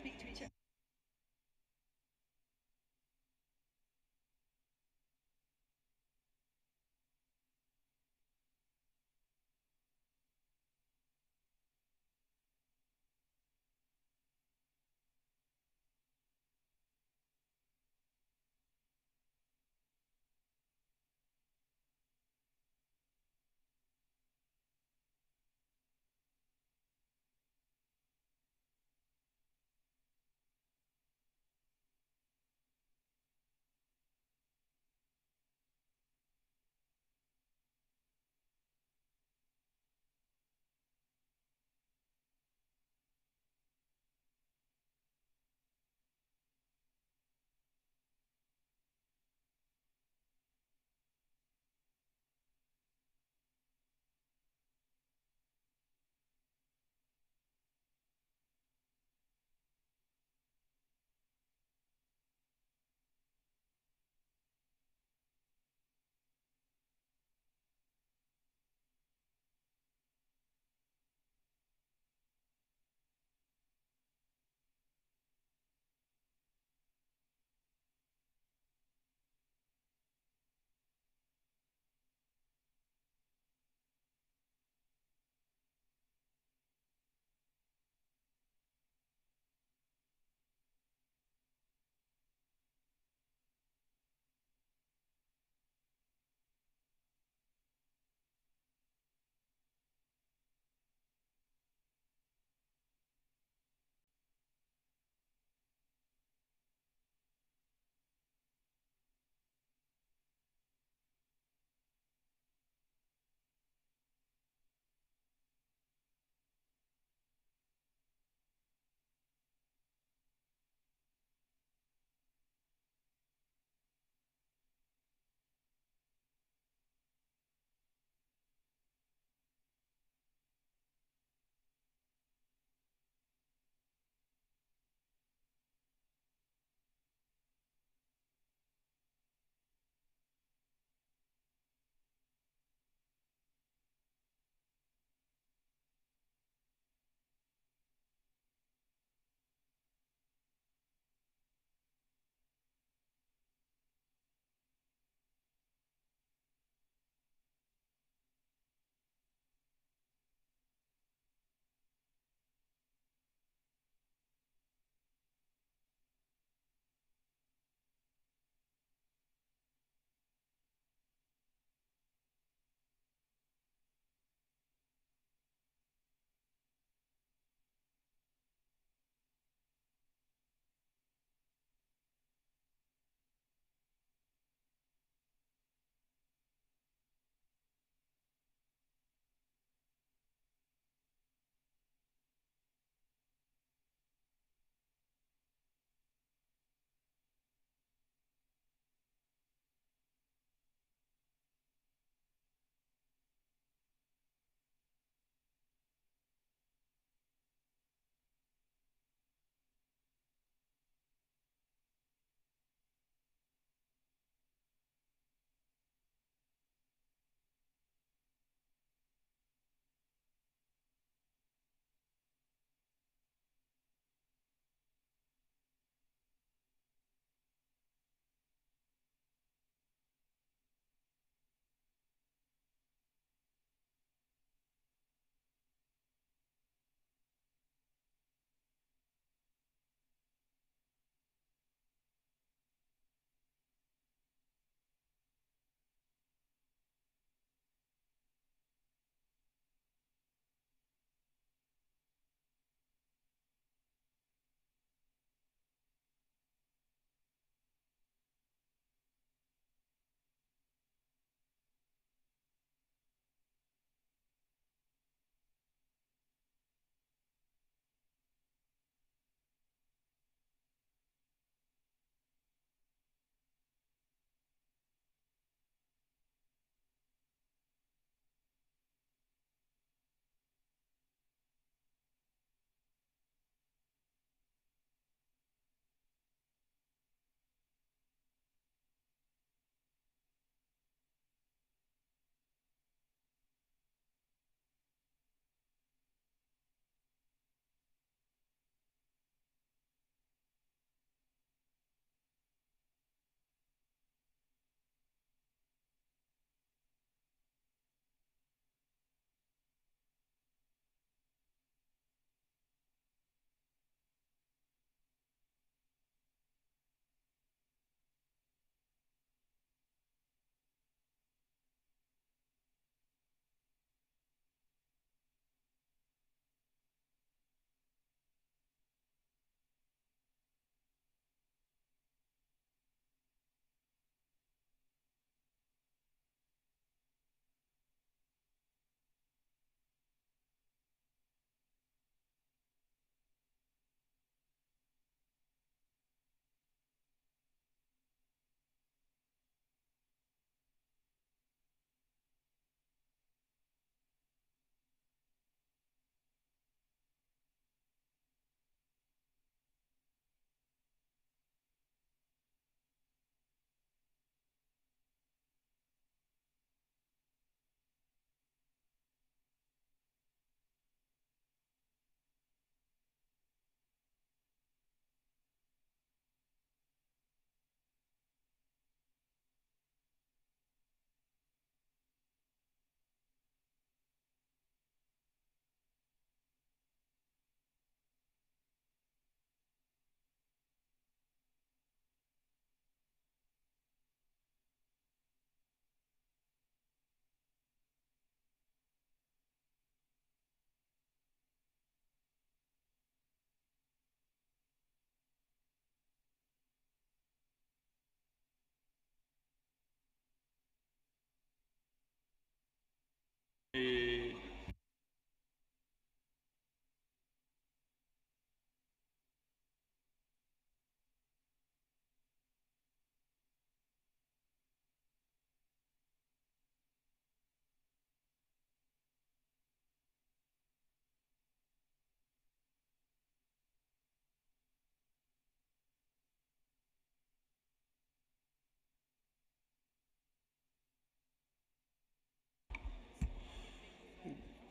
speak to each other.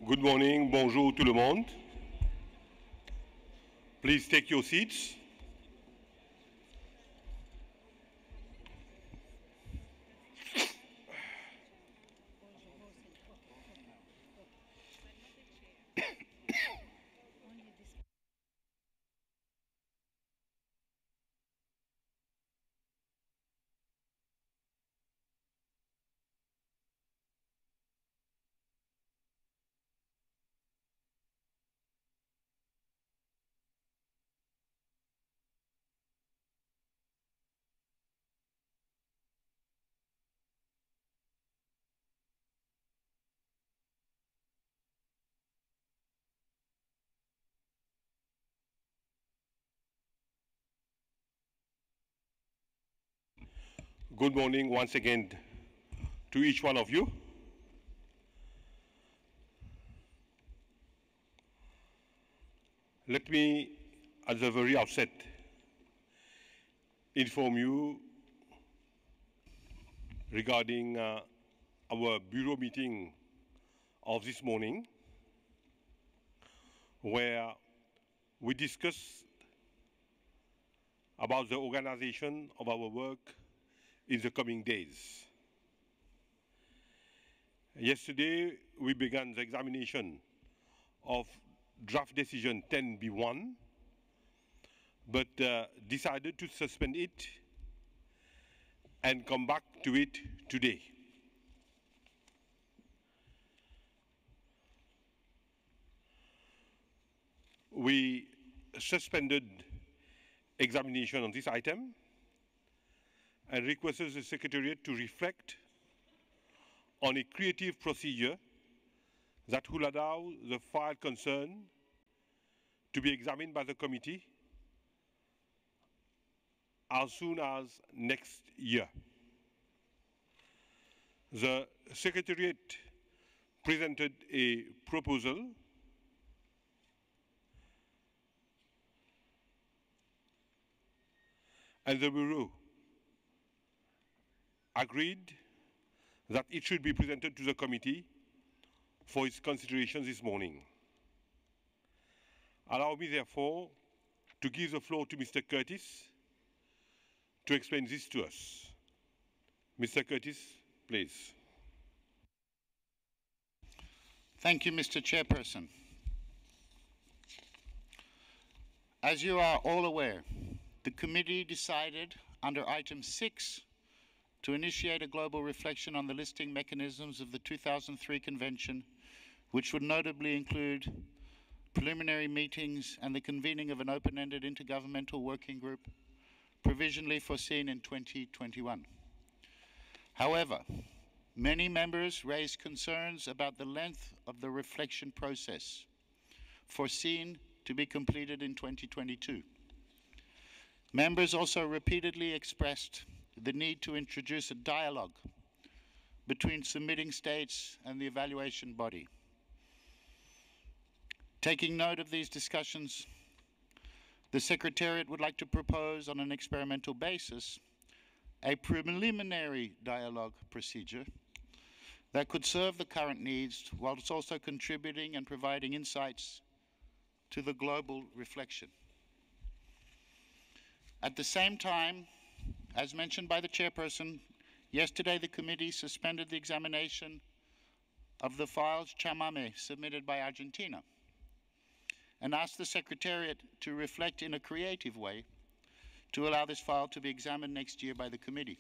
Good morning, bonjour tout le monde. Please take your seats. Good morning once again to each one of you. Let me, at the very outset, inform you regarding our bureau meeting of this morning, where we discussed about the organization of our work in the coming days. Yesterday, we began the examination of draft decision 10B1, but decided to suspend it and come back to it today. We suspended examination on this item and requested the Secretariat to reflect on a creative procedure that will allow the file concerned to be examined by the committee as soon as next year. The Secretariat presented a proposal and the Bureau agreed that it should be presented to the committee for its consideration this morning. Allow me, therefore, to give the floor to Mr. Curtis to explain this to us. Mr. Curtis, please. Thank you, Mr. Chairperson. As you are all aware, the committee decided under item 6 to initiate a global reflection on the listing mechanisms of the 2003 Convention, which would notably include preliminary meetings and the convening of an open-ended intergovernmental working group provisionally foreseen in 2021. However, many members raised concerns about the length of the reflection process, foreseen to be completed in 2022. Members also repeatedly expressed the need to introduce a dialogue between submitting states and the evaluation body. Taking note of these discussions, the Secretariat would like to propose on an experimental basis a preliminary dialogue procedure that could serve the current needs whilst also contributing and providing insights to the global reflection. At the same time, as mentioned by the Chairperson, yesterday the committee suspended the examination of the files Chamame submitted by Argentina and asked the Secretariat to reflect in a creative way to allow this file to be examined next year by the committee.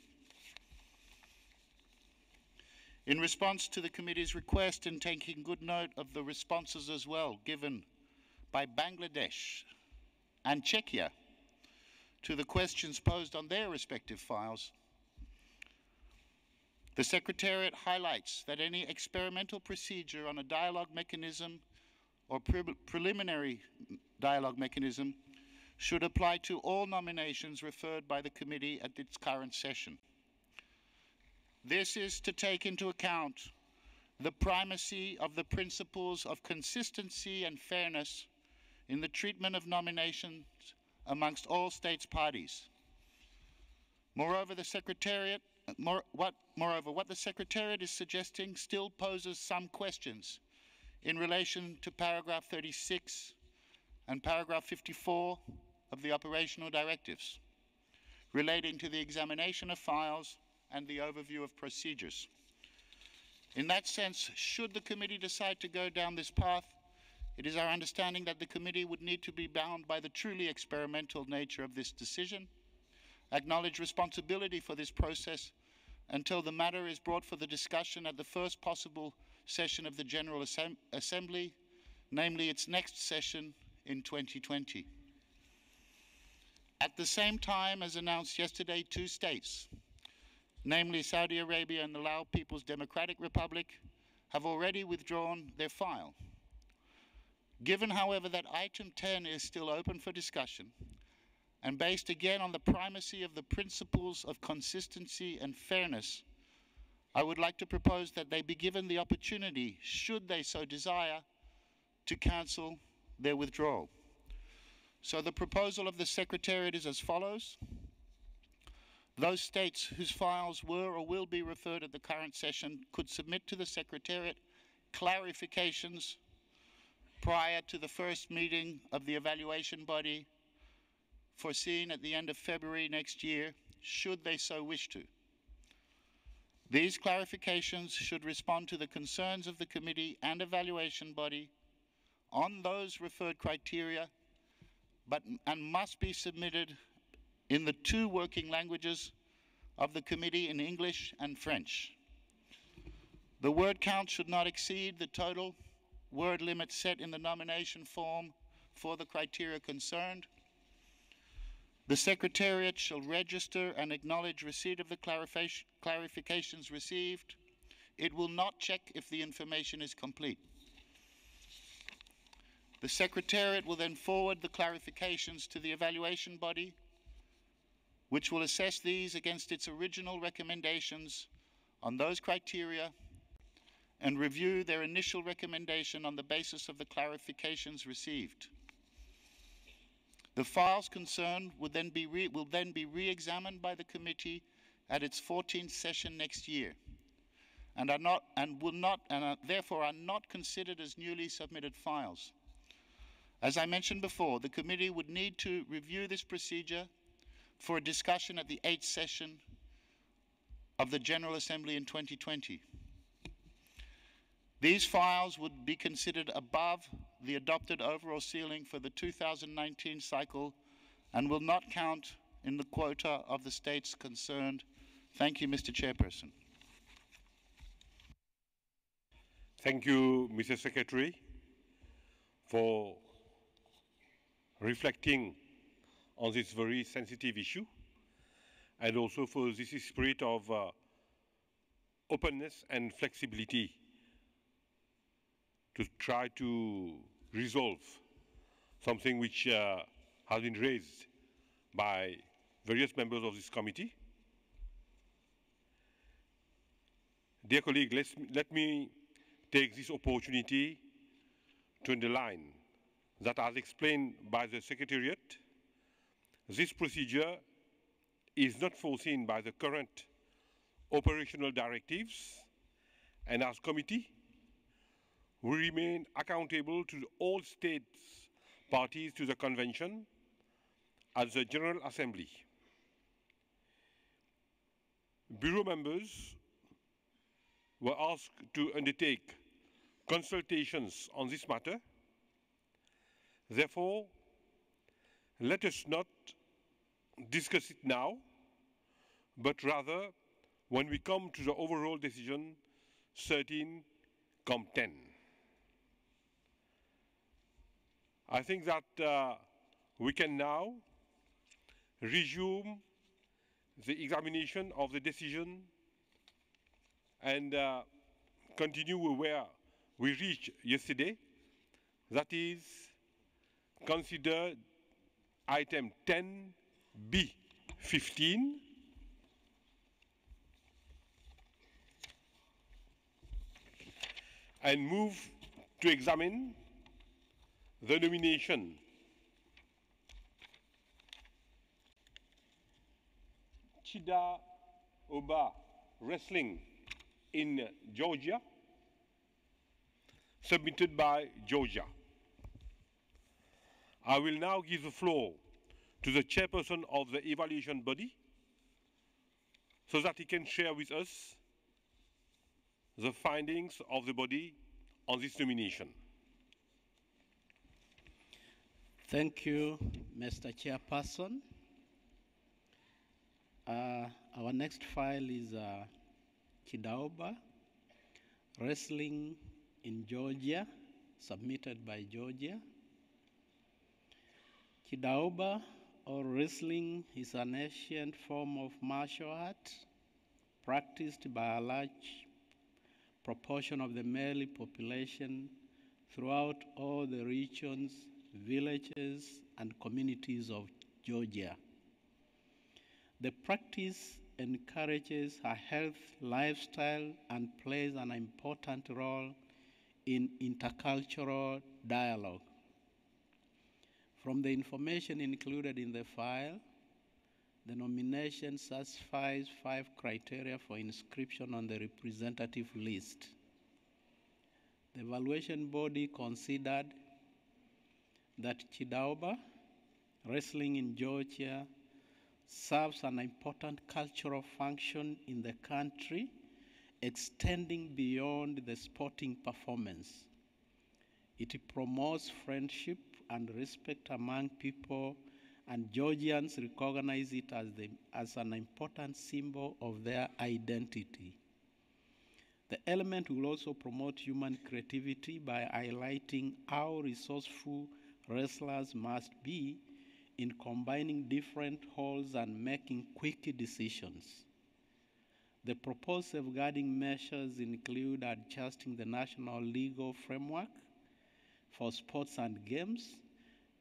In response to the committee's request and taking good note of the responses as well given by Bangladesh and Czechia to the questions posed on their respective files, the Secretariat highlights that any experimental procedure on a dialogue mechanism or preliminary dialogue mechanism should apply to all nominations referred by the committee at its current session. This is to take into account the primacy of the principles of consistency and fairness in the treatment of nominations amongst all states parties. Moreover, what the Secretariat is suggesting still poses some questions in relation to paragraph 36 and paragraph 54 of the operational directives relating to the examination of files and the overview of procedures. In that sense, should the committee decide to go down this path, it is our understanding that the committee would need to be bound by the truly experimental nature of this decision, acknowledge responsibility for this process until the matter is brought for the discussion at the first possible session of the General Assembly, namely its next session in 2020. At the same time, as announced yesterday, 2 states, namely Saudi Arabia and the Lao People's Democratic Republic, have already withdrawn their file. Given, however, that item 10 is still open for discussion, and based again on the primacy of the principles of consistency and fairness, I would like to propose that they be given the opportunity, should they so desire, to cancel their withdrawal. So the proposal of the Secretariat is as follows. Those states whose files were or will be referred at the current session could submit to the Secretariat clarifications prior to the first meeting of the evaluation body foreseen at the end of February next year, should they so wish to. These clarifications should respond to the concerns of the committee and evaluation body on those referred criteria, and must be submitted in the 2 working languages of the committee, in English and French. The word count should not exceed the total word limit set in the nomination form for the criteria concerned. The Secretariat shall register and acknowledge receipt of the clarifications received. It will not check if the information is complete. The Secretariat will then forward the clarifications to the evaluation body, which will assess these against its original recommendations on those criteria and review their initial recommendation on the basis of the clarifications received. The files concerned will then be re-examined by the committee at its 14th session next year, and therefore are not considered as newly submitted files. As I mentioned before, the committee would need to review this procedure for a discussion at the 8th session of the General Assembly in 2020. These files would be considered above the adopted overall ceiling for the 2019 cycle and will not count in the quota of the states concerned. Thank you, Mr. Chairperson. Thank you, Mr. Secretary, for reflecting on this very sensitive issue, and also for this spirit of openness and flexibility to try to resolve something which has been raised by various members of this committee. Dear colleague, let me take this opportunity to underline that, as explained by the Secretariat, this procedure is not foreseen by the current operational directives, and as committee, we remain accountable to all states parties to the Convention at the General Assembly. Bureau members were asked to undertake consultations on this matter. Therefore, let us not discuss it now, but rather when we come to the overall decision 13-10. I think that we can now resume the examination of the decision and continue where we reached yesterday. That is, consider item 10B15 and move to examine the nomination Chida Oba Wrestling in Georgia submitted by Georgia. I will now give the floor to the chairperson of the evaluation body so that he can share with us the findings of the body on this nomination. Thank you, Mr. Chairperson. Our next file is Kidaoba, Wrestling in Georgia, submitted by Georgia. Kidaoba, or wrestling, is an ancient form of martial art practiced by a large proportion of the male population throughout all the regions, villages, and communities of Georgia. The practice encourages a healthy lifestyle and plays an important role in intercultural dialogue. From the information included in the file, the nomination satisfies 5 criteria for inscription on the representative list. The evaluation body considered that Kidaoba, wrestling in Georgia, serves an important cultural function in the country, extending beyond the sporting performance. It promotes friendship and respect among people, and Georgians recognize it as an important symbol of their identity. The element will also promote human creativity by highlighting how resourceful wrestlers must be in combining different holds and making quick decisions. The proposed safeguarding measures include adjusting the national legal framework for sports and games,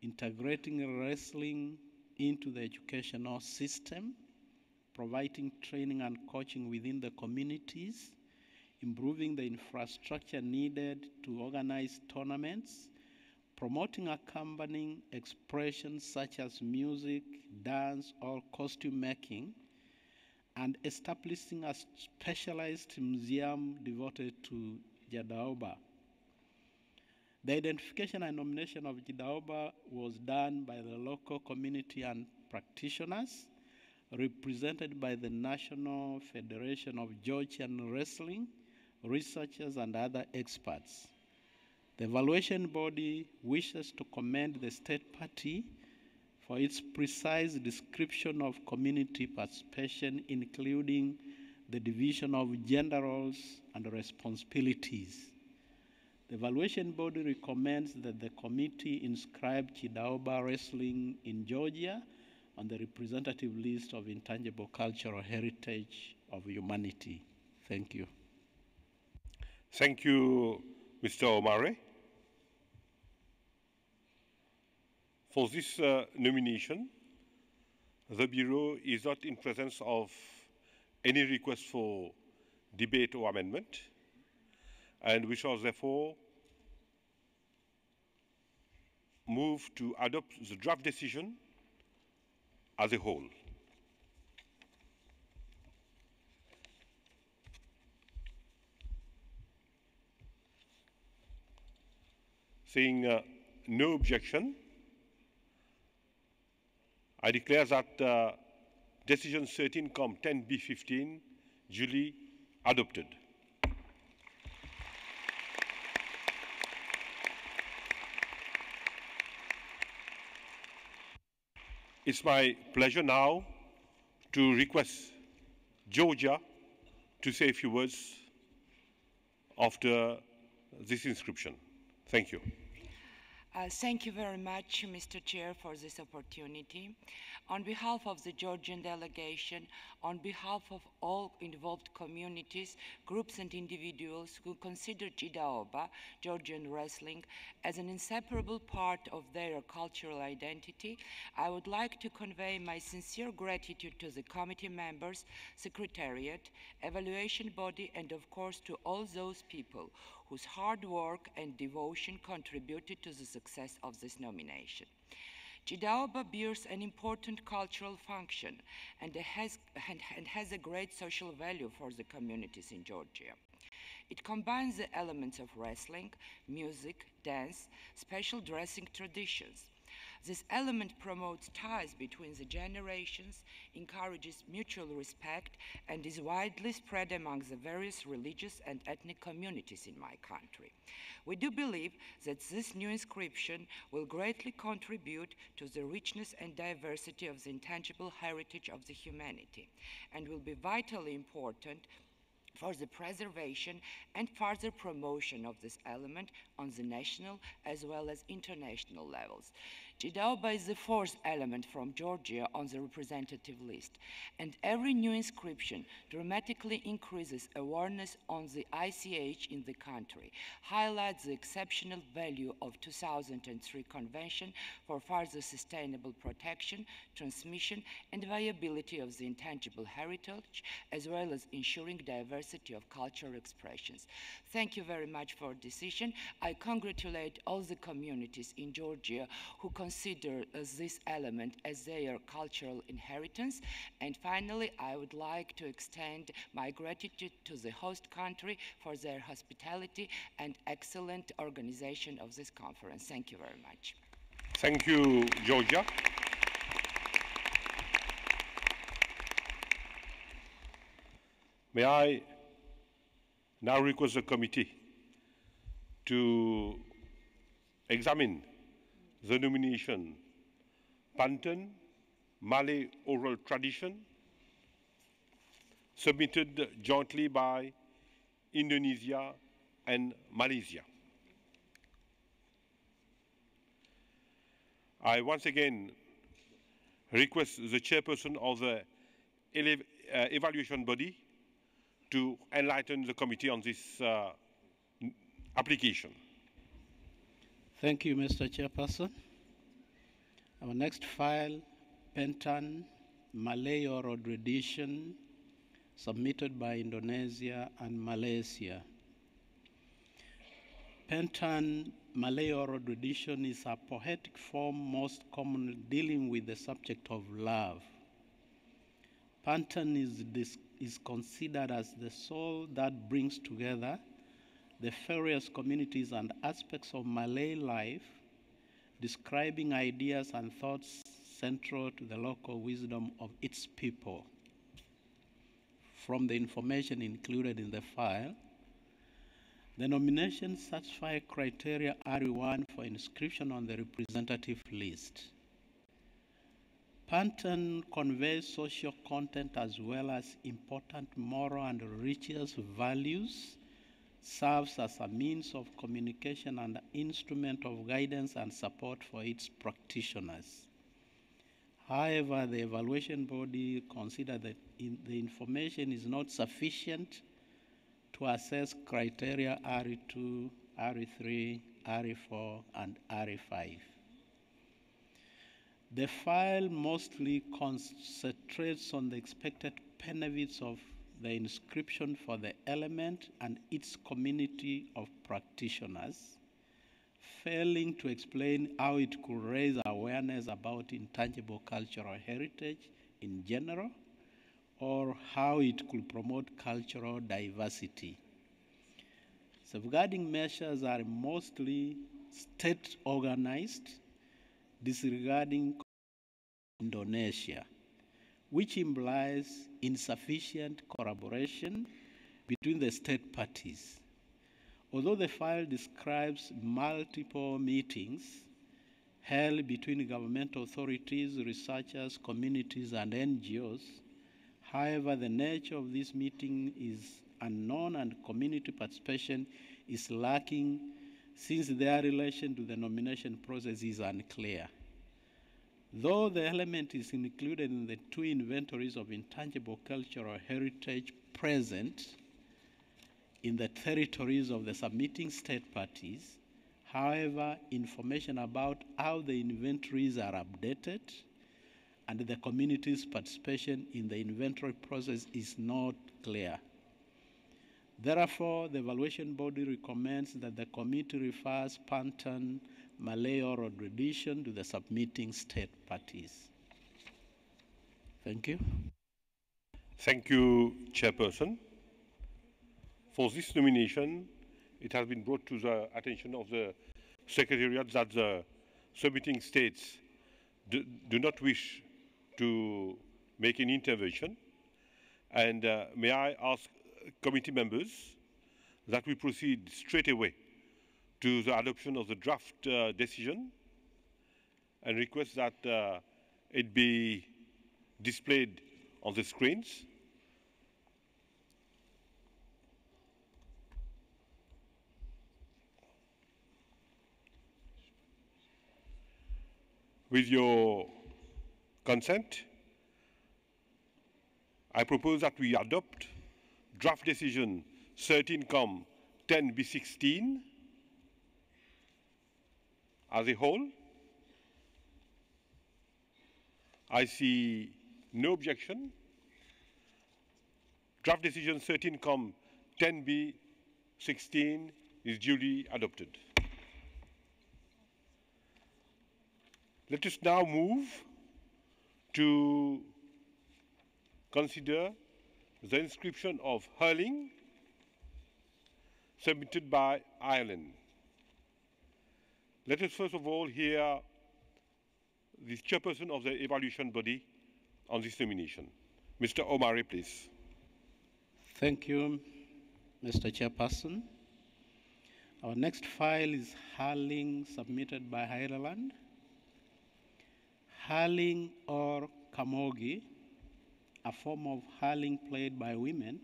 integrating wrestling into the educational system, providing training and coaching within the communities, improving the infrastructure needed to organize tournaments, promoting accompanying expressions such as music, dance, or costume making, and establishing a specialized museum devoted to Kidaoba. The identification and nomination of Kidaoba was done by the local community and practitioners, represented by the National Federation of Georgian Wrestling, researchers, and other experts. The evaluation body wishes to commend the state party for its precise description of community participation, including the division of gender roles and responsibilities. The evaluation body recommends that the committee inscribe Kidaoba wrestling in Georgia on the representative list of intangible cultural heritage of humanity. Thank you. Thank you, Mr. Omare. For this nomination, the Bureau is not in presence of any request for debate or amendment, and we shall therefore move to adopt the draft decision as a whole. Seeing no objection, I declare that Decision 13-10B15 duly adopted. It's my pleasure now to request Georgia to say a few words after this inscription. Thank you. Thank you very much, Mr. Chair, for this opportunity. On behalf of the Georgian delegation, on behalf of all involved communities, groups and individuals who consider Kidaoba, Georgian wrestling, as an inseparable part of their cultural identity, I would like to convey my sincere gratitude to the committee members, secretariat, evaluation body, and of course to all those people whose hard work and devotion contributed to the success of this nomination. Kidaoba bears an important cultural function and has a great social value for the communities in Georgia. It combines the elements of wrestling, music, dance, special dressing traditions. This element promotes ties between the generations, encourages mutual respect, and is widely spread among the various religious and ethnic communities in my country. We do believe that this new inscription will greatly contribute to the richness and diversity of the intangible heritage of the humanity, and will be vitally important for the preservation and further promotion of this element on the national as well as international levels. Jidaoba is the fourth element from Georgia on the representative list, and every new inscription dramatically increases awareness on the ICH in the country, highlights the exceptional value of 2003 Convention for further sustainable protection, transmission, and viability of the intangible heritage, as well as ensuring diversity of cultural expressions. Thank you very much for the decision. I congratulate all the communities in Georgia who consider this element as their cultural inheritance. And finally, I would like to extend my gratitude to the host country for their hospitality and excellent organization of this conference. Thank you very much. Thank you, Georgia. May I now request the committee to examine the nomination Pantan Malay Oral Tradition submitted jointly by Indonesia and Malaysia. I once again request the chairperson of the evaluation body to enlighten the committee on this application. Thank you, Mr. Chairperson. Our next file, Pantan Malay Oral Tradition, submitted by Indonesia and Malaysia. Pantan Malay Oral Tradition is a poetic form most commonly dealing with the subject of love. Pantan is considered as the soul that brings together the various communities and aspects of Malay life, describing ideas and thoughts central to the local wisdom of its people. From the information included in the file, the nominations satisfy criteria RE1 for inscription on the representative list. Pantan conveys social content as well as important moral and religious values, serves as a means of communication and instrument of guidance and support for its practitioners. However, the evaluation body considered that the information is not sufficient to assess criteria RE2, RE3, RE4, and RE5. The file mostly concentrates on the expected benefits of the inscription for the element and its community of practitioners, failing to explain how it could raise awareness about intangible cultural heritage in general, or how it could promote cultural diversity. Safeguarding measures are mostly state-organized, disregarding Indonesia, which implies insufficient collaboration between the state parties. Although the file describes multiple meetings held between governmental authorities, researchers, communities, and NGOs, however, the nature of this meeting is unknown and community participation is lacking since their relation to the nomination process is unclear. Though the element is included in the two inventories of intangible cultural heritage present in the territories of the submitting state parties, however, information about how the inventories are updated and the community's participation in the inventory process is not clear. Therefore, the evaluation body recommends that the committee refers Pantan Malay Oral Tradition to the submitting state parties. Thank you. Thank you, Chairperson. for this nomination, it has been brought to the attention of the Secretariat that the submitting states do not wish to make any intervention. And may I ask committee members that we proceed straight away to the adoption of the draft decision and request that it be displayed on the screens. With your consent, I propose that we adopt draft decision 13-10B16 as a whole. I see no objection. Draft decision 13-10B16 is duly adopted. Let us now move to consider the inscription of hurling submitted by Ireland. Let us first of all hear the chairperson of the evaluation body on this nomination. Mr. Omari, please. Thank you, Mr. Chairperson. Our next file is hurling submitted by Ireland. Hurling or camogie, a form of hurling played by women,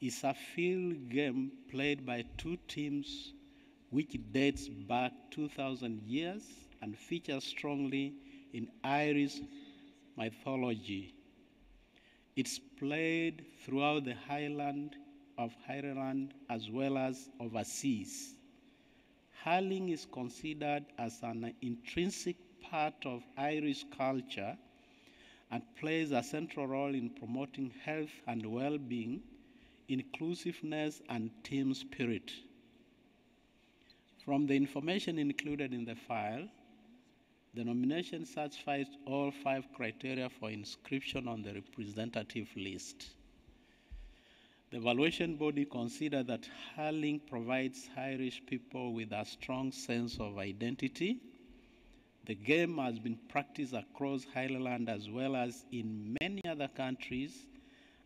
is a field game played by two teams which dates back 2,000 years and features strongly in Irish mythology. It's played throughout the highland of Ireland as well as overseas. Hurling is considered as an intrinsic part of Irish culture and plays a central role in promoting health and well-being, inclusiveness, and team spirit. From the information included in the file, the nomination satisfies all 5 criteria for inscription on the representative list. The evaluation body considered that hurling provides Irish people with a strong sense of identity. The game has been practiced across Ireland as well as in many other countries,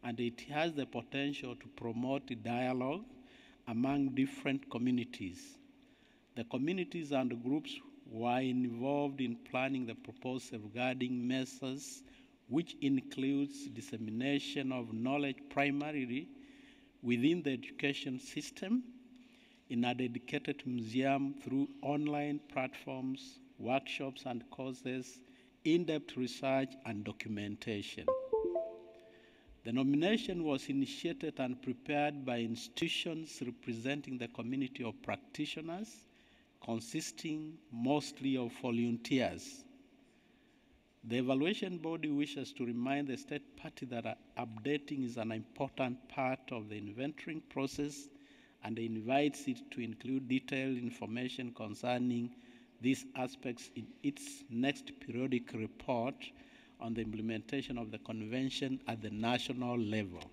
and it has the potential to promote dialogue among different communities. The communities and groups were involved in planning the proposed safeguarding measures, which includes dissemination of knowledge primarily within the education system, in a dedicated museum through online platforms, workshops and courses, in-depth research and documentation. The nomination was initiated and prepared by institutions representing the community of practitioners, consisting mostly of volunteers. The evaluation body wishes to remind the state party that updating is an important part of the inventorying process and invites it to include detailed information concerning these aspects in its next periodic report on the implementation of the convention at the national level.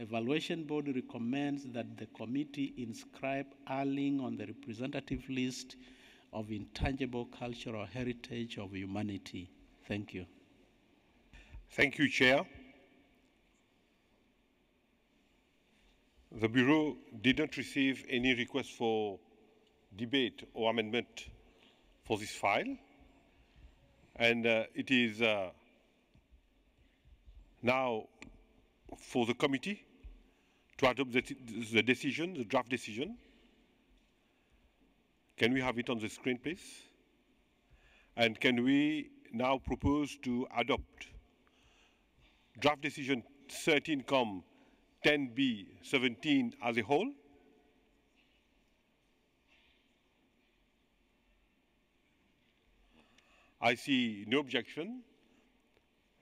Evaluation board recommends that the committee inscribe hurling on the representative list of intangible cultural heritage of humanity. Thank you. Thank you, Chair. The Bureau did not receive any request for debate or amendment for this file, and it is now for the committee to adopt the decision, the draft decision. Can we have it on the screen, please? And can we now propose to adopt draft decision 13-10B17 as a whole? I see no objection.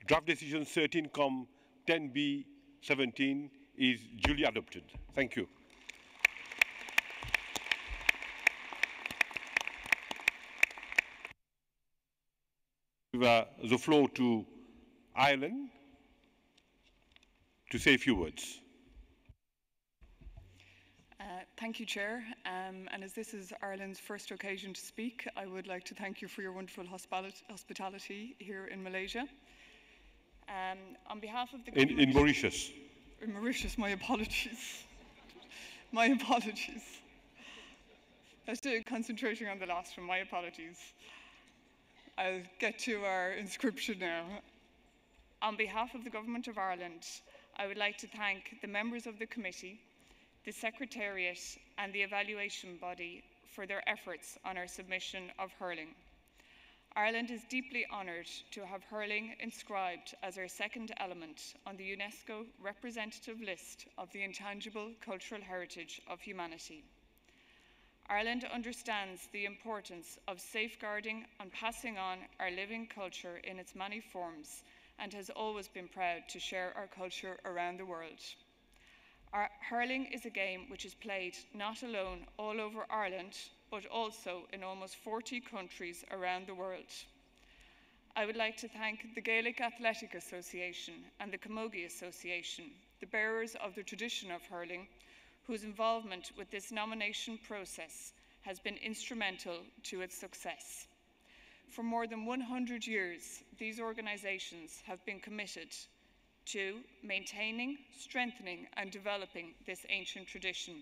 Draft decision 13-10B17 is duly adopted. Thank you. Give the floor to Ireland to say a few words. Thank you, Chair. And as this is Ireland's first occasion to speak, I would like to thank you for your wonderful hospitality here in Malaysia. On behalf of the government... In Mauritius. In Mauritius, my apologies. My apologies. I was concentrating on the last one, my apologies. I'll get to our inscription now. On behalf of the Government of Ireland, I would like to thank the members of the committee, the Secretariat and the evaluation body for their efforts on our submission of hurling. Ireland is deeply honoured to have hurling inscribed as our second element on the UNESCO representative list of the Intangible Cultural Heritage of Humanity. Ireland understands the importance of safeguarding and passing on our living culture in its many forms and has always been proud to share our culture around the world. Hurling is a game which is played not alone all over Ireland, but also in almost 40 countries around the world. I would like to thank the Gaelic Athletic Association and the Camogie Association, the bearers of the tradition of hurling, whose involvement with this nomination process has been instrumental to its success. For more than 100 years, these organisations have been committed to maintaining, strengthening and developing this ancient tradition.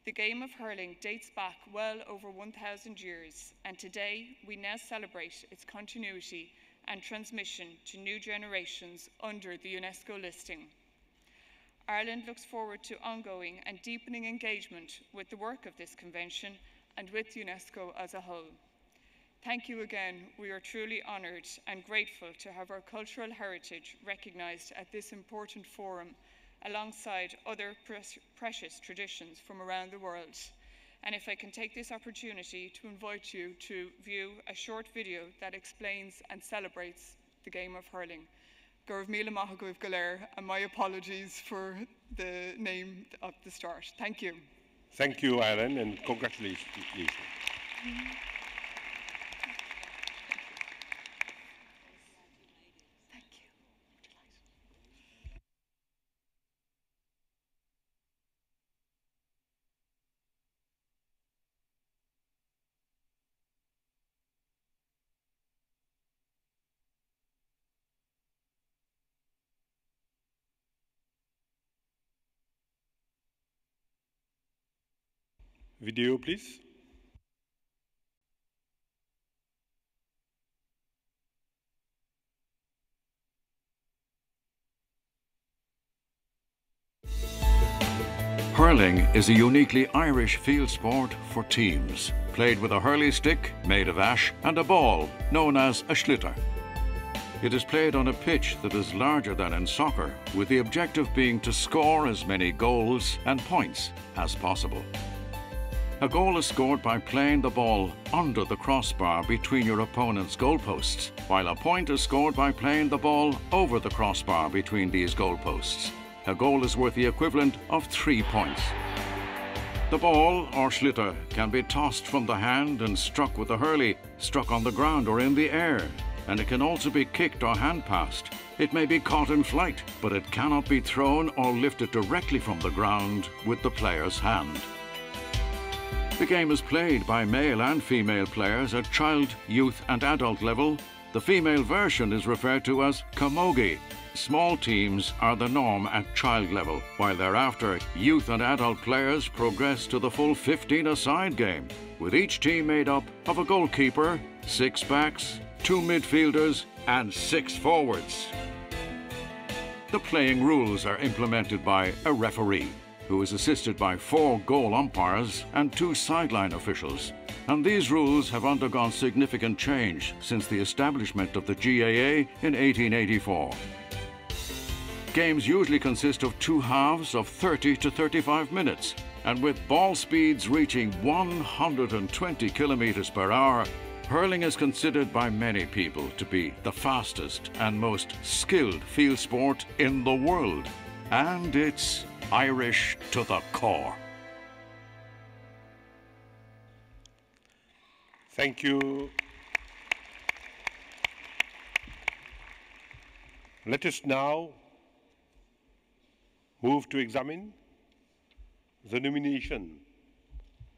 The game of hurling dates back well over 1,000 years, and today we now celebrate its continuity and transmission to new generations under the UNESCO listing. Ireland looks forward to ongoing and deepening engagement with the work of this convention and with UNESCO as a whole. Thank you again. We are truly honoured and grateful to have our cultural heritage recognised at this important forum alongside other precious traditions from around the world. And if I can take this opportunity to invite you to view a short video that explains and celebrates the game of hurling. Gurv Mila Mahagov Galer, and my apologies for the name at the start. Thank you. Thank you, Aaron, and congratulations. Video, please. Hurling is a uniquely Irish field sport for teams, played with a hurley stick made of ash and a ball known as a schlitter. It is played on a pitch that is larger than in soccer, with the objective being to score as many goals and points as possible. A goal is scored by playing the ball under the crossbar between your opponent's goalposts, while a point is scored by playing the ball over the crossbar between these goalposts. A goal is worth the equivalent of 3 points. The ball, or schlitter, can be tossed from the hand and struck with a hurley, struck on the ground or in the air, and it can also be kicked or hand-passed. It may be caught in flight, but it cannot be thrown or lifted directly from the ground with the player's hand. The game is played by male and female players at child, youth and adult level. The female version is referred to as camogie. Small teams are the norm at child level, while thereafter youth and adult players progress to the full 15-a-side game, with each team made up of a goalkeeper, 6 backs, 2 midfielders and 6 forwards. The playing rules are implemented by a referee, who is assisted by 4 goal umpires and 2 sideline officials. And these rules have undergone significant change since the establishment of the GAA in 1884. Games usually consist of 2 halves of 30 to 35 minutes, and with ball speeds reaching 120 kilometers per hour, hurling is considered by many people to be the fastest and most skilled field sport in the world. And it's Irish to the core. Thank you. Let us now move to examine the nomination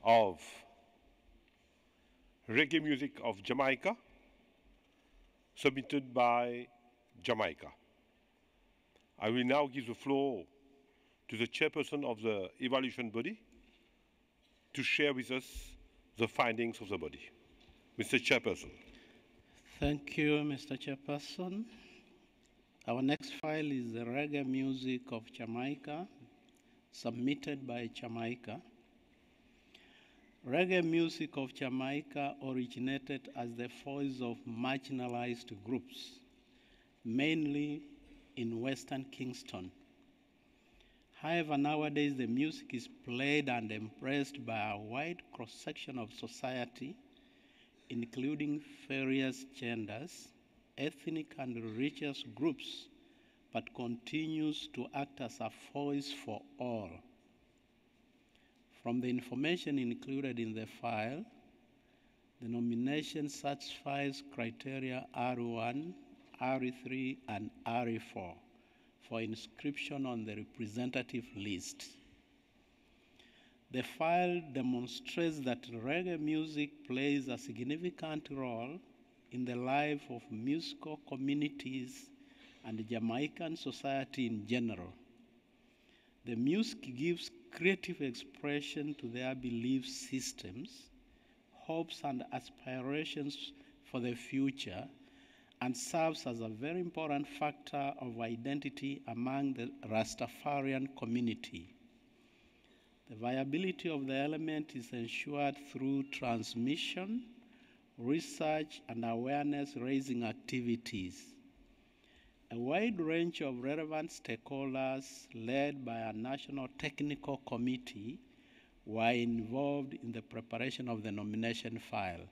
of reggae music of Jamaica, submitted by Jamaica. I will now give the floor to the chairperson of the evaluation body to share with us the findings of the body. Mr. Chairperson. Thank you, Mr. Chairperson. Our next file is the reggae music of Jamaica, submitted by Jamaica. Reggae music of Jamaica originated as the voice of marginalized groups, mainly in Western Kingston. However, nowadays the music is played and embraced by a wide cross-section of society, including various genders, ethnic and religious groups, but continues to act as a voice for all. From the information included in the file, the nomination satisfies criteria R1, R3, and R4 for inscription on the representative list. The file demonstrates that reggae music plays a significant role in the life of musical communities and Jamaican society in general. The music gives creative expression to their belief systems, hopes and aspirations for the future, and serves as a very important factor of identity among the Rastafarian community. The viability of the element is ensured through transmission, research, and awareness-raising activities. A wide range of relevant stakeholders, led by a national technical committee, were involved in the preparation of the nomination file.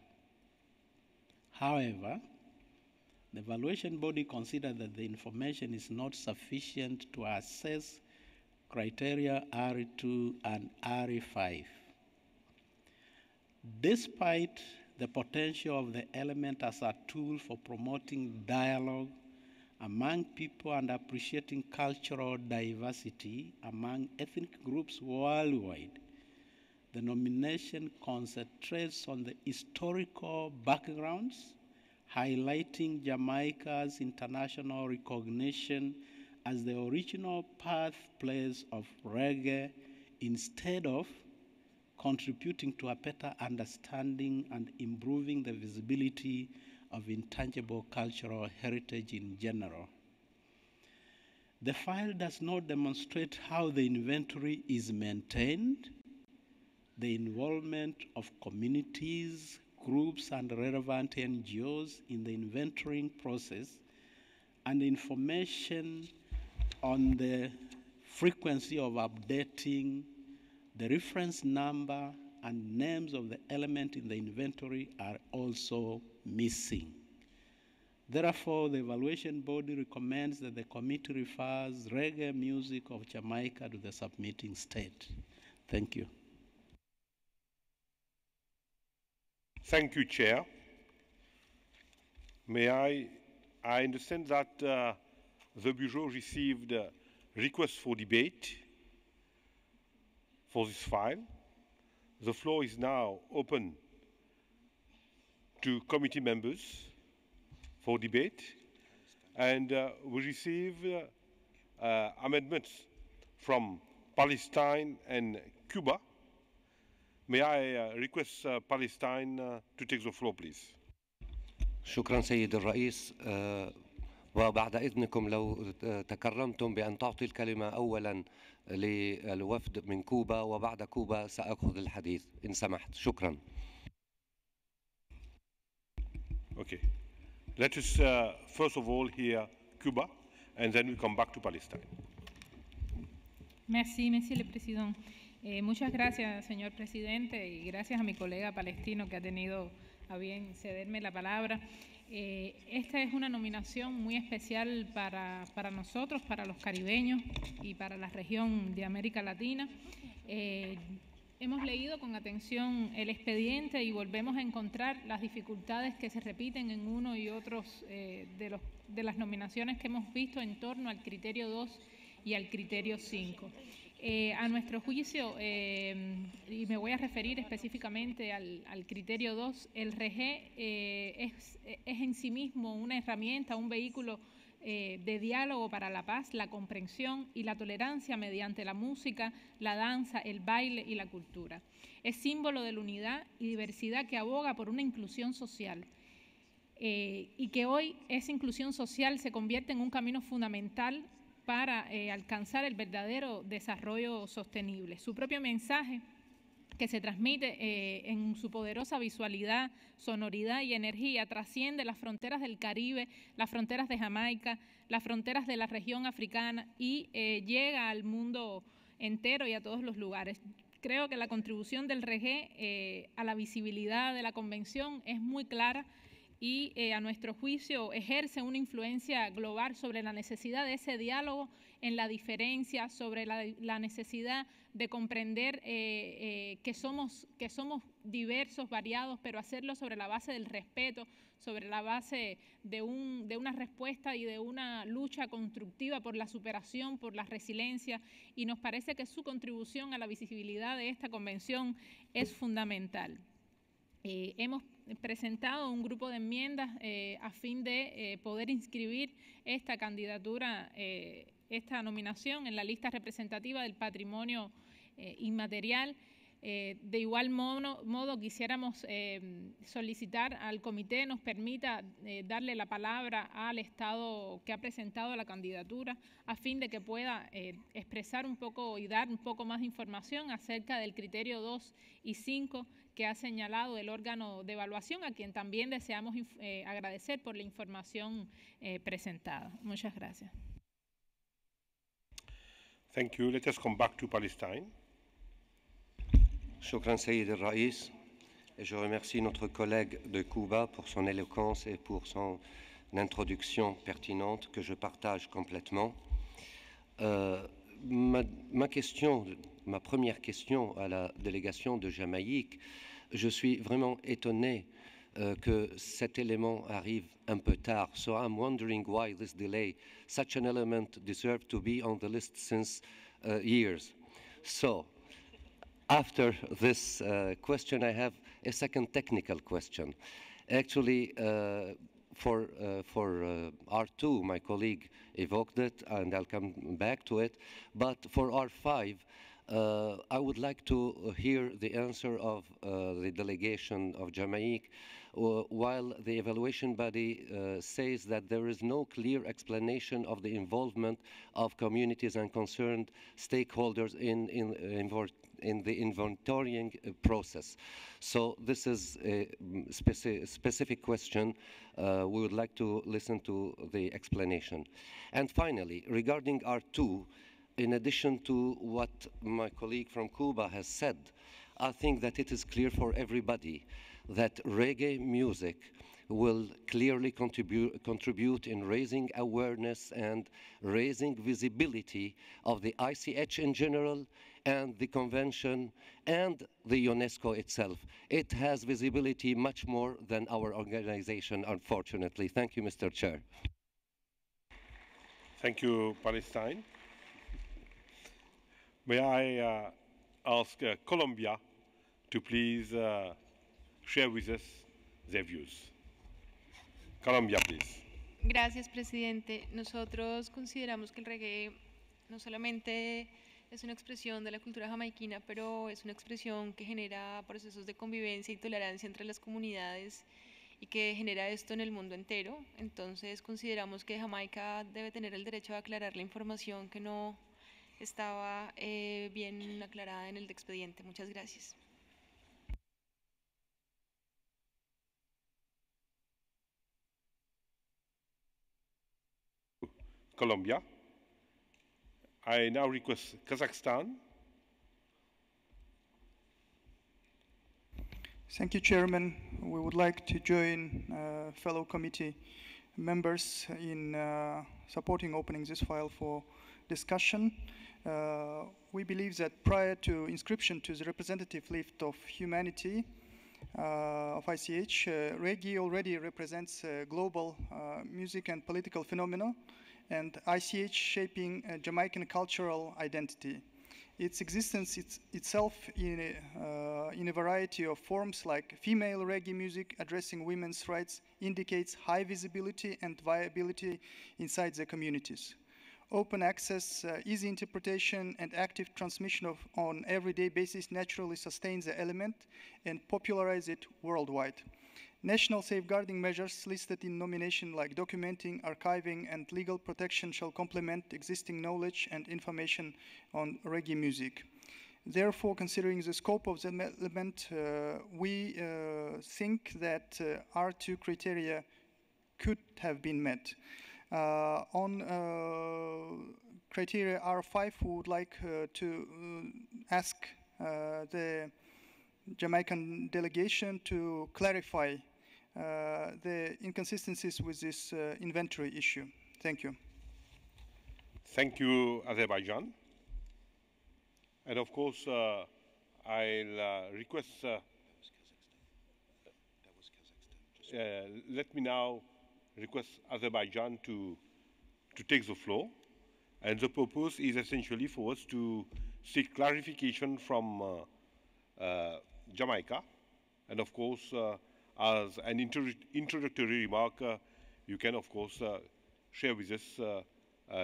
However, the evaluation body considered that the information is not sufficient to assess criteria R2 and R5. Despite the potential of the element as a tool for promoting dialogue among people and appreciating cultural diversity among ethnic groups worldwide, the nomination concentrates on the historical backgrounds, highlighting Jamaica's international recognition as the original birthplace of reggae, instead of contributing to a better understanding and improving the visibility of intangible cultural heritage in general. The file does not demonstrate how the inventory is maintained, the involvement of communities, groups, and relevant NGOs in the inventorying process, and information on the frequency of updating, the reference number, and names of the element in the inventory are also missing. Therefore, the evaluation body recommends that the committee refers reggae music of Jamaica to the submitting state. Thank you. Thank you, Chair. I understand that the Bureau received a request for debate for this file. The floor is now open to committee members for debate, and we received amendments from Palestine and Cuba. May I request Palestine to take the floor, please? شكرا سيد الرئيس. وبعد إذنكم لو تكرمتم بأن تعطي الكلمة أولا للوفد من كوبا، وبعد كوبا سأخذ الحديث إن سمحت. شكرا. Okay. Let us first of all hear Cuba, and then we come back to Palestine. Merci, Monsieur le Président. Muchas gracias, señor presidente, y gracias a mi colega palestino que ha tenido a bien cederme la palabra. Esta es una nominación muy especial para nosotros, para los caribeños y para la región de América Latina. Hemos leído con atención el expediente y volvemos a encontrar las dificultades que se repiten en uno y otros de las nominaciones que hemos visto en torno al criterio 2 y al criterio 5. A nuestro juicio, y me voy a referir específicamente al criterio 2, el reggae es en sí mismo una herramienta, un vehículo de diálogo para la paz, la comprensión y la tolerancia mediante la música, la danza, el baile y la cultura. Es símbolo de la unidad y diversidad que aboga por una inclusión social y que hoy esa inclusión social se convierte en un camino fundamental para alcanzar el verdadero desarrollo sostenible. Su propio mensaje, que se transmite en su poderosa visualidad, sonoridad y energía, trasciende las fronteras del Caribe, las fronteras de Jamaica, las fronteras de la región africana y llega al mundo entero y a todos los lugares. Creo que la contribución del reggae a la visibilidad de la convención es muy clara y a nuestro juicio ejerce una influencia global sobre la necesidad de ese diálogo en la diferencia, sobre la necesidad de comprender que somos diversos, variados, pero hacerlo sobre la base del respeto, sobre la base de una respuesta y de una lucha constructiva por la superación, por la resiliencia, y nos parece que su contribución a la visibilidad de esta convención es fundamental. Hemos presentado un grupo de enmiendas a fin de poder inscribir esta candidatura, esta nominación en la lista representativa del patrimonio inmaterial. De igual modo quisiéramos solicitar al comité nos permita darle la palabra al Estado que ha presentado la candidatura a fin de que pueda expresar un poco y dar un poco más de información acerca del criterio 2 y 5 que ha señalado el órgano de evaluación, a quien también deseamos agradecer por la información presentada. Muchas gracias. Thank you. Let us come back to Palestine. Shukran Sayyid al-Raïs. Et je remercie notre collègue de Cuba pour son éloquence et pour son introduction pertinente que je partage complètement. Ma première question à la délégation de Jamaïque, je suis vraiment étonné que cet élément arrive un peu tard. So I'm wondering why this delay. Such an element deserved to be on the list since years. So, after this question, I have a second technical question. Actually, for R2, my colleague evoked it, and I'll come back to it. But for R5, I would like to hear the answer of the delegation of Jamaica, while the evaluation body says that there is no clear explanation of the involvement of communities and concerned stakeholders in the inventorying process. So this is a specific question. We would like to listen to the explanation. And finally, regarding R2, in addition to what my colleague from Cuba has said, I think that it is clear for everybody that reggae music will clearly contribute in raising awareness and raising visibility of the ICH in general and the convention and the UNESCO itself. It has visibility much more than our organization, unfortunately. Thank you, Mr. Chair. Thank you, Palestine. May I ask Colombia to please share with us their views. Colombia, please. Gracias, presidente. Nosotros consideramos que el reggae no solamente es una expresión de la cultura jamaiquina, pero es una expresión que genera procesos de convivencia y tolerancia entre las comunidades y que genera esto en el mundo entero. Entonces consideramos que Jamaica debe tener el derecho de aclarar la información que no estaba bien aclarada en el expediente. Muchas gracias. Colombia. I now request Kazakhstan. Thank you, Chairman. We would like to join fellow committee members in supporting opening this file for discussion. We believe that prior to inscription to the representative list of humanity of ICH, reggae already represents global music and political phenomena, and ICH shaping Jamaican cultural identity. its existence itself in a variety of forms like female reggae music addressing women's rights indicates high visibility and viability inside the communities. Open access, easy interpretation, and active transmission on everyday basis naturally sustains the element and popularize it worldwide. National safeguarding measures listed in nomination like documenting, archiving, and legal protection shall complement existing knowledge and information on reggae music. Therefore, considering the scope of the element, we think that R2 criteria could have been met. On criteria R5, we would like to ask the Jamaican delegation to clarify the inconsistencies with this inventory issue. Thank you. Thank you, Azerbaijan. And of course, I'll request, let me now request Azerbaijan to take the floor. And the purpose is essentially for us to seek clarification from Jamaica. And of course, as an introductory remark, you can of course share with us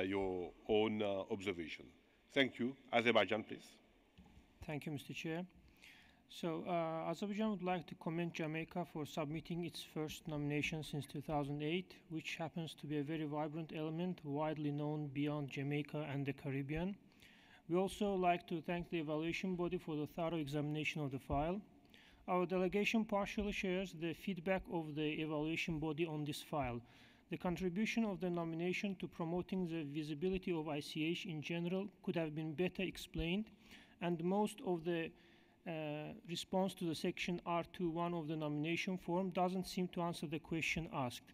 your own observation. Thank you. Azerbaijan, please. Thank you, Mr. Chair. So Azerbaijan would like to commend Jamaica for submitting its first nomination since 2008, which happens to be a very vibrant element widely known beyond Jamaica and the Caribbean. We also like to thank the evaluation body for the thorough examination of the file. Our delegation partially shares the feedback of the evaluation body on this file. The contribution of the nomination to promoting the visibility of ICH in general could have been better explained, and most of the response to the section R21 of the nomination form doesn't seem to answer the question asked.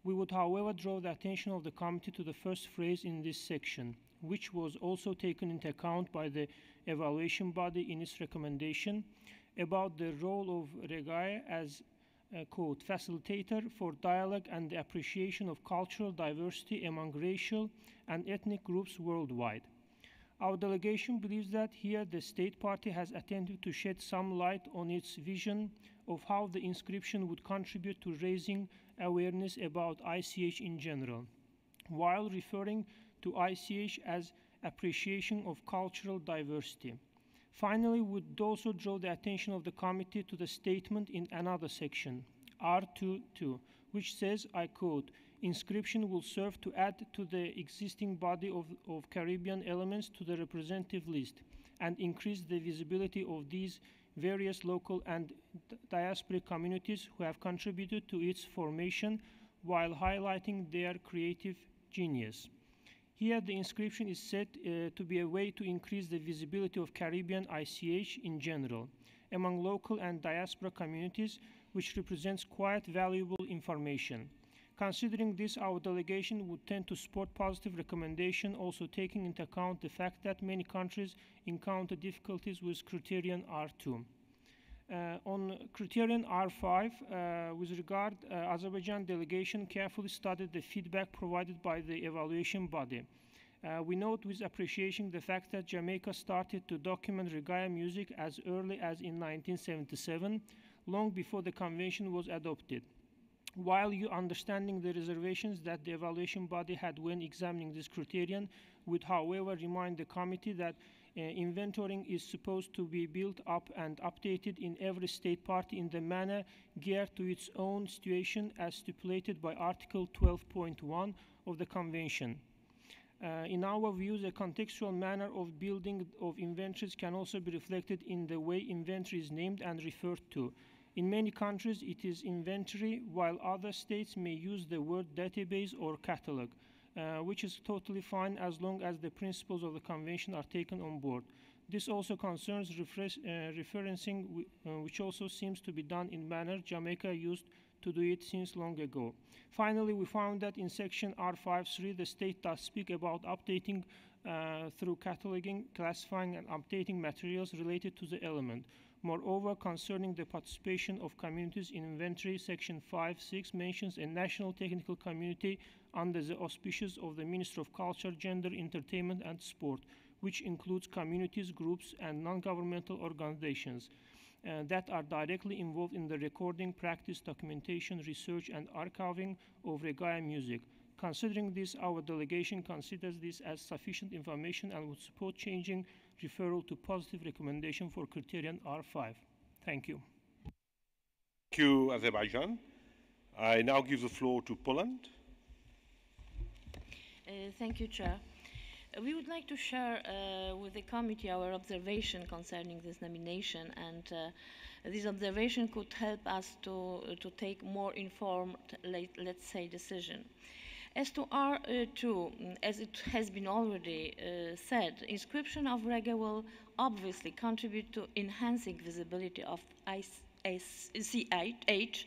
We would, however, draw the attention of the committee to the first phrase in this section, which was also taken into account by the evaluation body in its recommendation, about the role of REGAE as a, quote, facilitator for dialogue and the appreciation of cultural diversity among racial and ethnic groups worldwide. Our delegation believes that here the state party has attempted to shed some light on its vision of how the inscription would contribute to raising awareness about ICH in general, while referring to ICH as appreciation of cultural diversity. Finally, we would also draw the attention of the committee to the statement in another section, R22, which says, I quote, inscription will serve to add to the existing body of Caribbean elements to the representative list and increase the visibility of these various local and diasporic communities who have contributed to its formation while highlighting their creative genius. Here, the inscription is said to be a way to increase the visibility of Caribbean ICH in general among local and diaspora communities, which represents quite valuable information. Considering this, our delegation would tend to support positive recommendation, also taking into account the fact that many countries encounter difficulties with criterion R2. On criterion R5, with regard, Azerbaijan delegation carefully studied the feedback provided by the evaluation body. We note with appreciation the fact that Jamaica started to document reggae music as early as in 1977, long before the convention was adopted. While you understanding the reservations that the evaluation body had when examining this criterion, would however remind the committee that inventorying is supposed to be built up and updated in every state party in the manner geared to its own situation as stipulated by Article 12.1 of the Convention. In our view, the contextual manner of building of inventories can also be reflected in the way inventory is named and referred to. In many countries, it is inventory, while other states may use the word database or catalog, which is totally fine as long as the principles of the convention are taken on board. This also concerns referencing, which also seems to be done in manner Jamaica used to do it since long ago. Finally, we found that in section R5.3, the state does speak about updating through cataloging, classifying, and updating materials related to the element. Moreover, concerning the participation of communities in inventory, section 5.6 mentions a national technical community under the auspices of the Minister of Culture, Gender, Entertainment and Sport, which includes communities, groups, and non-governmental organizations that are directly involved in the recording, practice, documentation, research, and archiving of reggae music. Considering this, our delegation considers this as sufficient information and would support changing referral to positive recommendation for criterion R5. Thank you. Thank you, Azerbaijan. I now give the floor to Poland. Thank you, Chair. We would like to share with the committee our observation concerning this nomination, and this observation could help us to take more informed, let's say, decision. As to R2, as it has been already said, inscription of reggae will obviously contribute to enhancing visibility of ICH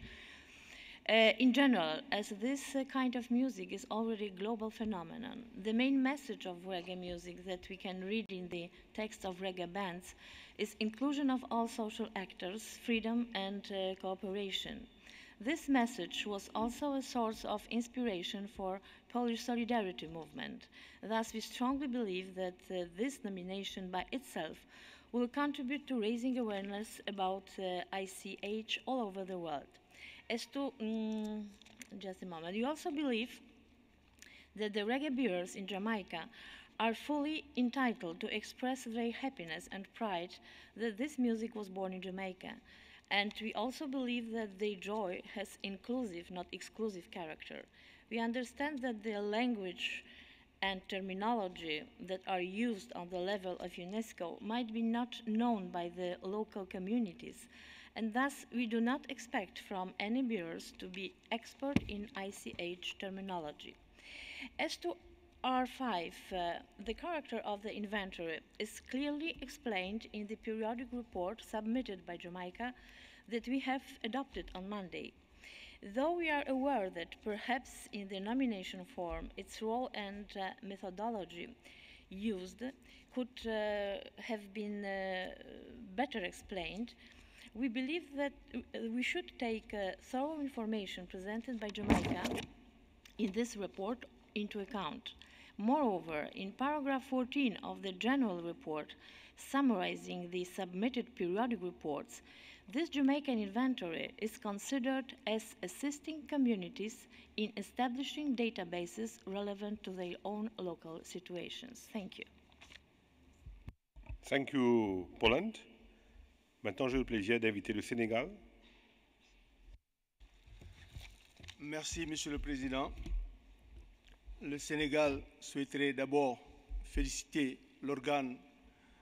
in general, as this kind of music is already a global phenomenon. The main message of reggae music that we can read in the text of reggae bands is inclusion of all social actors, freedom and cooperation. This message was also a source of inspiration for Polish solidarity movement. Thus, we strongly believe that this nomination by itself will contribute to raising awareness about ICH all over the world. As to, just a moment, we also believe that the reggae bearers in Jamaica are fully entitled to express their happiness and pride that this music was born in Jamaica. And we also believe that their joy has inclusive, not exclusive character. We understand that the language and terminology that are used on the level of UNESCO might be not known by the local communities, and thus we do not expect from any bearers to be expert in ICH terminology. As to R5, the character of the inventory is clearly explained in the periodic report submitted by Jamaica that we have adopted on Monday. Though we are aware that perhaps in the nomination form its role and methodology used could have been better explained, we believe that we should take thorough information presented by Jamaica in this report into account. Moreover, in paragraph 14 of the general report summarizing the submitted periodic reports, this Jamaican inventory is considered as assisting communities in establishing databases relevant to their own local situations. Thank you. Thank you, Poland. Maintenant, j'ai le plaisir d'inviter le Sénégal. Merci, Monsieur le Président. Le Sénégal souhaiterait d'abord féliciter l'organe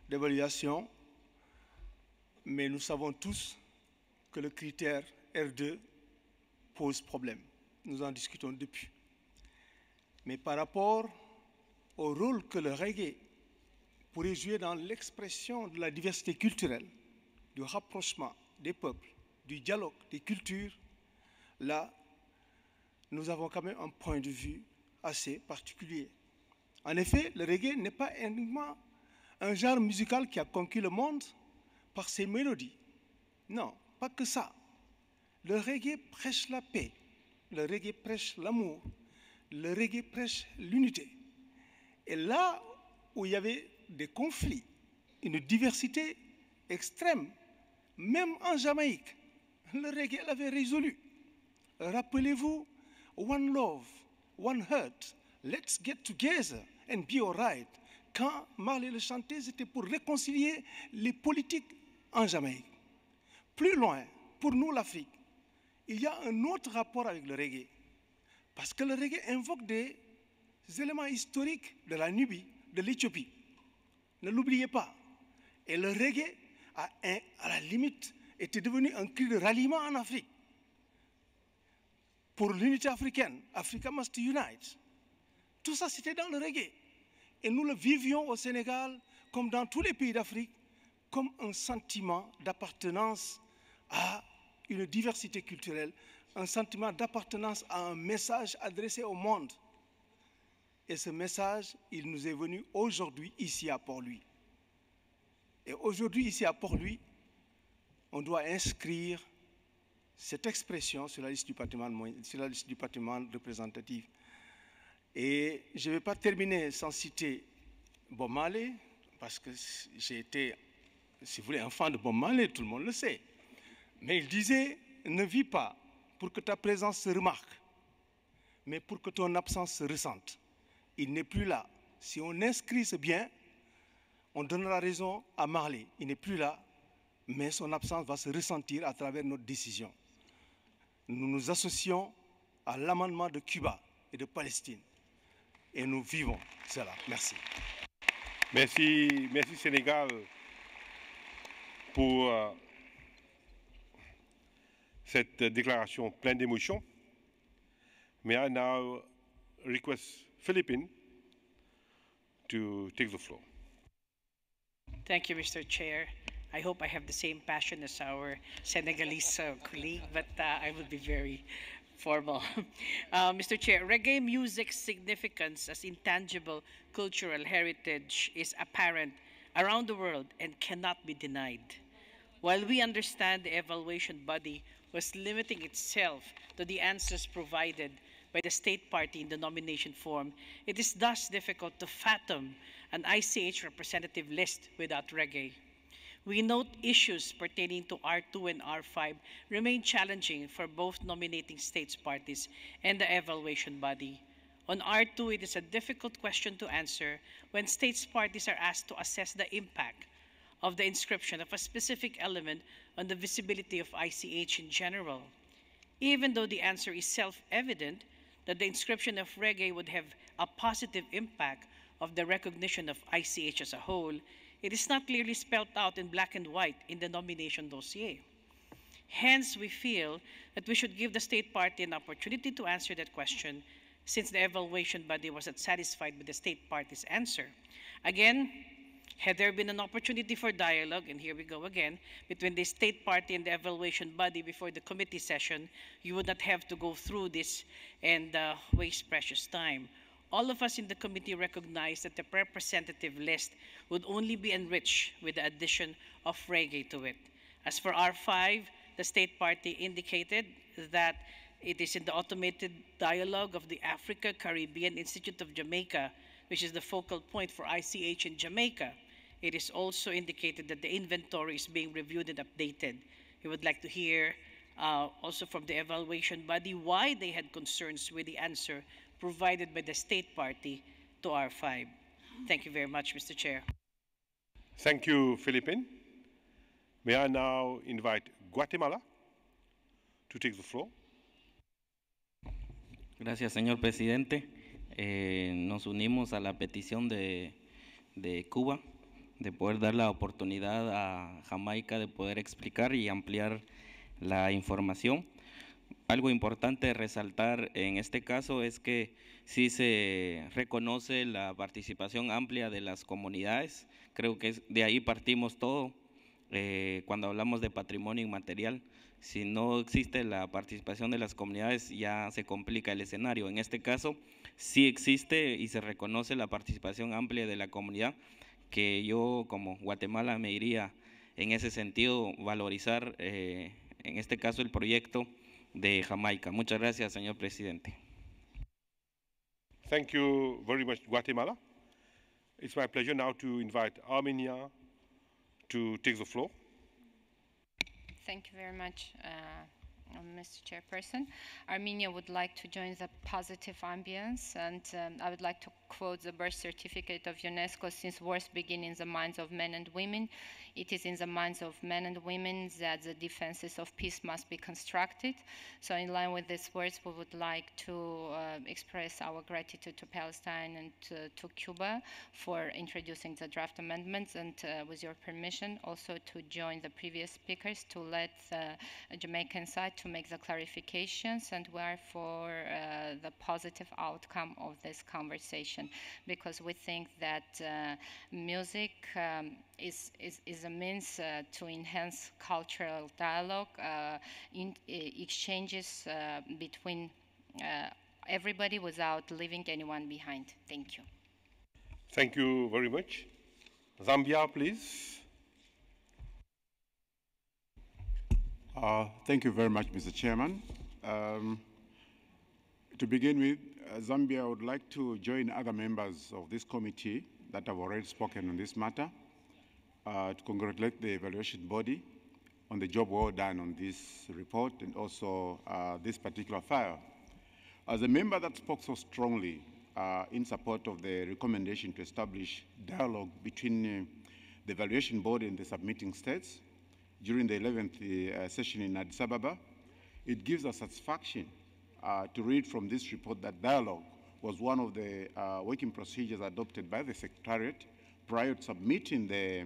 d'évaluation, mais nous savons tous que le critère R2 pose problème. Nous en discutons depuis. Mais par rapport au rôle que le reggae pourrait jouer dans l'expression de la diversité culturelle, du rapprochement des peuples, du dialogue des cultures, là, nous avons quand même un point de vue assez particulier. En effet, le reggae n'est pas uniquement un genre musical qui a conquis le monde par ses mélodies. Non, pas que ça. Le reggae prêche la paix, le reggae prêche l'amour, le reggae prêche l'unité. Et là où il y avait des conflits, une diversité extrême, même en Jamaïque, le reggae l'avait résolu. Rappelez-vous, one love, one heart, let's get together and be all right. Quand Marley le chantait, c'était pour réconcilier les politiques en Jamaïque. Plus loin, pour nous l'Afrique, il y a un autre rapport avec le reggae. Parce que le reggae invoque des éléments historiques de la Nubie, de l'Éthiopie. Ne l'oubliez pas. Et le reggae, à la limite, était devenu un cri de ralliement en Afrique. Pour l'unité africaine, Africa must unite. Tout ça, c'était dans le reggae. Et nous le vivions au Sénégal, comme dans tous les pays d'Afrique, comme un sentiment d'appartenance à une diversité culturelle, un sentiment d'appartenance à un message adressé au monde. Et ce message, il nous est venu aujourd'hui ici à Port-Louis. Et aujourd'hui ici à Port-Louis, on doit inscrire cette expression sur la liste du patrimoine représentatif. Et je ne vais pas terminer sans citer Bob Marley, parce que j'ai été, si vous voulez, enfant de Bob Marley, tout le monde le sait. Mais il disait, ne vis pas pour que ta présence se remarque, mais pour que ton absence se ressente. Il n'est plus là. Si on inscrit ce bien, on donnera raison à Marley. Il n'est plus là, mais son absence va se ressentir à travers notre décision. Nous nous associons à l'amendement de Cuba et de Palestine. Et nous vivons cela. Merci. Merci, merci Sénégal pour cette déclaration pleine d'émotion. May I now request Philippine to take the floor. Thank you, Mr. Chair. I hope I have the same passion as our Senegalese colleague, but I will be very formal. Mr. Chair, reggae music's significance as intangible cultural heritage is apparent around the world and cannot be denied. While we understand the evaluation body was limiting itself to the answers provided by the state party in the nomination form, it is thus difficult to fathom an ICH representative list without reggae. We note issues pertaining to R2 and R5 remain challenging for both nominating states parties and the evaluation body. On R2, it is a difficult question to answer when states parties are asked to assess the impact of the inscription of a specific element on the visibility of ICH in general. Even though the answer is self-evident that the inscription of reggae would have a positive impact of the recognition of ICH as a whole, it is not clearly spelled out in black and white in the nomination dossier. Hence, we feel that we should give the state party an opportunity to answer that question, since the evaluation body wasn't satisfied with the state party's answer. Again, had there been an opportunity for dialogue, and here we go again, between the state party and the evaluation body before the committee session, you would not have to go through this and waste precious time. All of us in the committee recognize that the representative list would only be enriched with the addition of reggae to it. As for R5, the state party indicated that it is in the automated dialogue of the Africa Caribbean Institute of Jamaica, which is the focal point for ICH in Jamaica. It is also indicated that the inventory is being reviewed and updated. We would like to hear also from the evaluation body why they had concerns with the answer provided by the state party to R5. Thank you very much, Mr. Chair. Thank you, Philippine. May I now invite Guatemala to take the floor. Gracias, señor presidente. Nos unimos a la petición de Cuba de poder dar la oportunidad a Jamaica de poder explicar y ampliar la información. Algo importante resaltar en este caso es que sí se reconoce la participación amplia de las comunidades. Creo que de ahí partimos todo cuando hablamos de patrimonio inmaterial. Si no existe la participación de las comunidades, ya se complica el escenario. En este caso, sí existe y se reconoce la participación amplia de la comunidad, que yo como Guatemala me iría en ese sentido valorizar, en este caso, el proyecto de Jamaica. Muchas gracias, señor presidente. Thank you very much, Guatemala. It's my pleasure now to invite Armenia to take the floor. Thank you very much, Mr. Chairperson. Armenia would like to join the positive ambience, and I would like to quote the birth certificate of UNESCO: since wars begin in the minds of men and women, it is in the minds of men and women that the defenses of peace must be constructed. So in line with these words, we would like to express our gratitude to Palestine and to Cuba for introducing the draft amendments, and with your permission, also to join the previous speakers to let the Jamaican side to make the clarifications, and we are for the positive outcome of this conversation, because we think that music is a means to enhance cultural dialogue, exchanges between everybody without leaving anyone behind. Thank you. Thank you very much. Zambia, please. Thank you very much, Mr. Chairman. To begin with, Zambia would like to join other members of this committee that have already spoken on this matter, to congratulate the evaluation body on the job well done on this report and also this particular file. As a member that spoke so strongly in support of the recommendation to establish dialogue between the evaluation body and the submitting states during the 11th session in Addis Ababa, it gives us satisfaction to read from this report that dialogue was one of the working procedures adopted by the Secretariat prior to submitting the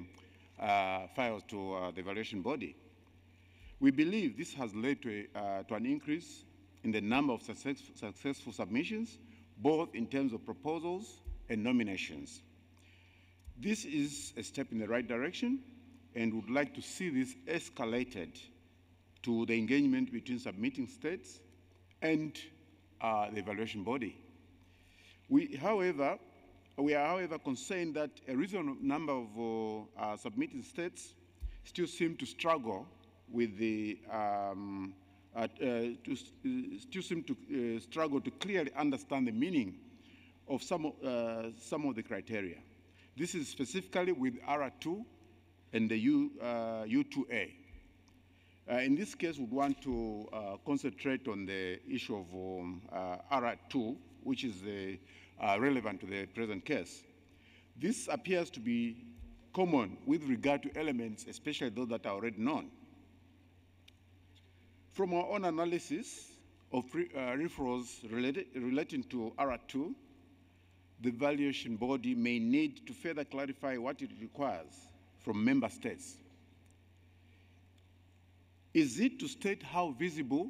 files to the evaluation body. We believe this has led to an increase in the number of successful submissions, both in terms of proposals and nominations. This is a step in the right direction, and would like to see this escalated to the engagement between submitting states and the evaluation body. We are, however, concerned that a reasonable number of submitting states still seem to struggle with the struggle to clearly understand the meaning of some of the criteria. This is specifically with R2 and the U2A. In this case, we want to concentrate on the issue of R2, which is relevant to the present case. This appears to be common with regard to elements, especially those that are already known. From our own analysis of referrals relating to R2, the evaluation body may need to further clarify what it requires from member states. Is it to state how visible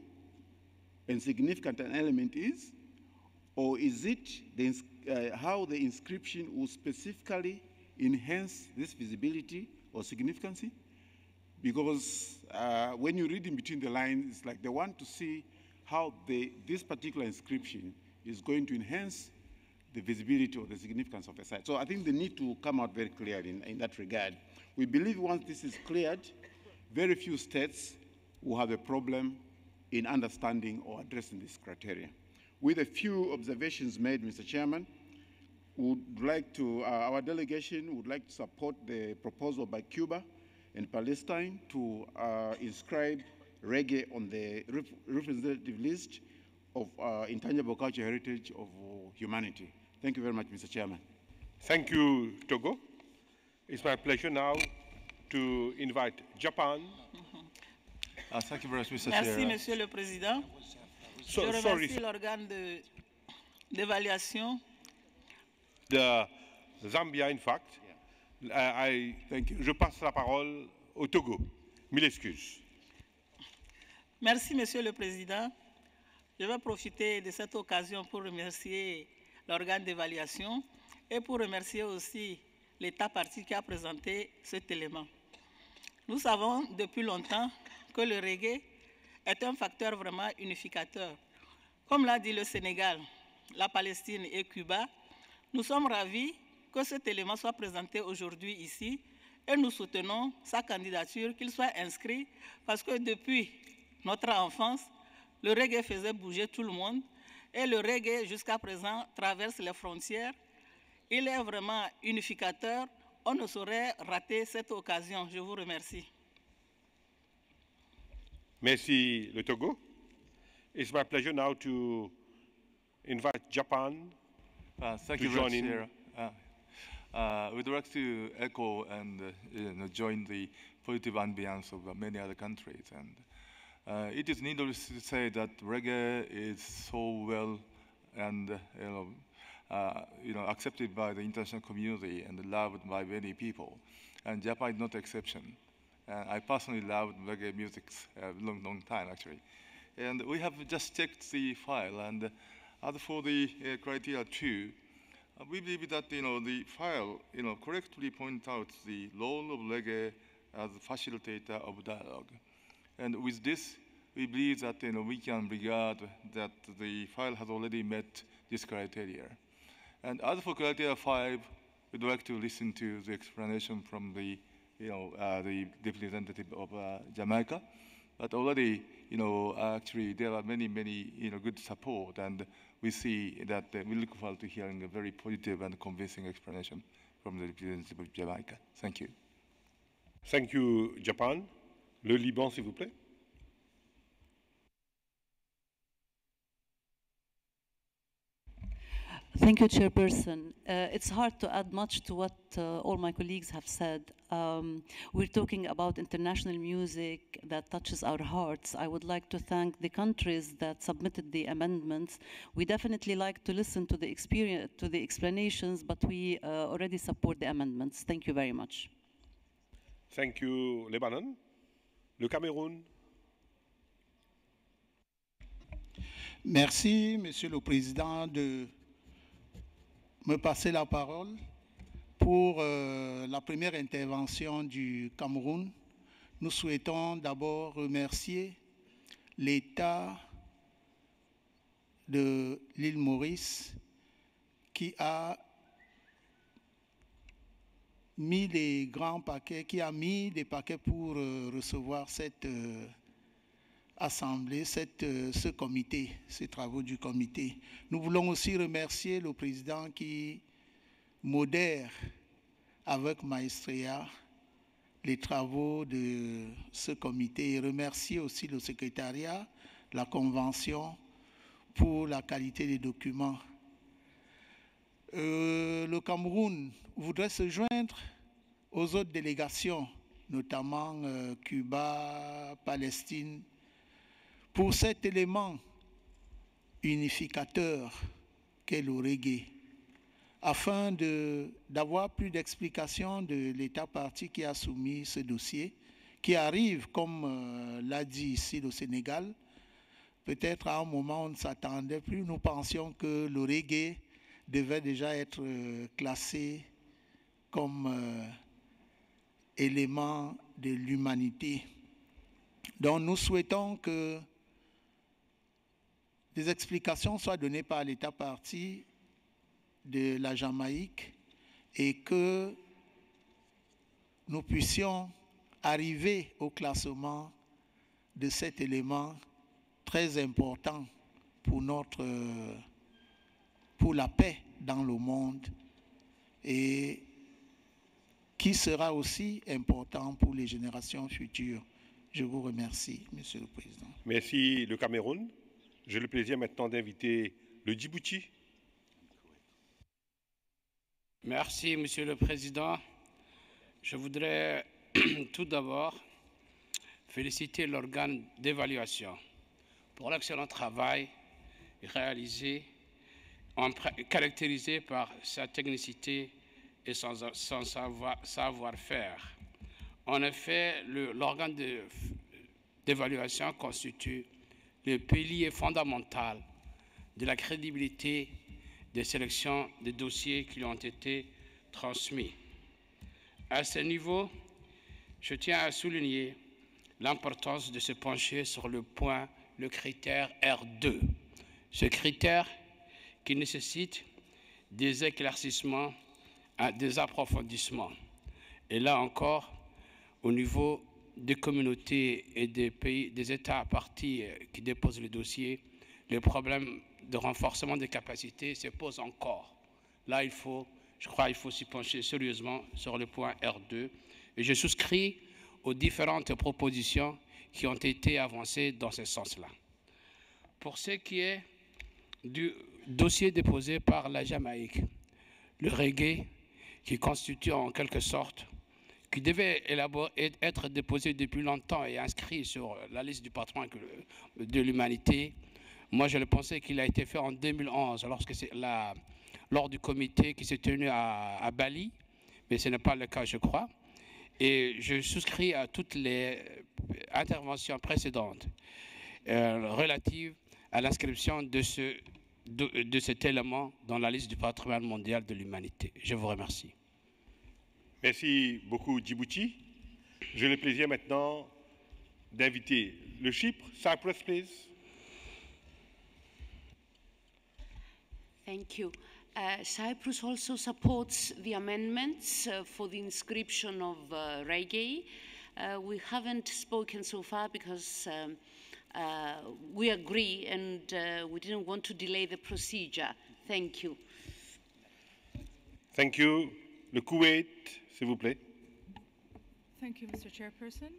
and significant an element is, or is it how the inscription will specifically enhance this visibility or significance? Because when you read in between the lines, it's like they want to see how this particular inscription is going to enhance the visibility or the significance of the site. So I think they need to come out very clearly in that regard. We believe once this is cleared, very few states will have a problem in understanding or addressing this criteria. With a few observations made, Mr. Chairman, our delegation would like to support the proposal by Cuba and Palestine to inscribe reggae on the representative list of intangible cultural heritage of humanity. Thank you very much, Mr. Chairman. Thank you, Togo. It's my pleasure now to invite Japan. Thank you very much, Mr. Merci, Chair. Monsieur le Président. Je remercie l'organe d'évaluation. The Zambia, in fact. Thank you. Je passe la parole au Togo. Mille excuses. Merci, Monsieur le Président. Je vais profiter de cette occasion pour remercier l'organe d'évaluation et pour remercier aussi l'État partie qui a présenté cet élément. Nous savons depuis longtemps que le reggae est un facteur vraiment unificateur. Comme l'a dit le Sénégal, la Palestine et Cuba, nous sommes ravis que cet élément soit présenté aujourd'hui ici et nous soutenons sa candidature, qu'il soit inscrit, parce que depuis notre enfance, le reggae faisait bouger tout le monde et le reggae jusqu'à présent traverse les frontières. Il est vraiment unificateur. On ne saurait rater cette occasion. Je vous remercie. Merci, le Togo. It's my pleasure now to invite Japan Thank to you very join much, in. Chair. We'd like to echo and join the positive ambience of many other countries. And it is needless to say that reggae is so well and accepted by the international community and loved by many people. And Japan is not an exception. I personally loved reggae music a long time, actually. And we have just checked the file, and as for the criteria 2, we believe that the file correctly points out the role of reggae as a facilitator of dialogue. And with this, we believe that we can regard that the file has already met this criteria. And as for criteria 5, we'd like to listen to the explanation from the the representative of Jamaica. But already, actually there are many, good support, and we see that we look forward to hearing a very positive and convincing explanation from the representative of Jamaica. Thank you. Thank you, Japan. Le Liban, s'il vous plaît. Thank you, Chairperson. It's hard to add much to what all my colleagues have said. We're talking about international music that touches our hearts. I would like to thank the countries that submitted the amendments. We definitely like to listen to the experience, to the explanations, but we already support the amendments. Thank you very much. Thank you, Lebanon. Le Cameroun. Merci, Monsieur le Président, de me passer la parole pour la première intervention du Cameroun. Nous souhaitons d'abord remercier l'État de l'île Maurice qui a mis les grands paquets, qui a mis des paquets pour recevoir cette assemblée, ce comité, ces travaux du comité. Nous voulons aussi remercier le président qui modère avec maestria les travaux de ce comité et remercier aussi le secrétariat, la convention pour la qualité des documents. Le Cameroun voudrait se joindre aux autres délégations, notamment Cuba, Palestine, pour cet élément unificateur qu'est le reggae, afin d'avoir plus d'explications de l'État partie qui a soumis ce dossier, qui arrive, comme l'a dit ici le Sénégal, peut-être à un moment on ne s'attendait plus, nous pensions que le reggae devait déjà être classé comme élément de l'humanité. Donc nous souhaitons que des explications soient données par l'État partie de la Jamaïque et que nous puissions arriver au classement de cet élément très important pour la paix dans le monde et qui sera aussi important pour les générations futures. Je vous remercie, Monsieur le Président. Merci, le Cameroun. J'ai le plaisir maintenant d'inviter le Djibouti. Merci, Monsieur le Président. Je voudrais tout d'abord féliciter l'organe d'évaluation pour l'excellent travail réalisé, caractérisé par sa technicité et son savoir-faire. En effet, l'organe d'évaluation constitue le pilier fondamental de la crédibilité des sélections des dossiers qui lui ont été transmis. À ce niveau, je tiens à souligner l'importance de se pencher sur le critère R2. Ce critère qui nécessite des éclaircissements, des approfondissements. Et là encore, au niveau des communautés et des pays, des États partis qui déposent le dossier, le problème de renforcement des capacités se pose encore. Là, je crois qu'il faut s'y pencher sérieusement sur le point R2. Et je souscris aux différentes propositions qui ont été avancées dans ce sens-là. Pour ce qui est du dossier déposé par la Jamaïque, le reggae, qui constitue en quelque sorte, qui devait être déposé depuis longtemps et inscrit sur la liste du patrimoine de l'humanité. Moi, je le pensais qu'il a été fait en 2011, lors du comité qui s'est tenu à Bali, mais ce n'est pas le cas, je crois. Et je souscris à toutes les interventions précédentes relatives à l'inscription de cet élément dans la liste du patrimoine mondial de l'humanité. Je vous remercie. Merci beaucoup, Djibouti. J'ai le plaisir maintenant d'inviter le Chypre. Cyprus, please. Thank you. Cyprus also supports the amendments for the inscription of reggae. We haven't spoken so far because we agree and we didn't want to delay the procedure. Thank you. Thank you. Le Kuwait, s'il vous plaît. Thank you, Mr. Chairperson.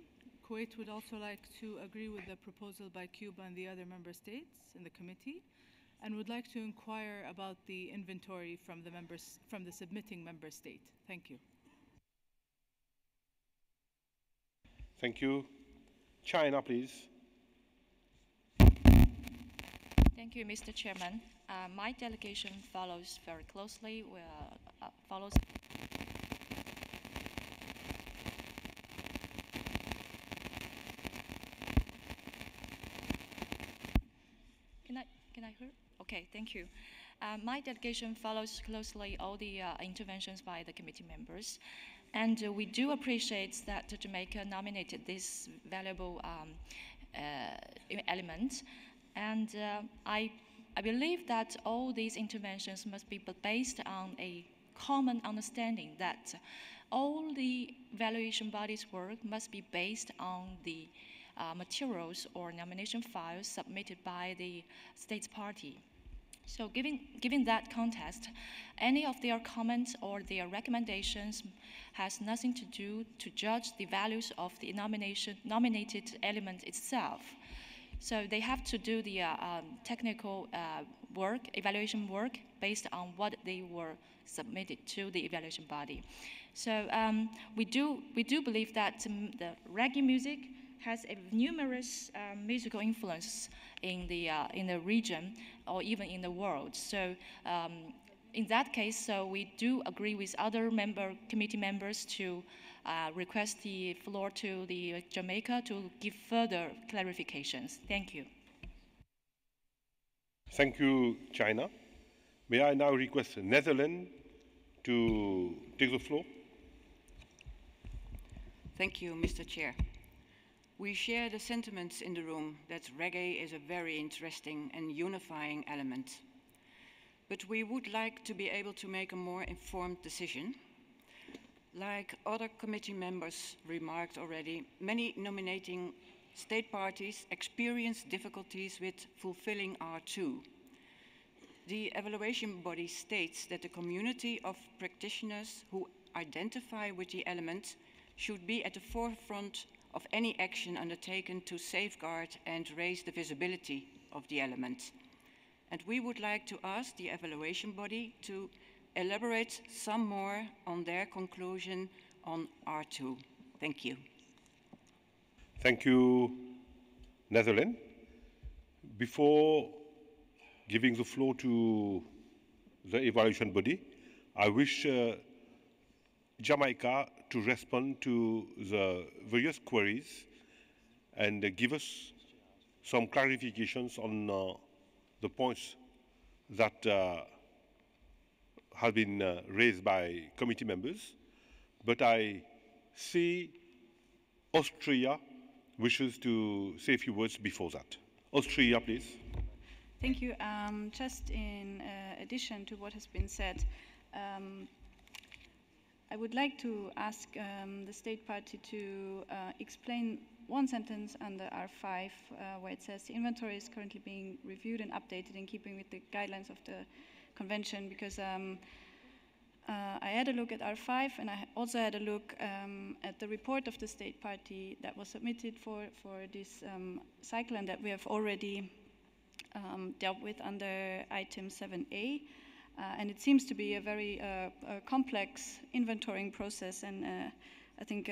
Kuwait would also like to agree with the proposal by Cuba and the other member states in the committee, and would like to inquire about the inventory from the submitting member state. Thank you. Thank you. China, please. Thank you, Mr. Chairman. My delegation follows very closely. Follows. Can I hear? Okay, thank you. My delegation follows closely all the interventions by the committee members, and we do appreciate that Jamaica nominated this valuable element. And I believe that all these interventions must be based on a common understanding that all the evaluation bodies' work must be based on the materials or nomination files submitted by the states party. So given that context, any of their comments or their recommendations has nothing to do to judge the values of the nominated element itself. So they have to do the technical work, evaluation work, based on what they were submitted to the evaluation body. So we do believe that the reggae music has a numerous musical influence in the region or even in the world. So in that case, so we do agree with other committee members to request the floor to the Jamaica to give further clarifications. Thank you. Thank you, China. May I now request the Netherlands to take the floor? Thank you, Mr. Chair. We share the sentiments in the room that reggae is a very interesting and unifying element. But we would like to be able to make a more informed decision. Like other committee members remarked already, many nominating state parties experience difficulties with fulfilling R2. The evaluation body states that the community of practitioners who identify with the element should be at the forefront of any action undertaken to safeguard and raise the visibility of the element. And we would like to ask the evaluation body to elaborate some more on their conclusion on R2. Thank you. Thank you, Netherlands. Before giving the floor to the evaluation body, I wish Jamaica to respond to the various queries and give us some clarifications on the points that have been raised by committee members. But I see Austria wishes to say a few words before that. Austria, please. Thank you. Just in addition to what has been said, I would like to ask the state party to explain one sentence under R5 where it says the inventory is currently being reviewed and updated in keeping with the guidelines of the convention, because I had a look at R5 and I also had a look at the report of the state party that was submitted for this cycle and that we have already dealt with under item 7A. And it seems to be a very complex inventorying process, and I think,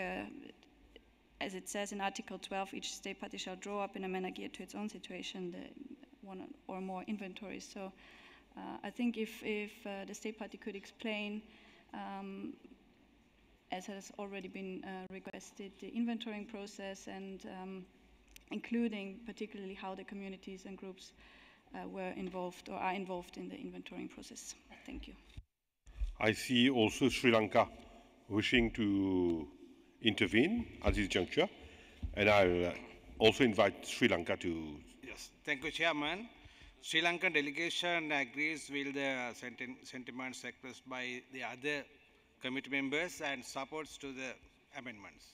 as it says in Article 12, each state party shall draw up in a manner geared to its own situation the one or more inventories. So I think if the state party could explain, as has already been requested, the inventorying process and including particularly how the communities and groups were involved or are involved in the inventorying process. Thank you. I see also Sri Lanka wishing to intervene at this juncture, and I'll also invite Sri Lanka to... Yes, thank you, Chairman. Sri Lankan delegation agrees with the sentiments expressed by the other committee members and supports to the amendments.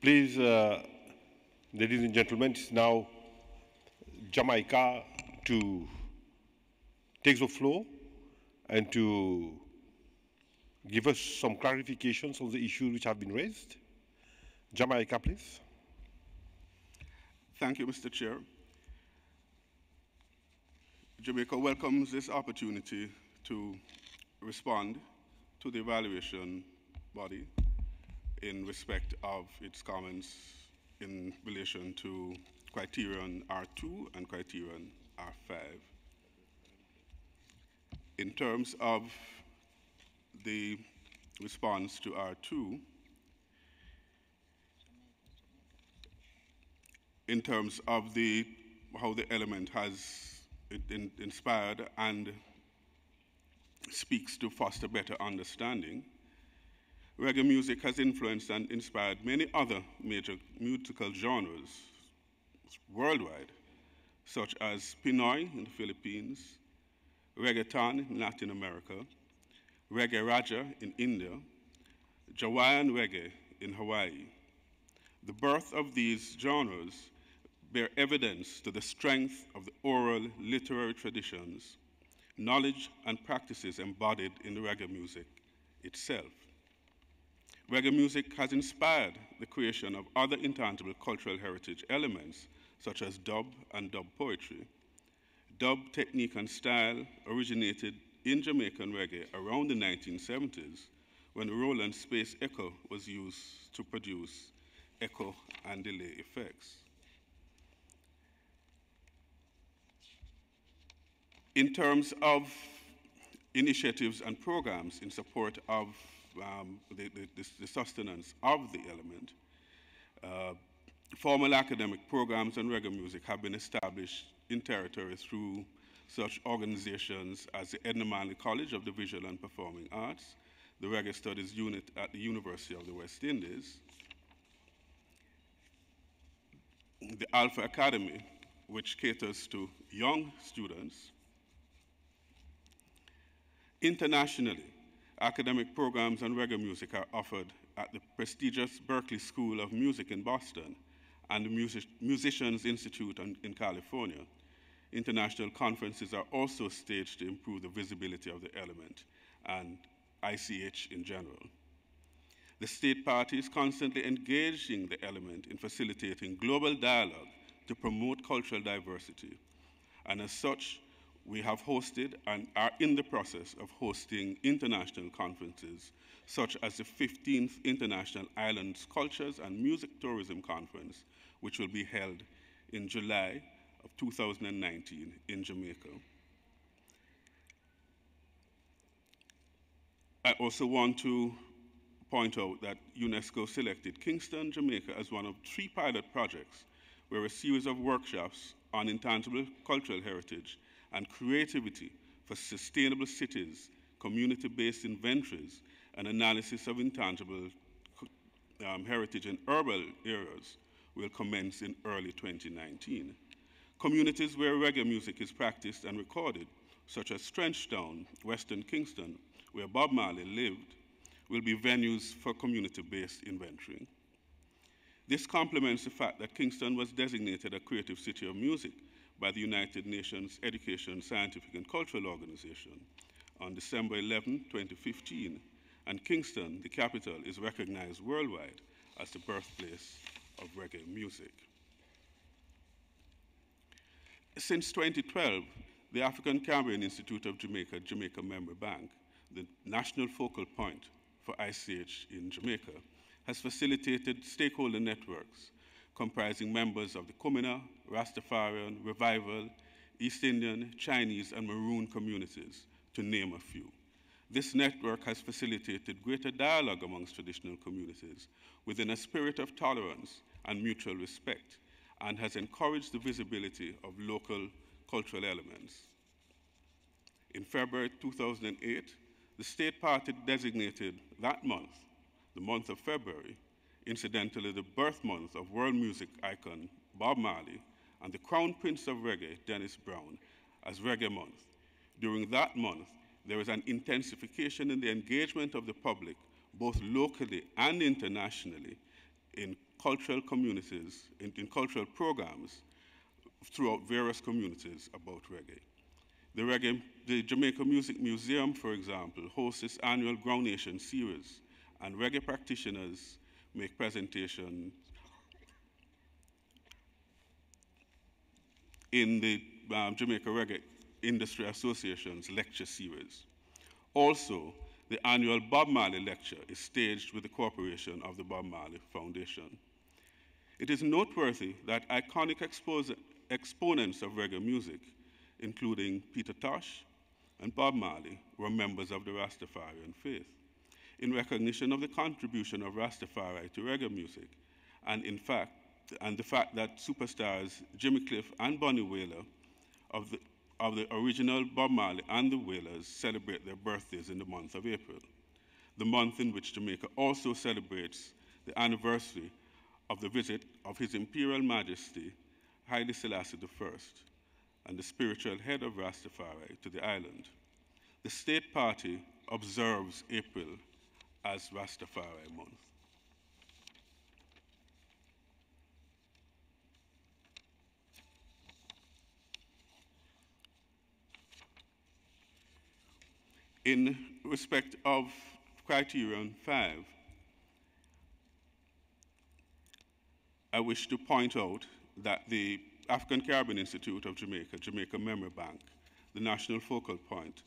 Please, ladies and gentlemen, it's now Jamaica to take the floor and to give us some clarifications on the issues which have been raised. Jamaica, please. Thank you, Mr. Chair. Jamaica welcomes this opportunity to respond to the evaluation body in respect of its comments in relation to criterion R2 and criterion R5. In terms of the response to R2, in terms of how the element has inspired and speaks to foster better understanding, reggae music has influenced and inspired many other major musical genres worldwide, such as Pinoy in the Philippines, reggaeton in Latin America, reggae raja in India, Jawaian reggae in Hawaii. The birth of these genres bear evidence to the strength of the oral literary traditions, knowledge and practices embodied in the reggae music itself. Reggae music has inspired the creation of other intangible cultural heritage elements, such as dub and dub poetry. Dub technique and style originated in Jamaican reggae around the 1970s, when Roland Space Echo was used to produce echo and delay effects. In terms of initiatives and programs in support of the sustenance of the element, formal academic programs on reggae music have been established in territory through such organizations as the Edna Manley College of the Visual and Performing Arts, the Reggae Studies Unit at the University of the West Indies, the Alpha Academy, which caters to young students. Internationally, academic programs on reggae music are offered at the prestigious Berklee School of Music in Boston and the Musicians Institute in California. International conferences are also staged to improve the visibility of the element and ICH in general. The state party is constantly engaging the element in facilitating global dialogue to promote cultural diversity. And as such, we have hosted and are in the process of hosting international conferences, such as the 15th International Islands Cultures and Music Tourism Conference, which will be held in July of 2019 in Jamaica. I also want to point out that UNESCO selected Kingston, Jamaica as one of 3 pilot projects where a series of workshops on intangible cultural heritage and creativity for sustainable cities, community-based inventories, and analysis of intangible heritage in urban areas will commence in early 2019. Communities where reggae music is practiced and recorded, such as Trenchtown, Western Kingston, where Bob Marley lived, will be venues for community-based inventorying. This complements the fact that Kingston was designated a Creative City of Music by the United Nations Education, Scientific and Cultural Organization on December 11, 2015, and Kingston, the capital, is recognized worldwide as the birthplace of reggae music. Since 2012, the African Caribbean Institute of Jamaica, Jamaica Member Bank, the national focal point for ICH in Jamaica, has facilitated stakeholder networks comprising members of the Kumina, Rastafarian, Revival, East Indian, Chinese, and Maroon communities, to name a few. This network has facilitated greater dialogue amongst traditional communities within a spirit of tolerance and mutual respect, and has encouraged the visibility of local cultural elements. In February 2008, the state party designated that month, the month of February, incidentally the birth month of world music icon Bob Marley and the Crown Prince of Reggae, Dennis Brown, as Reggae Month. During that month, there is an intensification in the engagement of the public, both locally and internationally, in cultural communities, in cultural programs throughout various communities about reggae. The Jamaica Music Museum, for example, hosts its annual Ground Nation series, and reggae practitioners make presentations in the Jamaica Reggae Industry Association's lecture series. Also, the annual Bob Marley lecture is staged with the cooperation of the Bob Marley Foundation. It is noteworthy that iconic exponents of reggae music, including Peter Tosh and Bob Marley, were members of the Rastafarian faith. In recognition of the contribution of Rastafari to reggae music, and the fact that superstars Jimmy Cliff and Bunny Wailer of the original Bob Marley and the Wailers celebrate their birthdays in the month of April, the month in which Jamaica also celebrates the anniversary of the visit of His Imperial Majesty Haile Selassie I and the spiritual head of Rastafari to the island. The state party observes April as Rastafari Month. In respect of criterion 5, I wish to point out that the African Caribbean Institute of Jamaica, Jamaica Memory Bank, the national focal point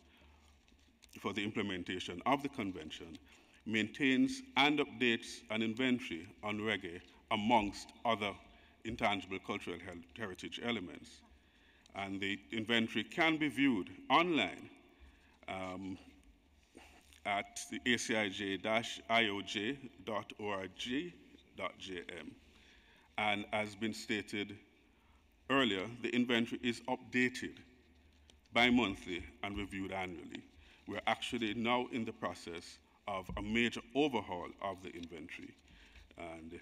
for the implementation of the convention, maintains and updates an inventory on reggae amongst other intangible cultural heritage elements. And the inventory can be viewed online at the acij-ioj.org.jm. And as been stated earlier, the inventory is updated bi-monthly and reviewed annually. We're actually now in the process of a major overhaul of the inventory and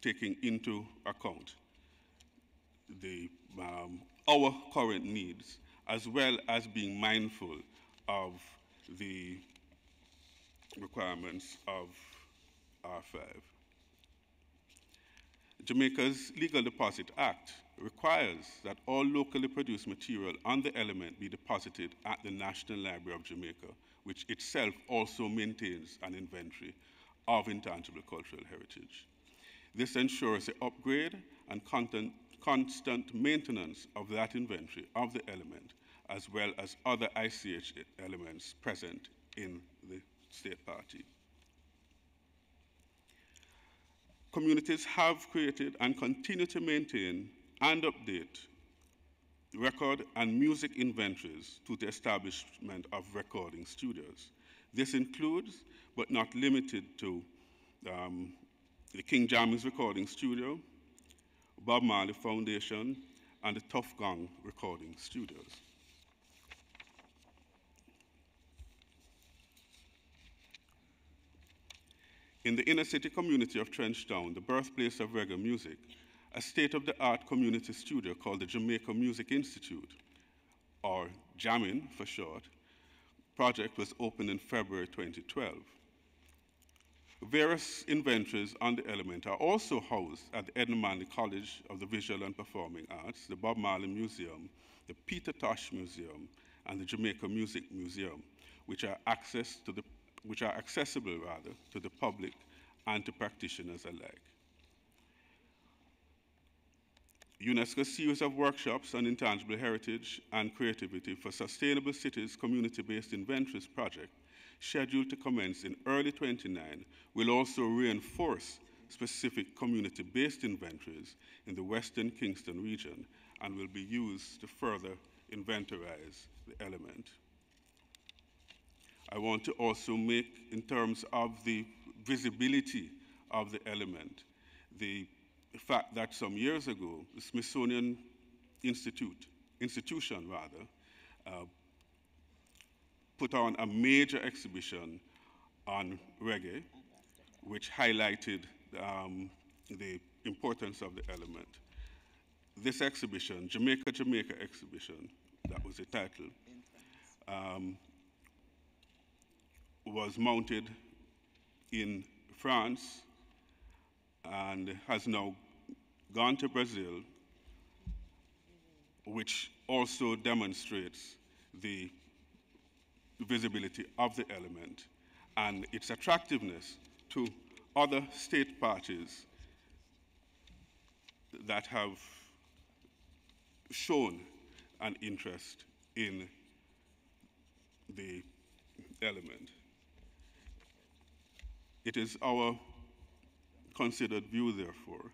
taking into account our current needs, as well as being mindful of the requirements of R5. Jamaica's Legal Deposit Act requires that all locally produced material on the element be deposited at the National Library of Jamaica, which itself also maintains an inventory of intangible cultural heritage. This ensures the upgrade and constant maintenance of that inventory of the element, as well as other ICH elements present in the state party. Communities have created and continue to maintain and update record and music inventories to the establishment of recording studios. This includes, but not limited to, the King Jammy's Recording Studio, Bob Marley Foundation, and the Tough Gong Recording Studios. In the inner city community of Trenchtown, the birthplace of reggae music, a state-of-the-art community studio called the Jamaica Music Institute, or JAMIN for short, project was opened in February 2012. Various inventories on the element are also housed at the Edna Manley College of the Visual and Performing Arts, the Bob Marley Museum, the Peter Tosh Museum, and the Jamaica Music Museum, which are accessible to the public and to practitioners alike. UNESCO's series of workshops on intangible heritage and creativity for Sustainable Cities Community-Based Inventories project, scheduled to commence in early 2029, will also reinforce specific community-based inventories in the Western Kingston region and will be used to further inventorize the element. I want to also make, in terms of the visibility of the element, the fact that some years ago, the Smithsonian Institution put on a major exhibition on reggae, which highlighted the importance of the element. This exhibition, Jamaica exhibition, that was the title, was mounted in France and has now gone to Brazil, which also demonstrates the visibility of the element and its attractiveness to other state parties that have shown an interest in the element. It is our considered view, therefore,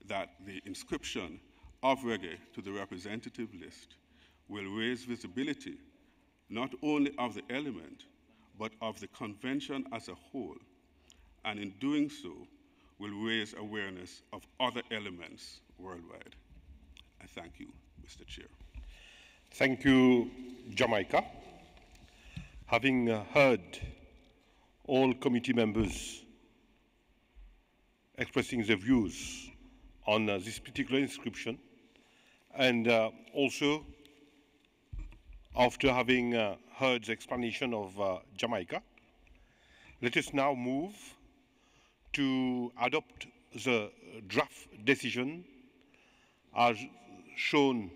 that the inscription of reggae to the representative list will raise visibility not only of the element, but of the convention as a whole, and in doing so, will raise awareness of other elements worldwide. I thank you, Mr. Chair. Thank you, Jamaica. Having heard all committee members expressing their views on this particular inscription, and also after having heard the explanation of Jamaica, let us now move to adopt the draft decision as shown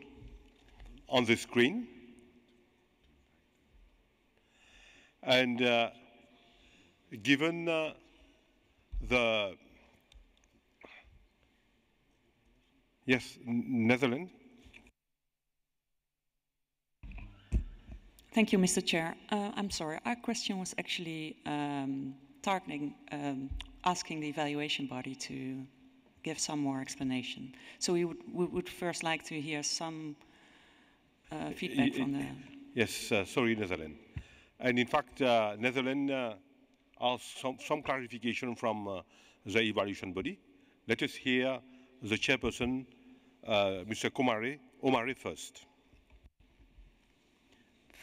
on the screen. And given the, yes, Netherlands. Thank you, Mr. Chair. I'm sorry, our question was actually targeting, asking the evaluation body to give some more explanation. So we would first like to hear some feedback from the... Yes, sorry, Netherlands. And in fact, Netherlands asked some clarification from the evaluation body. Let us hear the chairperson, Mr. Omare first.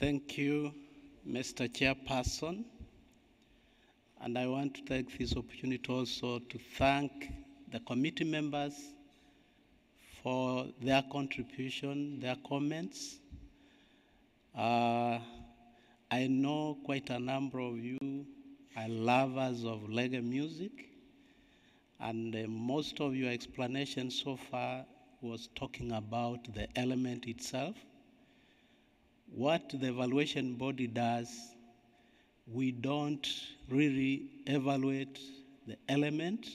Thank you, Mr. Chairperson. And I want to take this opportunity also to thank the committee members for their contribution, their comments. I know quite a number of you are lovers of reggae music, and most of your explanation so far was talking about the element itself. What the evaluation body does, we don't really evaluate the element,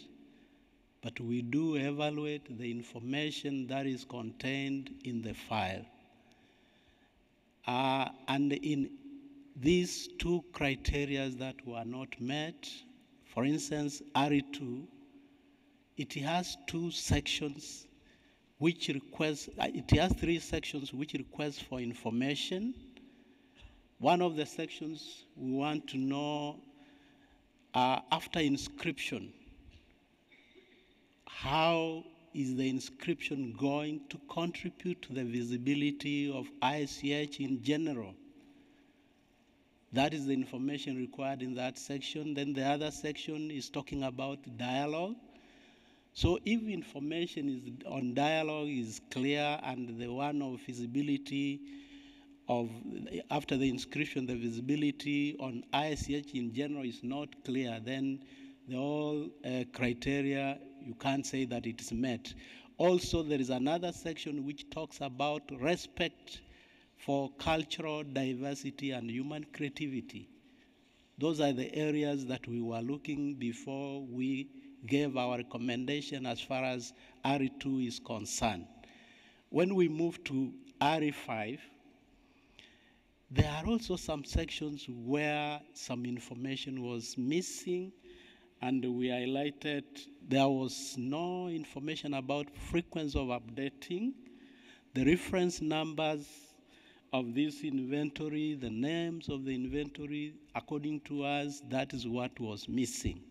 but we do evaluate the information that is contained in the file. And in these two criteria that were not met, for instance, RE2, it has two sections which request, it has three sections which request for information. One of the sections we want to know after inscription, how is the inscription going to contribute to the visibility of ICH in general? That is the information required in that section. Then the other section is talking about dialogue. So if information is on dialogue is clear and the one of visibility of, after the inscription, the visibility on ICH in general is not clear, then the whole criteria, you can't say that it is met. Also, there is another section which talks about respect for cultural diversity and human creativity. Those are the areas that we were looking before we gave our recommendation as far as RE2 is concerned. When we move to RE5, there are also some sections where some information was missing, and we highlighted there was no information about frequency of updating, the reference numbers of this inventory, the names of the inventory. According to us, that is what was missing.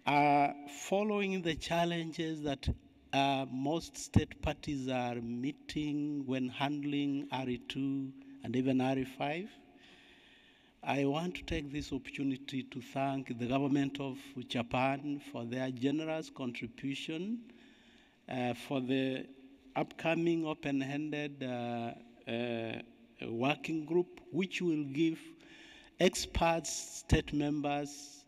Following the challenges that most state parties are meeting when handling RE2 and even RE5, I want to take this opportunity to thank the government of Japan for their generous contribution for the upcoming open-handed working group, which will give experts, state members,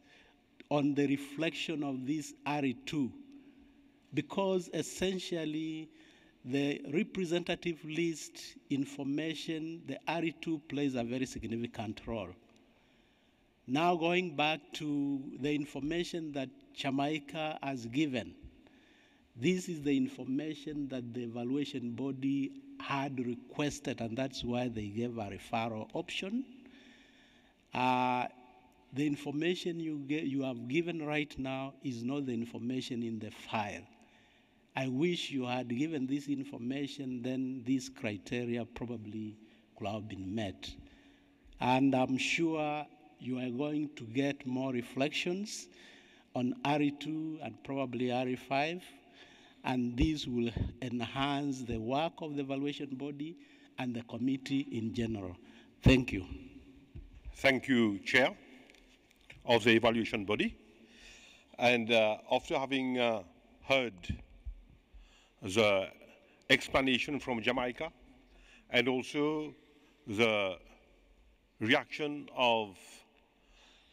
on the reflection of this RE2, because essentially the representative list information, the RE2 plays a very significant role. Now going back to the information that Jamaica has given, this is the information that the evaluation body had requested, and that's why they gave a referral option. The information you have given right now is not the information in the file. I wish you had given this information, then these criteria probably could have been met. And I'm sure you are going to get more reflections on RE2 and probably RE5, and this will enhance the work of the evaluation body and the committee in general. Thank you. Thank you, Chair of the evaluation body. And after having heard the explanation from Jamaica and also the reaction of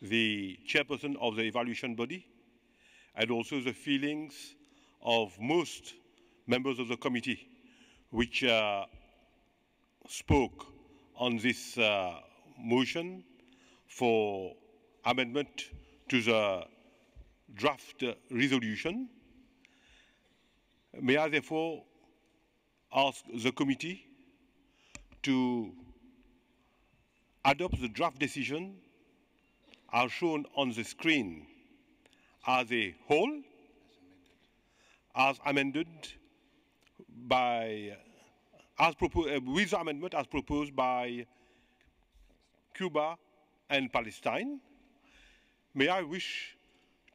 the chairperson of the evaluation body and also the feelings of most members of the committee which spoke on this motion for amendment to the draft resolution, may I therefore ask the committee to adopt the draft decision as shown on the screen as a whole, as amended by, with the amendment as proposed by Cuba and Palestine. May I wish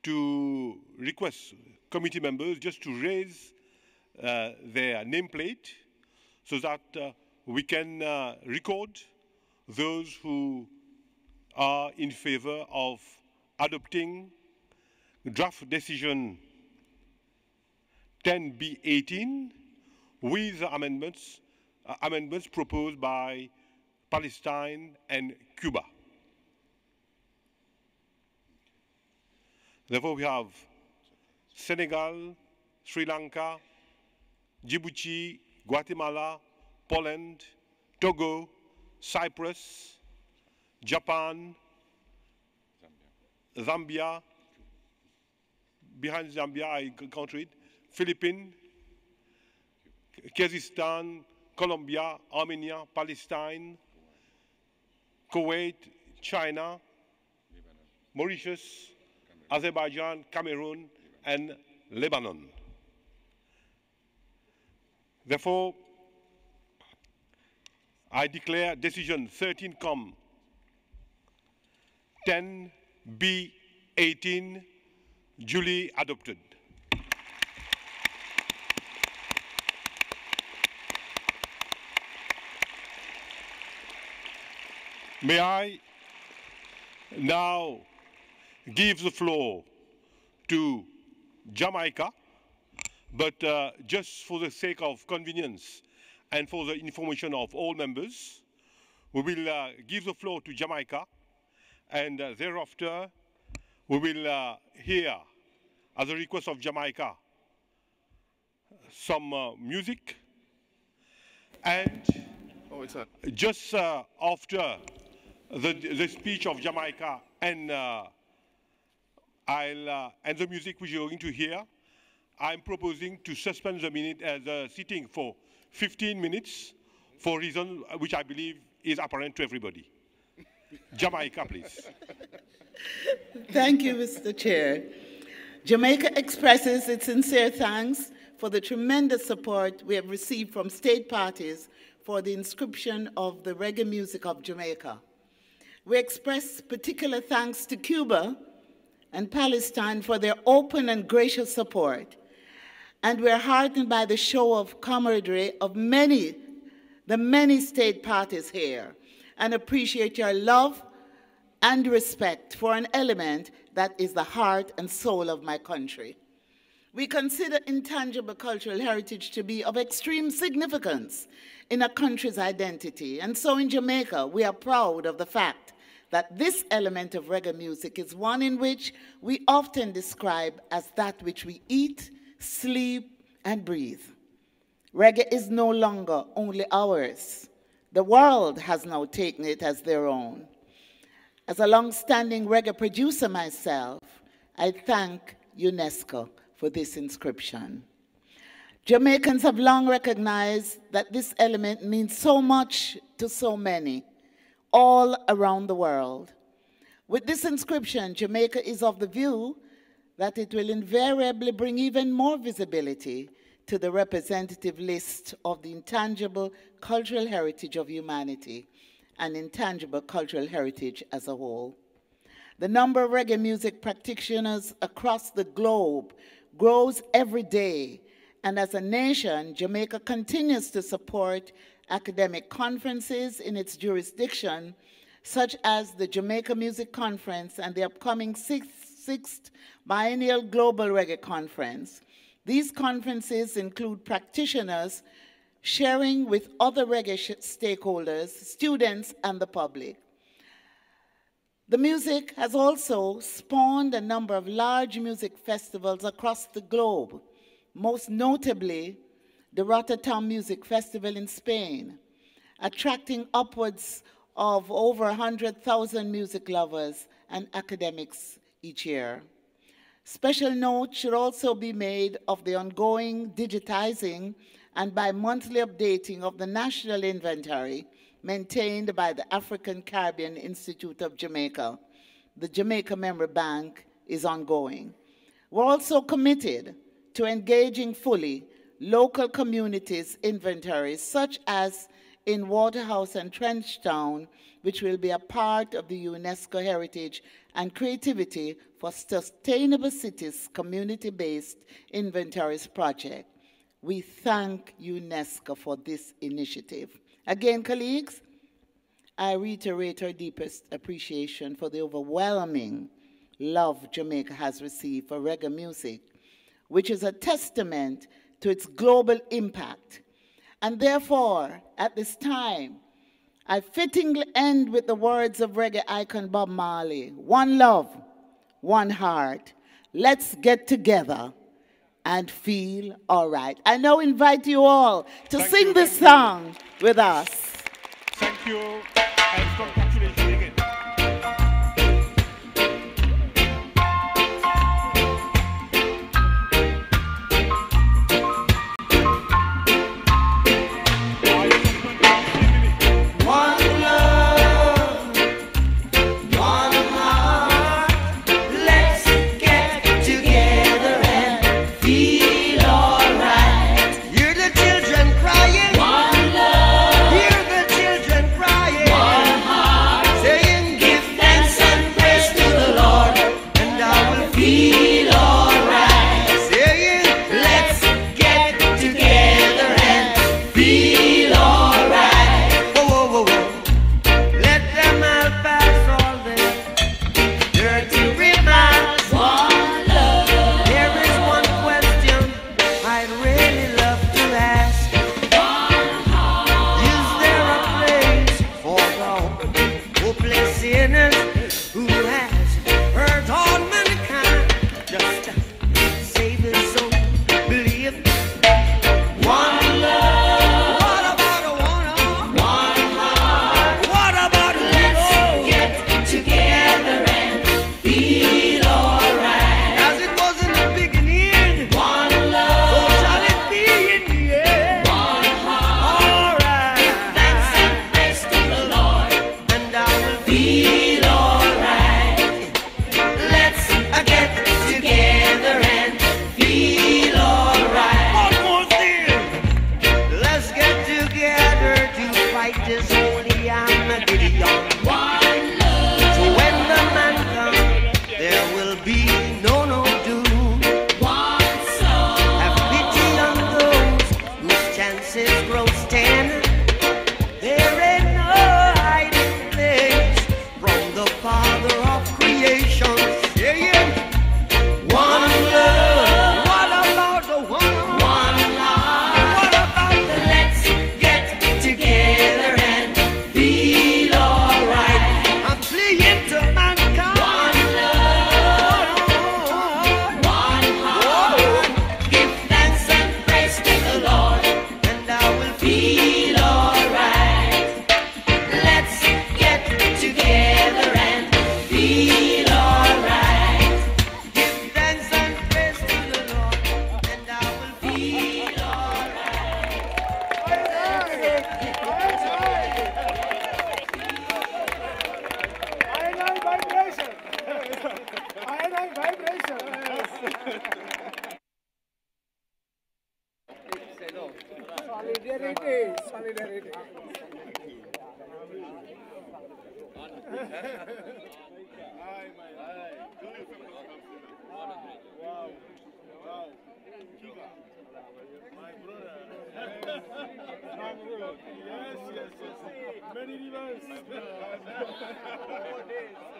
to request committee members just to raise their nameplate so that we can record those who are in favor of adopting draft decision 10B18 with the amendments proposed by Palestine and Cuba. Therefore, we have Senegal, Sri Lanka, Djibouti, Guatemala, Poland, Togo, Cyprus, Japan, Zambia, behind Zambia, I can't read, Philippines, Kyrgyzstan, Colombia, Armenia, Palestine, Kuwait, China, Mauritius, Azerbaijan, Cameroon, and Lebanon. Therefore, I declare decision 13-10B18 duly adopted. May I now give the floor to Jamaica, but just for the sake of convenience and for the information of all members, we will give the floor to Jamaica, and thereafter we will hear, as a request of Jamaica, some music, and just after the speech of Jamaica and the music which you're going to hear, I'm proposing to suspend the sitting for 15 minutes for reasons which I believe is apparent to everybody. Jamaica, please. Thank you, Mr. Chair. Jamaica expresses its sincere thanks for the tremendous support we have received from state parties for the inscription of the reggae music of Jamaica. We express particular thanks to Cuba and Palestine for their open and gracious support. And we're heartened by the show of camaraderie of the many state parties here, and appreciate your love and respect for an element that is the heart and soul of my country. We consider intangible cultural heritage to be of extreme significance in a country's identity. And so in Jamaica, we are proud of the fact that this element of reggae music is one in which we often describe as that which we eat, sleep, and breathe. Reggae is no longer only ours. The world has now taken it as their own. As a long-standing reggae producer myself, I thank UNESCO for this inscription. Jamaicans have long recognized that this element means so much to so many, all around the world. With this inscription, Jamaica is of the view that it will invariably bring even more visibility to the representative list of the intangible cultural heritage of humanity and intangible cultural heritage as a whole. The number of reggae music practitioners across the globe grows every day, and as a nation, Jamaica continues to support academic conferences in its jurisdiction, such as the Jamaica Music Conference and the upcoming sixth Biennial Global Reggae Conference. These conferences include practitioners sharing with other reggae stakeholders, students, and the public. The music has also spawned a number of large music festivals across the globe, most notably the Rotterdam Music Festival in Spain, attracting upwards of over 100,000 music lovers and academics each year. Special note should also be made of the ongoing digitizing and bi-monthly updating of the national inventory maintained by the African Caribbean Institute of Jamaica. The Jamaica Memory Bank is ongoing. We're also committed to engaging fully local communities' inventories, such as in Waterhouse and Trenchtown, which will be a part of the UNESCO Heritage and Creativity for Sustainable Cities Community-Based Inventories Project. We thank UNESCO for this initiative. Again, colleagues, I reiterate our deepest appreciation for the overwhelming love Jamaica has received for reggae music, which is a testament to its global impact. And therefore, at this time, I fittingly end with the words of reggae icon Bob Marley: one love, one heart. Let's get together and feel all right. I now invite you all to sing this song with us. Thank you, and congratulations again. Hear the children crying.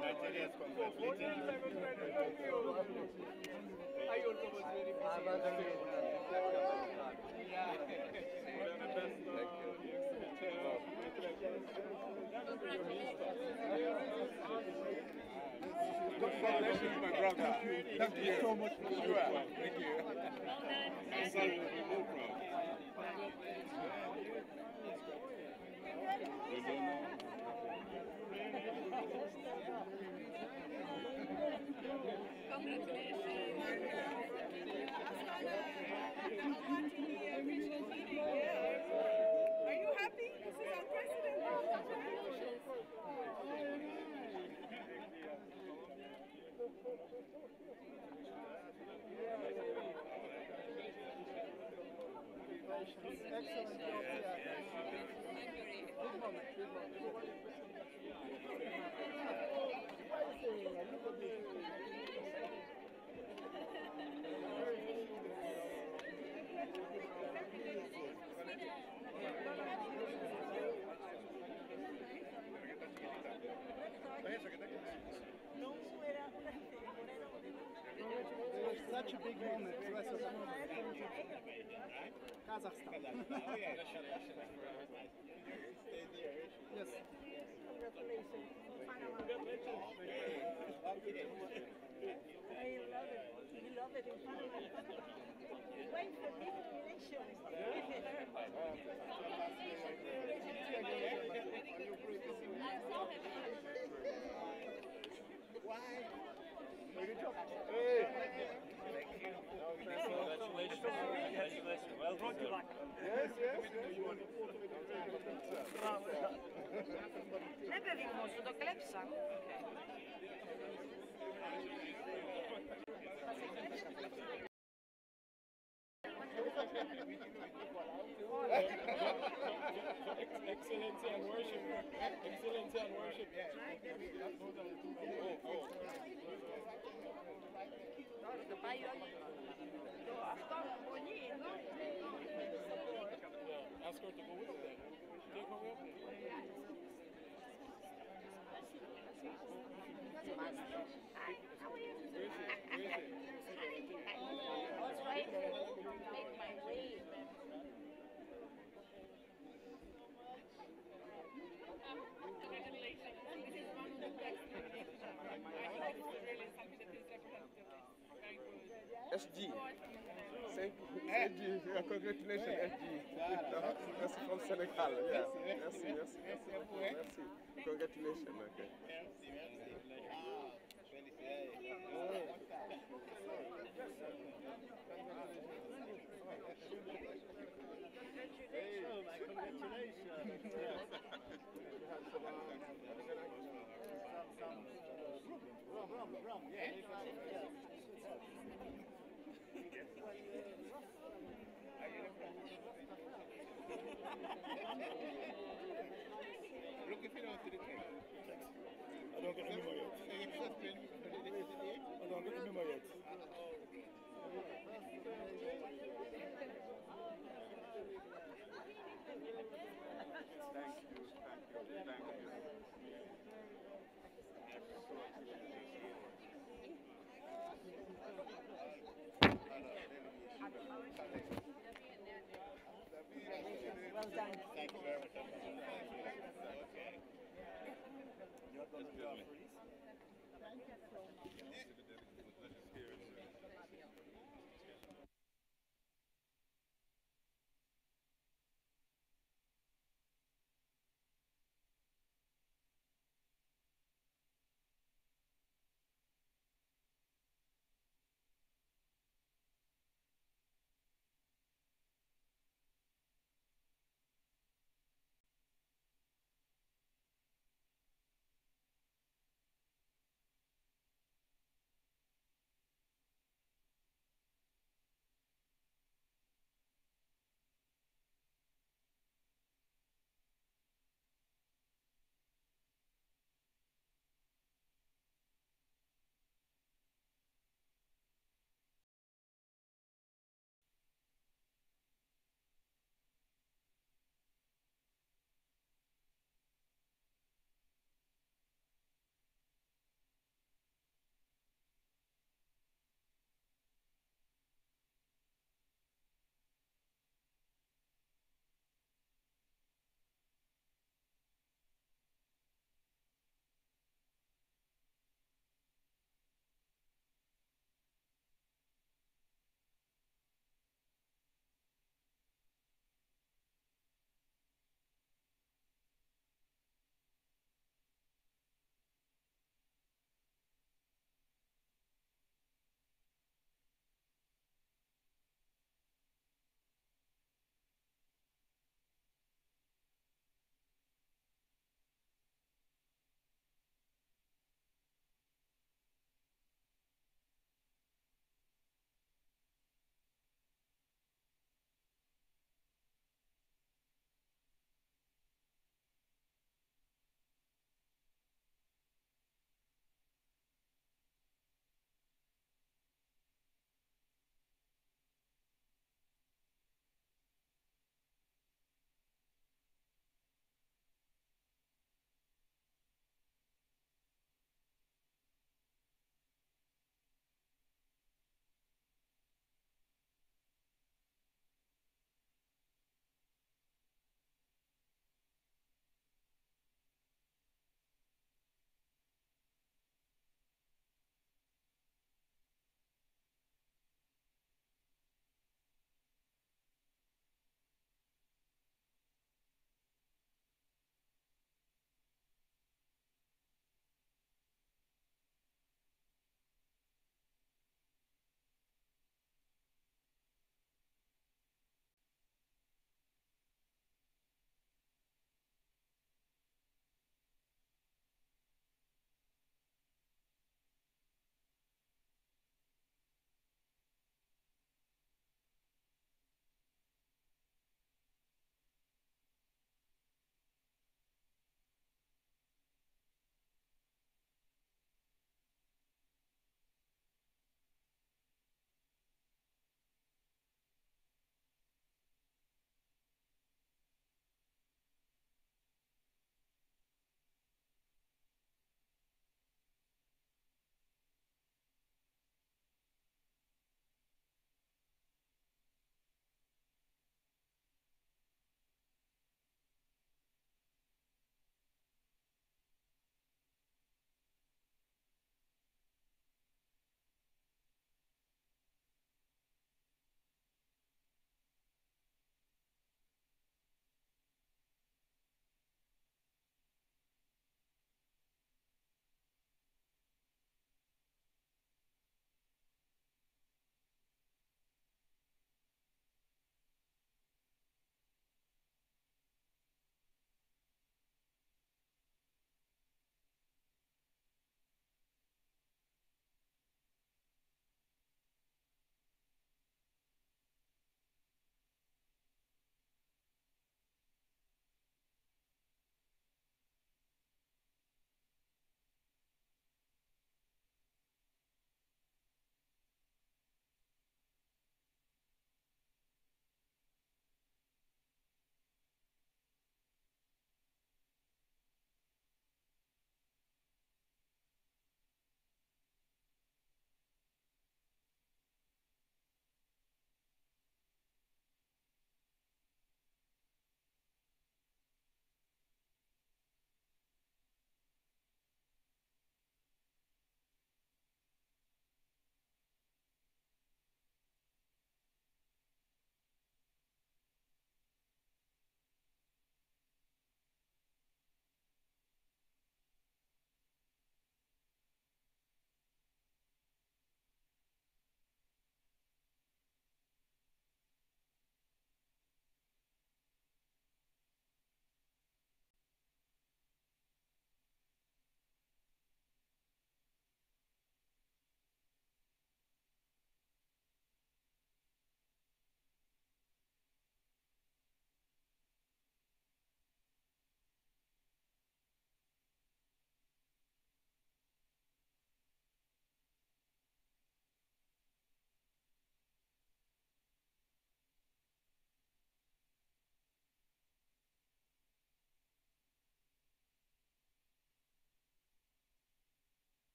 Nigerians congratulating you. I also was very busy. Congratulations, my brother. Thank you so much. Thank you. Thank you. Are you happy? This is unprecedented. Excellent job. Good moment. Such a big moment. Kazakhstan. Yes. Congratulations. I love it. You love it in Panama. Wait for declarations. Why? Good job. Hey. Congratulations. Congratulations. Well done. Yes. Ne bevimo su do klepsa. Excellency and worship. Excellency and worship. Ask her to go with you then. Take her with you. SG. Thank you. SG. Congratulations, SG. That's from Senegal. Yeah. Merci. Congratulations. Okay. Look if you don't see the cake. I don't get the memo yet. I don't get the memo yet. Well done. Thank you very much.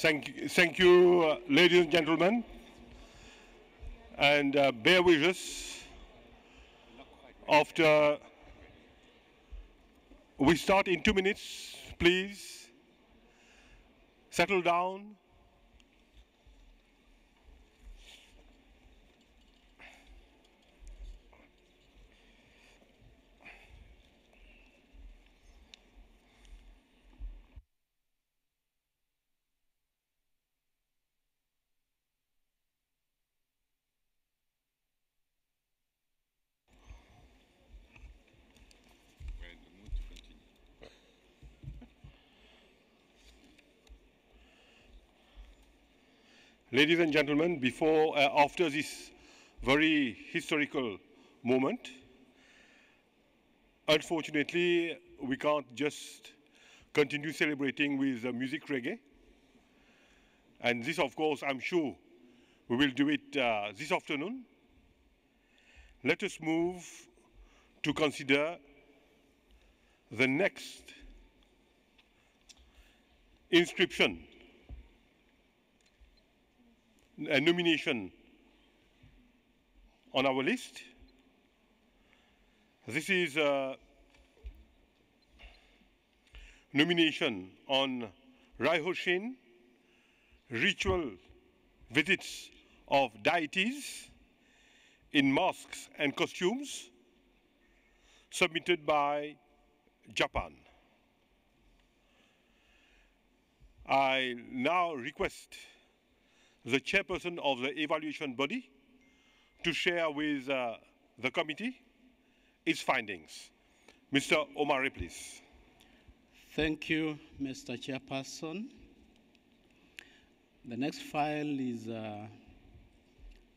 Thank you, ladies and gentlemen. And bear with us. After we start in 2 minutes, please settle down. Ladies and gentlemen, after this very historical moment, unfortunately, we can't just continue celebrating with music reggae. And this, of course, I'm sure we will do it this afternoon. Let us move to consider the next inscription, a nomination on our list. This is a nomination on Raihoshin, ritual visits of deities in masks and costumes, submitted by Japan. I now request the chairperson of the evaluation body to share with the committee its findings. Mr. Omari, please. Thank you, Mr. Chairperson. The next file is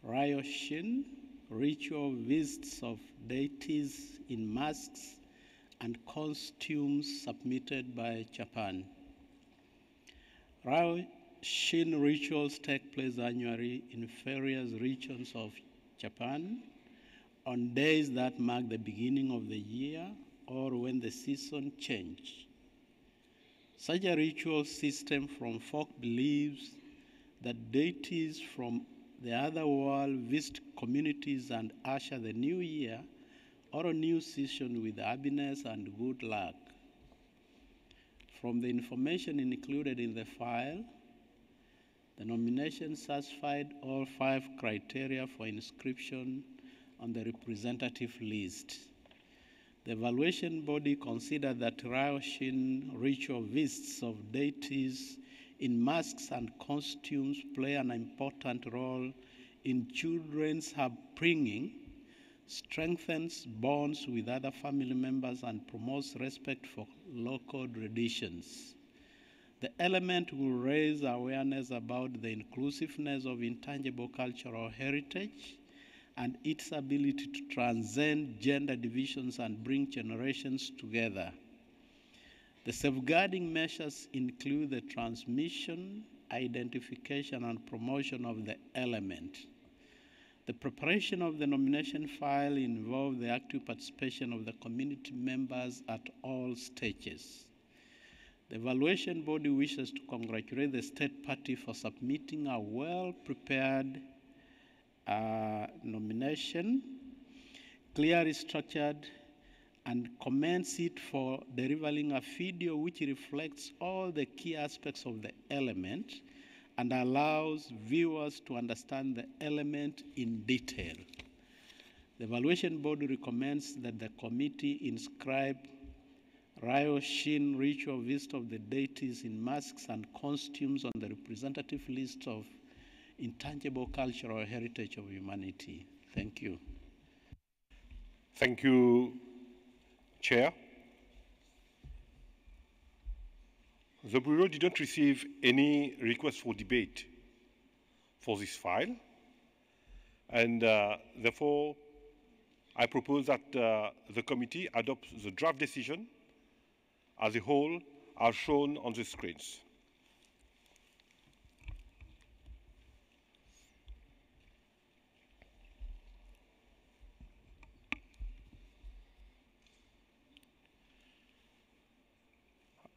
Ryoshin, ritual visits of deities in masks and costumes, submitted by Japan. Ryoshin rituals take place annually in various regions of Japan on days that mark the beginning of the year or when the season changes. Such a ritual system from folk beliefs that deities from the other world visit communities and usher the new year or a new season with happiness and good luck. From the information included in the file, the nomination satisfied all 5 criteria for inscription on the representative list. The evaluation body considered that Ryoshin ritual visits of deities in masks and costumes play an important role in children's upbringing, strengthens bonds with other family members, and promotes respect for local traditions. The element will raise awareness about the inclusiveness of intangible cultural heritage and its ability to transcend gender divisions and bring generations together. The safeguarding measures include the transmission, identification, and promotion of the element. The preparation of the nomination file involved the active participation of the community members at all stages. The evaluation body wishes to congratulate the state party for submitting a well-prepared nomination, clearly structured, and commends it for delivering a video which reflects all the key aspects of the element and allows viewers to understand the element in detail. The evaluation board recommends that the committee inscribe Ryoshin ritual visit of the deities in masks and costumes on the representative list of intangible cultural heritage of humanity. Thank you. Thank you, Chair. The Bureau didn't receive any request for debate for this file, and therefore I propose that the committee adopts the draft decision as a whole as shown on the screens.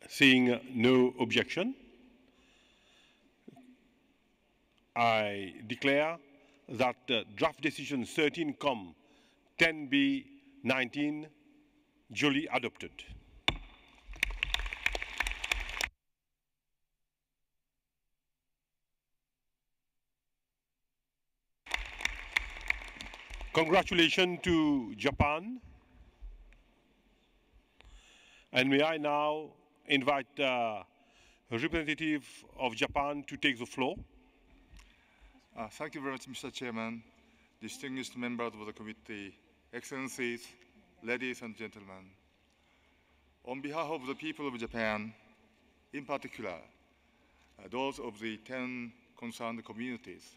Seeing no objection, I declare that draft decision 13-10B-19 duly adopted. Congratulations to Japan. And may I now invite a representative of Japan to take the floor. Thank you very much, Mr. Chairman, distinguished members of the committee, excellencies, ladies and gentlemen. On behalf of the people of Japan, in particular, those of the 10 concerned communities,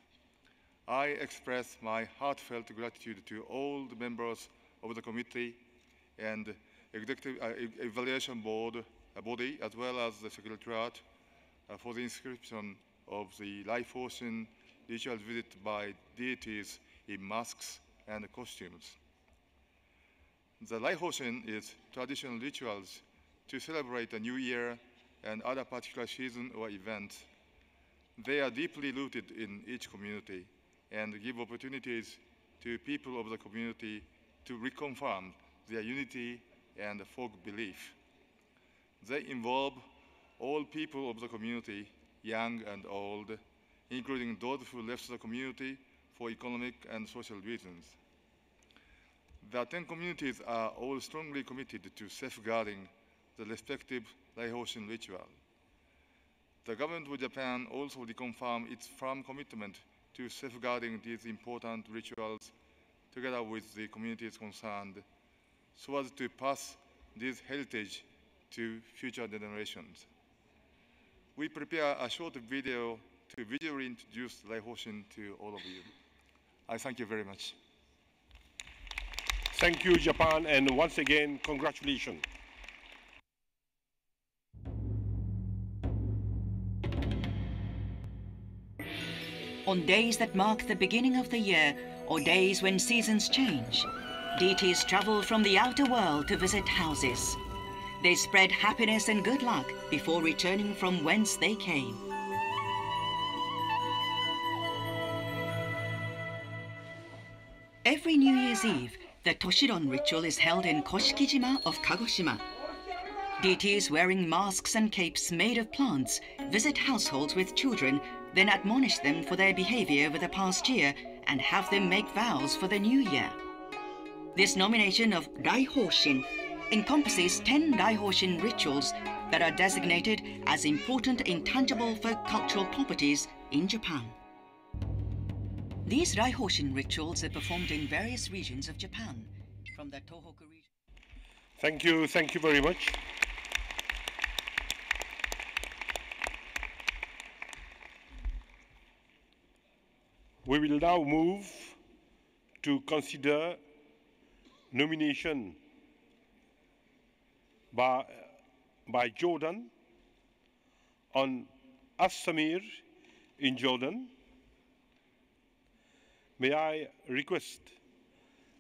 I express my heartfelt gratitude to all the members of the committee and Executive Evaluation Board body, as well as the Secretariat, for the inscription of the life ocean ritual visit by deities in masks and costumes. The life ocean is traditional rituals to celebrate a new year and other particular season or events. They are deeply rooted in each community and give opportunities to people of the community to reconfirm their unity and folk belief. They involve all people of the community, young and old, including those who left the community for economic and social reasons. The 10 communities are all strongly committed to safeguarding the respective Laihoshin ritual. The government of Japan also reconfirmed its firm commitment to safeguarding these important rituals together with the communities concerned, so as to pass this heritage to future generations. We prepare a short video to visually introduce Laihoshin to all of you. I thank you very much. Thank you, Japan, and once again, congratulations. On days that mark the beginning of the year, or days when seasons change, deities travel from the outer world to visit houses. They spread happiness and good luck before returning from whence they came. Every New Year's Eve, the Toshiron ritual is held in Koshikijima of Kagoshima. Deities wearing masks and capes made of plants visit households with children, then admonish them for their behavior over the past year and have them make vows for the new year. This nomination of Daihoshin encompasses 10 Daihoshin rituals that are designated as important intangible folk cultural properties in Japan. These Daihoshin rituals are performed in various regions of Japan, from the Tohoku region. Thank you very much. We will now move to consider nomination by Jordan on As-Samir in Jordan. May I request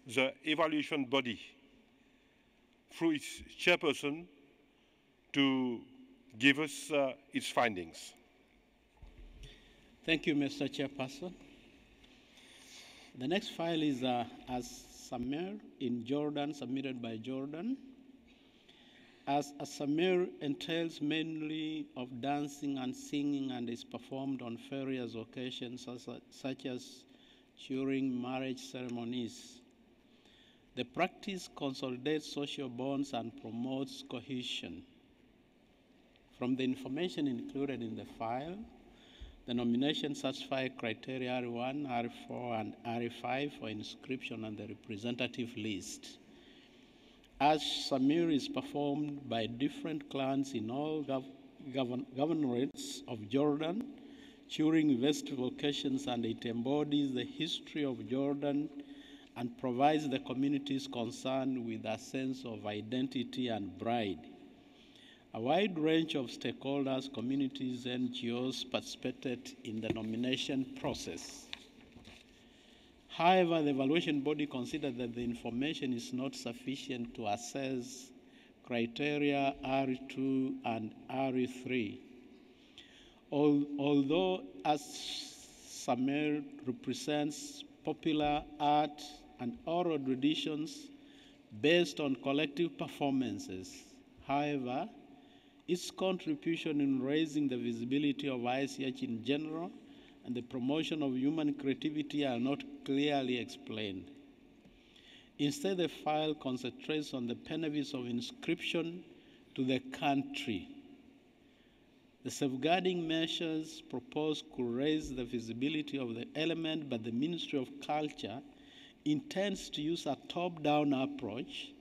the evaluation body through its chairperson to give us its findings. Thank you, Mr. Chairperson. The next file is As-Samir in Jordan, submitted by Jordan. As-Samir entails mainly of dancing and singing and is performed on various occasions such as during marriage ceremonies. The practice consolidates social bonds and promotes cohesion. From the information included in the file, the nominations satisfy criteria R1, R4, and R5 for inscription on the representative list. As-Samir is performed by different clans in all governorates of Jordan during festive occasions, and it embodies the history of Jordan and provides the communities concerned with a sense of identity and pride. A wide range of stakeholders, communities, and NGOs participated in the nomination process. However, the evaluation body considered that the information is not sufficient to assess criteria R2 and R3. Although Samer represents popular art and oral traditions based on collective performances. However, its contribution in raising the visibility of ICH in general and the promotion of human creativity are not clearly explained. Instead, the file concentrates on the benefits of inscription to the country. The safeguarding measures proposed could raise the visibility of the element, but the Ministry of Culture intends to use a top-down approach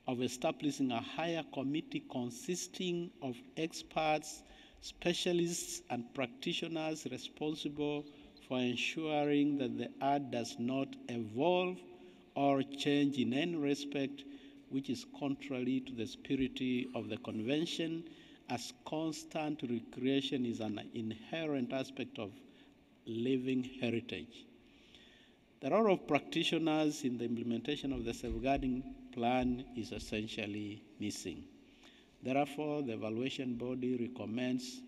of establishing a higher committee consisting of experts, specialists, and practitioners responsible for ensuring that the art does not evolve or change in any respect which is contrary to the spirit of the Convention, as constant recreation is an inherent aspect of living heritage. The role of practitioners in the implementation of the safeguarding plan is essentially missing. Therefore, the evaluation body recommends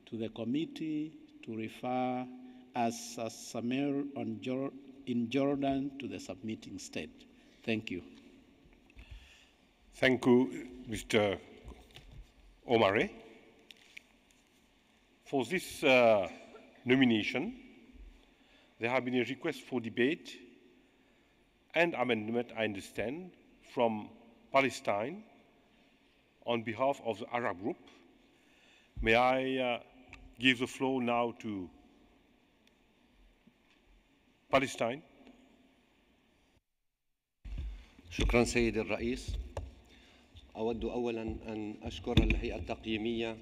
to the committee to refer as a Samer in Jordan to the submitting state. Thank you. Thank you, Mr. Omare. For this nomination, there have been a request for debate and amendment, I understand, from Palestine on behalf of the Arab group. May I give the floor now to Palestine. شكرا سيد الرئيس. أود أولا أن أشكر الهيئة التقييمية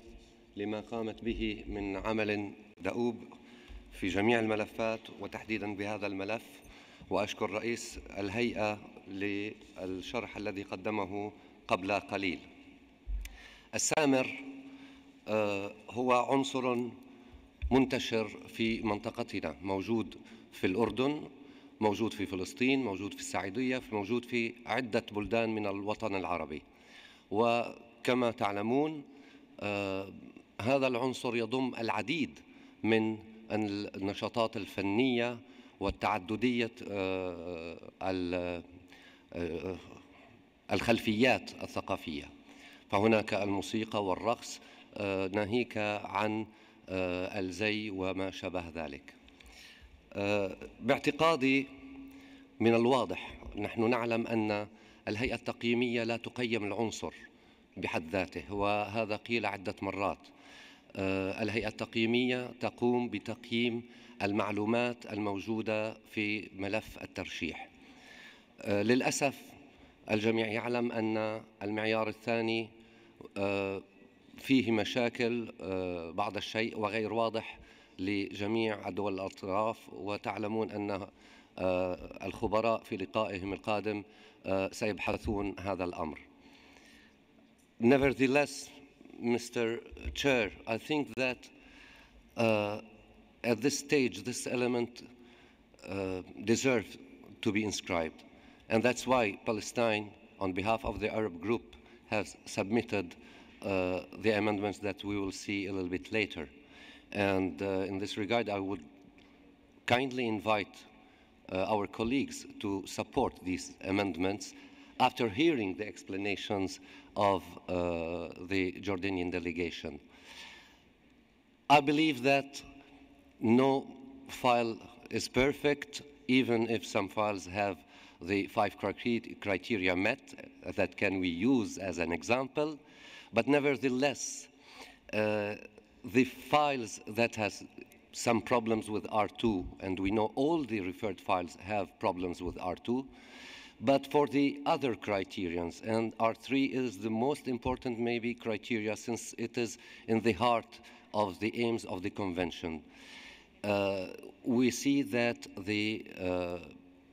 لما قامت به من عمل دؤوب في جميع الملفات وتحديدا بهذا الملف، وأشكر رئيس الهيئة للشرح الذي قدمه قبل قليل. السامر هو عنصر منتشر في منطقتنا، موجود في الأردن، موجود في فلسطين، موجود في السعيدية، موجود في عدة بلدان من الوطن العربي. وكما تعلمون هذا العنصر يضم العديد من النشاطات الفنية والتعددية الخلفيات الثقافية، فهناك الموسيقى والرقص ناهيك عن الزي وما شابه ذلك. باعتقادي من الواضح نحن نعلم أن الهيئة التقييمية لا تقيم العنصر بحد ذاته، وهذا قيل عدة مرات. الهيئة التقييمية تقوم بتقييم المعلومات الموجودة في ملف الترشيح. للأسف الجميع يعلم أن المعيار الثاني فيه مشاكل بعض الشيء وغير واضح لجميع دول الأطراف، وتعلمون أن الخبراء في لقائهم القادم سيبحثون هذا الأمر. Nevertheless, Mr. Chair, I think that at this stage this element deserves to be inscribed, and that's why Palestine, on behalf of the Arab group, has submitted the amendments that we will see a little bit later. And in this regard, I would kindly invite our colleagues to support these amendments after hearing the explanations of the Jordanian delegation. I believe that no file is perfect, even if some files have the 5 criteria met that can we use as an example. But nevertheless, the files that has some problems with R2, and we know all the referred files have problems with R2, but for the other criterions, and R3 is the most important maybe criteria since it is in the heart of the aims of the convention. We see that the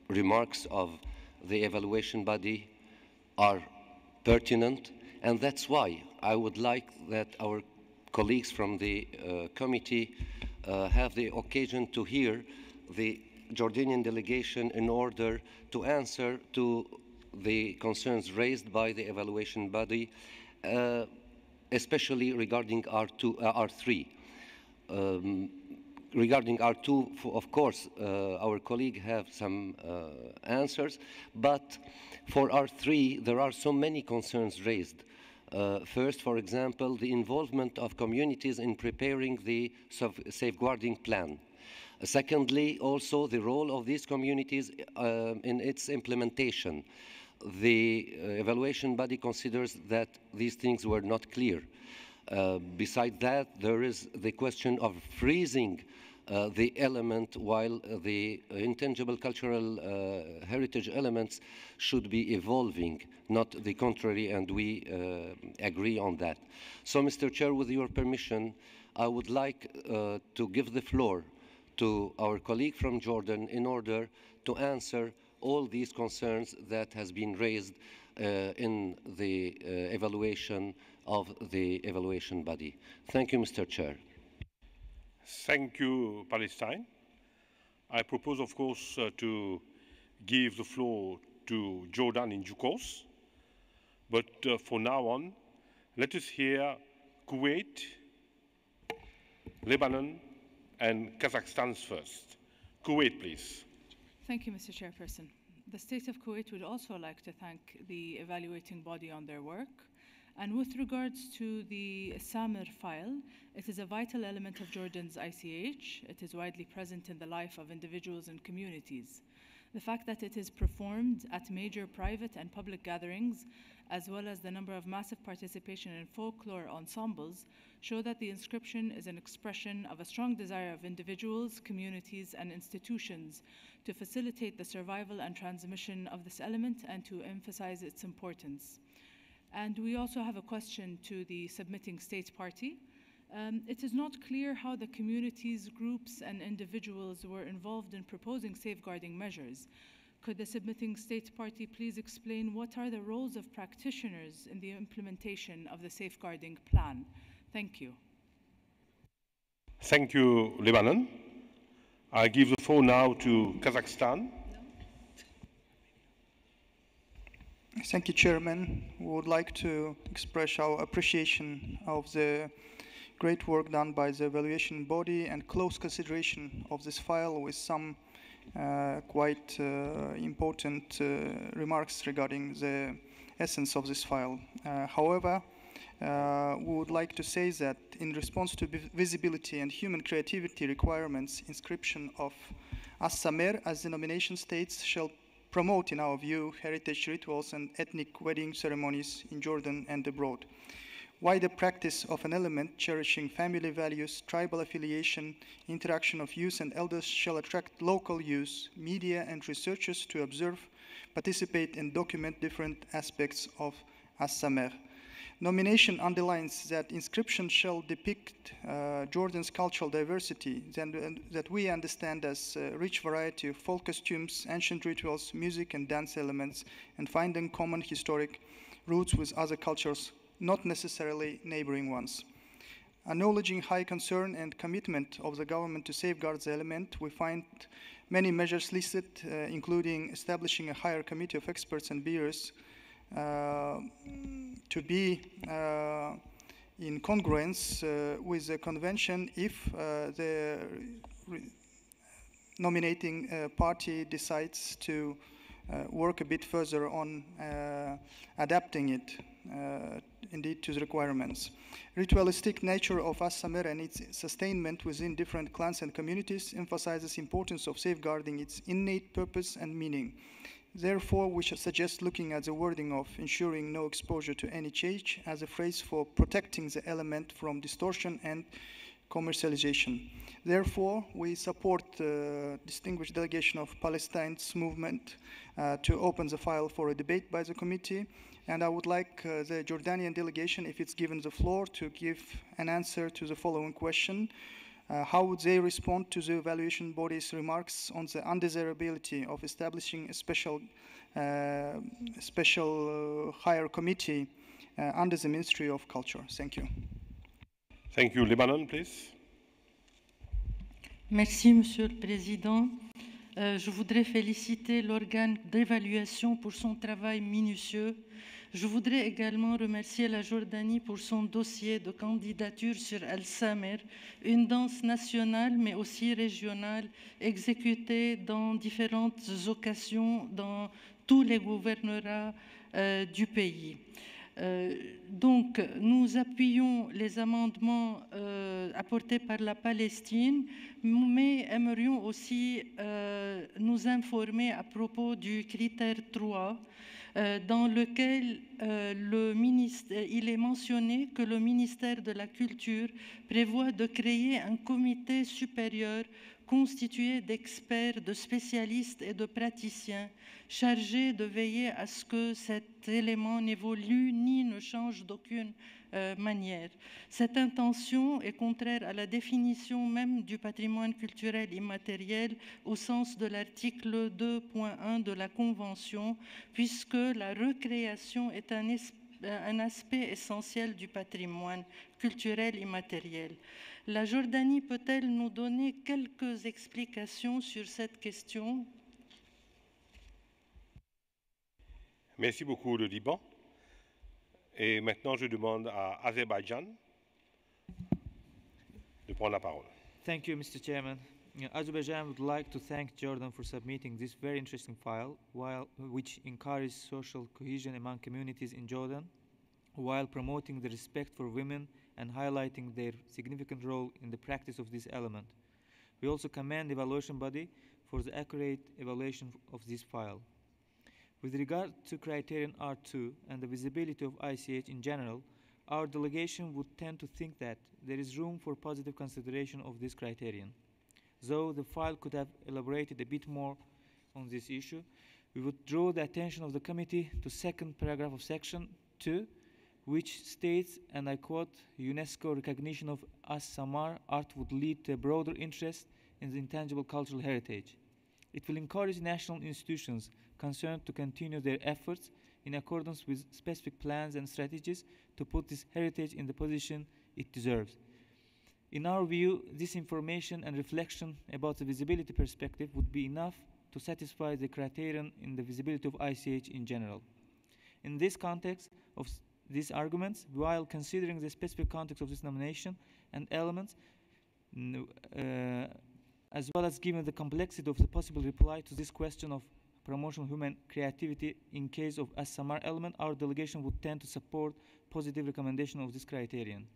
remarks of the evaluation body are pertinent, and that's why I would like that our colleagues from the committee have the occasion to hear the Jordanian delegation in order to answer to the concerns raised by the evaluation body, especially regarding R3. regarding R2, of course, our colleague have some answers, but for R3, there are so many concerns raised. First, for example, the involvement of communities in preparing the safeguarding plan. Secondly, also the role of these communities in its implementation. The evaluation body considers that these things were not clear. Besides that, there is the question of freezing the element while the intangible cultural heritage elements should be evolving, not the contrary, and we agree on that. So, Mr. Chair, with your permission, I would like to give the floor to our colleague from Jordan in order to answer all these concerns that has been raised in the evaluation of the evaluation body. Thank you, Mr. Chair. Thank you, Palestine. I propose, of course, to give the floor to Jordan in due course. But for now on, let us hear Kuwait, Lebanon, and Kazakhstan first. Kuwait, please. Thank you, Mr. Chairperson. The State of Kuwait would also like to thank the evaluating body on their work. And with regards to the Samir file, it is a vital element of Jordan's ICH. It is widely present in the life of individuals and communities. The fact that it is performed at major private and public gatherings, as well as the number of massive participation in folklore ensembles, show that the inscription is an expression of a strong desire of individuals, communities, and institutions to facilitate the survival and transmission of this element and to emphasize its importance. And we also have a question to the submitting state party. It is not clear how the communities, groups, and individuals were involved in proposing safeguarding measures. Could the submitting state party please explain what are the roles of practitioners in the implementation of the safeguarding plan? Thank you. Thank you, Lebanon. I give the floor now to Kazakhstan. Thank you, Chairman. We would like to express our appreciation of the great work done by the evaluation body and close consideration of this file with some quite important remarks regarding the essence of this file. However, we would like to say that in response to visibility and human creativity requirements, inscription of As-Samer as denomination states shall promote, in our view, heritage rituals and ethnic wedding ceremonies in Jordan and abroad. Wider practice of an element cherishing family values, tribal affiliation, interaction of youth and elders shall attract local youth, media, and researchers to observe, participate, and document different aspects of As-Samer. Nomination underlines that inscription shall depict Jordan's cultural diversity that we understand as a rich variety of folk costumes, ancient rituals, music and dance elements, and finding common historic roots with other cultures, not necessarily neighboring ones. Acknowledging high concern and commitment of the government to safeguard the element, we find many measures listed, including establishing a higher committee of experts and bearers to be in congruence with the convention if the nominating party decides to work a bit further on adapting it indeed to the requirements. Ritualistic nature of As-Samer and its sustainment within different clans and communities emphasizes importance of safeguarding its innate purpose and meaning. Therefore, we should suggest looking at the wording of ensuring no exposure to any change as a phrase for protecting the element from distortion and commercialization. Therefore, we support the distinguished delegation of Palestine's movement to open the file for a debate by the committee. And I would like the Jordanian delegation, if it's given the floor, to give an answer to the following question. How would they respond to the evaluation body's remarks on the undesirability of establishing a special higher committee under the Ministry of Culture? Thank you. Thank you. Lebanon, please. Merci, Monsieur le Président. Je voudrais féliciter l'organe d'évaluation pour son travail minutieux. Je voudrais également remercier la Jordanie pour son dossier de candidature sur El Samer, une danse nationale mais aussi régionale exécutée dans différentes occasions dans tous les gouvernorats du pays. Donc, nous appuyons les amendements apportés par la Palestine, mais aimerions aussi nous informer à propos du critère 3, dans lequel il est mentionné que le ministère de la Culture prévoit de créer un comité supérieur constitué d'experts, de spécialistes et de praticiens chargés de veiller à ce que cet élément n'évolue ni ne change d'aucune manière. Cette intention est contraire à la définition même du patrimoine culturel immatériel au sens de l'article 2.1 de la Convention, puisque la recréation est un aspect essentiel du patrimoine culturel immatériel. La Jordanie peut-elle nous donner quelques explications sur cette question? Merci beaucoup, le Liban. Et maintenant, je demande à Azerbaïdjan de prendre la parole. Thank you, Mr. Chairman. Azerbaijan would like to thank Jordan for submitting this very interesting file, which encourages social cohesion among communities in Jordan, while promoting the respect for women and highlighting their significant role in the practice of this element. We also commend the evaluation body for the accurate evaluation of this file. With regard to criterion R2 and the visibility of ICH in general, our delegation would tend to think that there is room for positive consideration of this criterion. Though the file could have elaborated a bit more on this issue, we would draw the attention of the committee to second paragraph of section 2, which states, and I quote, UNESCO recognition of As-Samar art would lead to a broader interest in the intangible cultural heritage. It will encourage national institutions concerned to continue their efforts in accordance with specific plans and strategies to put this heritage in the position it deserves. In our view, this information and reflection about the visibility perspective would be enough to satisfy the criterion in the visibility of ICH in general. In this context of these arguments, while considering the specific context of this nomination and elements, as well as given the complexity of the possible reply to this question of promotion of human creativity in case of a Samar element, our delegation would tend to support positive recommendation of this criterion.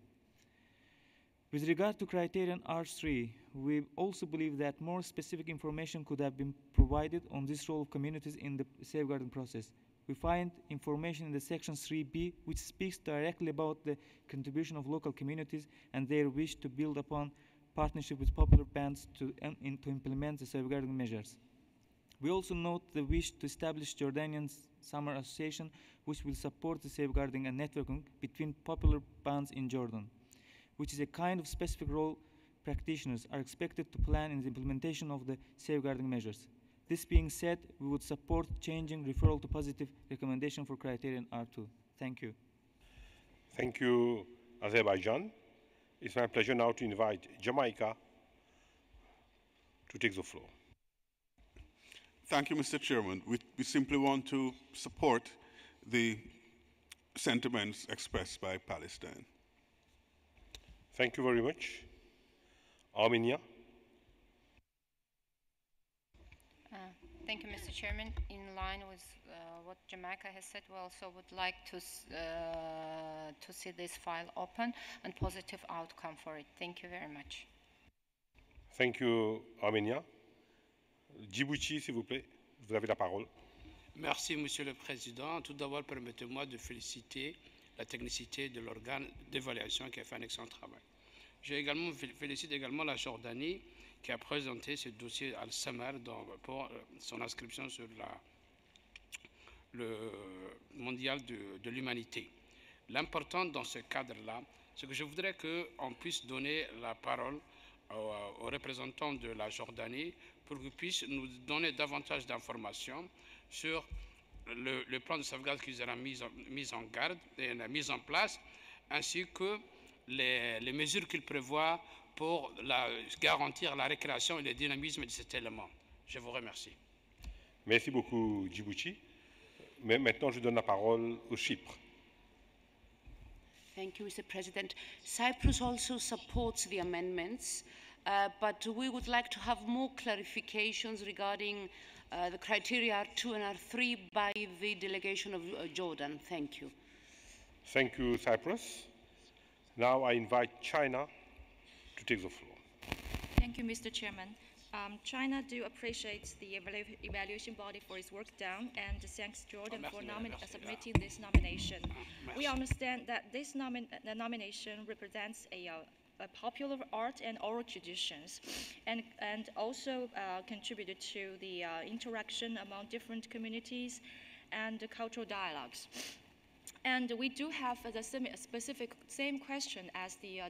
With regard to criterion R3, we also believe that more specific information could have been provided on this role of communities in the safeguarding process. We find information in the section 3b, which speaks directly about the contribution of local communities and their wish to build upon partnership with popular bands to implement the safeguarding measures. We also note the wish to establish Jordanian Summer Association, which will support the safeguarding and networking between popular bands in Jordan, which is a kind of specific role practitioners are expected to plan in the implementation of the safeguarding measures. This being said, we would support changing referral to positive recommendation for criterion R2. Thank you. Thank you, Azerbaijan. It's my pleasure now to invite Jamaica to take the floor. Thank you, Mr. Chairman. We simply want to support the sentiments expressed by Palestine. Thank you very much. Armenia. Thank you, Mr. Chairman. In line with what Jamaica has said, we also would like to see this file open and positive outcome for it. Thank you very much. Thank you, Armenia. Djibouti, s'il vous plaît, vous avez la parole. Merci, Monsieur le Président. Tout d'abord, permettez-moi de féliciter la technicité de l'organe d'évaluation qui a fait un excellent travail. Je félicite également la Jordanie qui a présenté ce dossier Al-Samar pour son inscription sur le mondial de l'humanité. L'important dans ce cadre-là, c'est que je voudrais qu'on puisse donner la parole aux représentants de la Jordanie pour qu'ils puissent nous donner davantage d'informations sur le plan de sauvegarde qu'ils auront mis en garde et mis en place, ainsi que les mesures qu'ils prévoient pour garantir la récréation et le dynamisme de cet élément. Je vous remercie. Merci beaucoup, Djibouti. Mais maintenant, je donne la parole au Chypre. Thank you, Mr. President. Cyprus also supports the amendments, but we would like to have more clarifications regarding the criteria R2 and R3 by the delegation of Jordan. Thank you. Thank you, Cyprus. Now I invite China to take the floor. Thank you, Mr. Chairman. China do appreciate the evaluation body for its work done and thanks Jordan for submitting this nomination. We understand that this nomination represents a popular art and oral traditions and also contributed to the interaction among different communities and cultural dialogues. And we do have the same question as the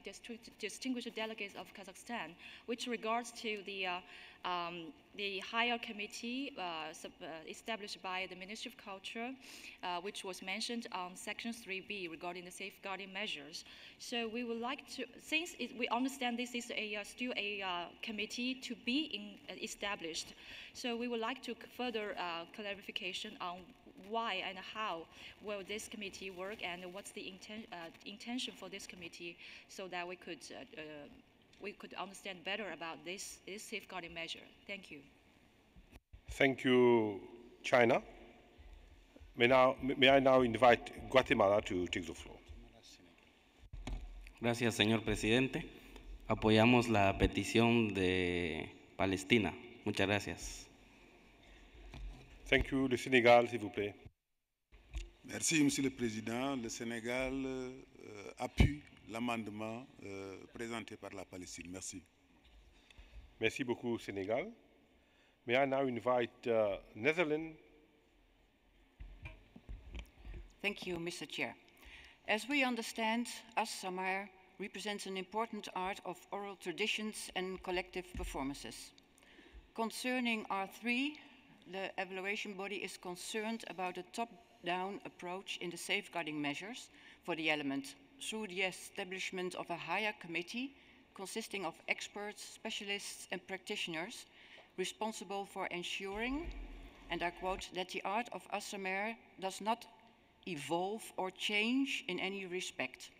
distinguished delegates of Kazakhstan, which regards to the higher committee established by the Ministry of Culture, which was mentioned on Section 3B regarding the safeguarding measures. So we would like to, since we understand this is still a committee to be established, so we would like to further clarification on why and how will this committee work and what's the intention for this committee so that we could understand better about this safeguarding measure. Thank you. Thank you, China. May I now invite Guatemala to take the floor. Gracias, señor presidente. Apoyamos la petición de Palestina. Muchas gracias. Thank you. Le Sénégal, s'il vous plaît. Merci, Monsieur le Président. Le Sénégal appuie l'amendement présenté par la Palestine. Merci. Merci beaucoup, Sénégal. May I now invite Netherlands? Thank you, Mr. Chair. As we understand, As-Samar represents an important art of oral traditions and collective performances. Concerning R3, the evaluation body is concerned about a top-down approach in the safeguarding measures for the element through the establishment of a higher committee consisting of experts, specialists and practitioners responsible for ensuring, and I quote, that the art of As-Samar does not evolve or change in any respect.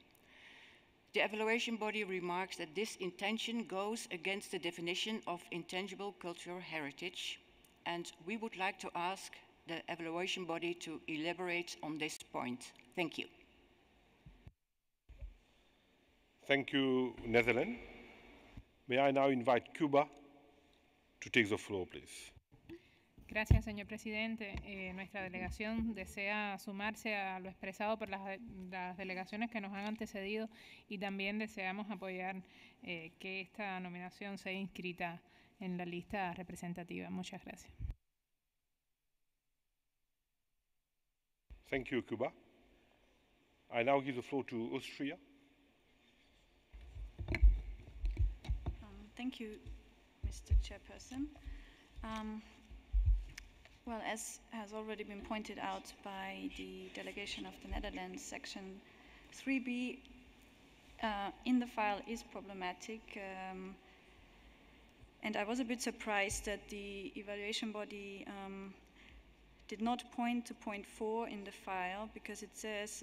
The evaluation body remarks that this intention goes against the definition of intangible cultural heritage, and we would like to ask the evaluation body to elaborate on this point. Thank you. Thank you, Netherlands. May I now invite Cuba to take the floor, please. Gracias, señor presidente. Nuestra delegación desea sumarse a lo expresado por las delegaciones que nos han antecedido y también deseamos apoyar que esta nominación sea inscrita en la lista representativa. Muchas gracias. Thank you, Cuba. I now give the floor to Austria. Thank you, Mr. Chairperson. Well, as has already been pointed out by the delegation of the Netherlands, Section 3B in the file is problematic. And I was a bit surprised that the evaluation body did not point to point 4 in the file, because it says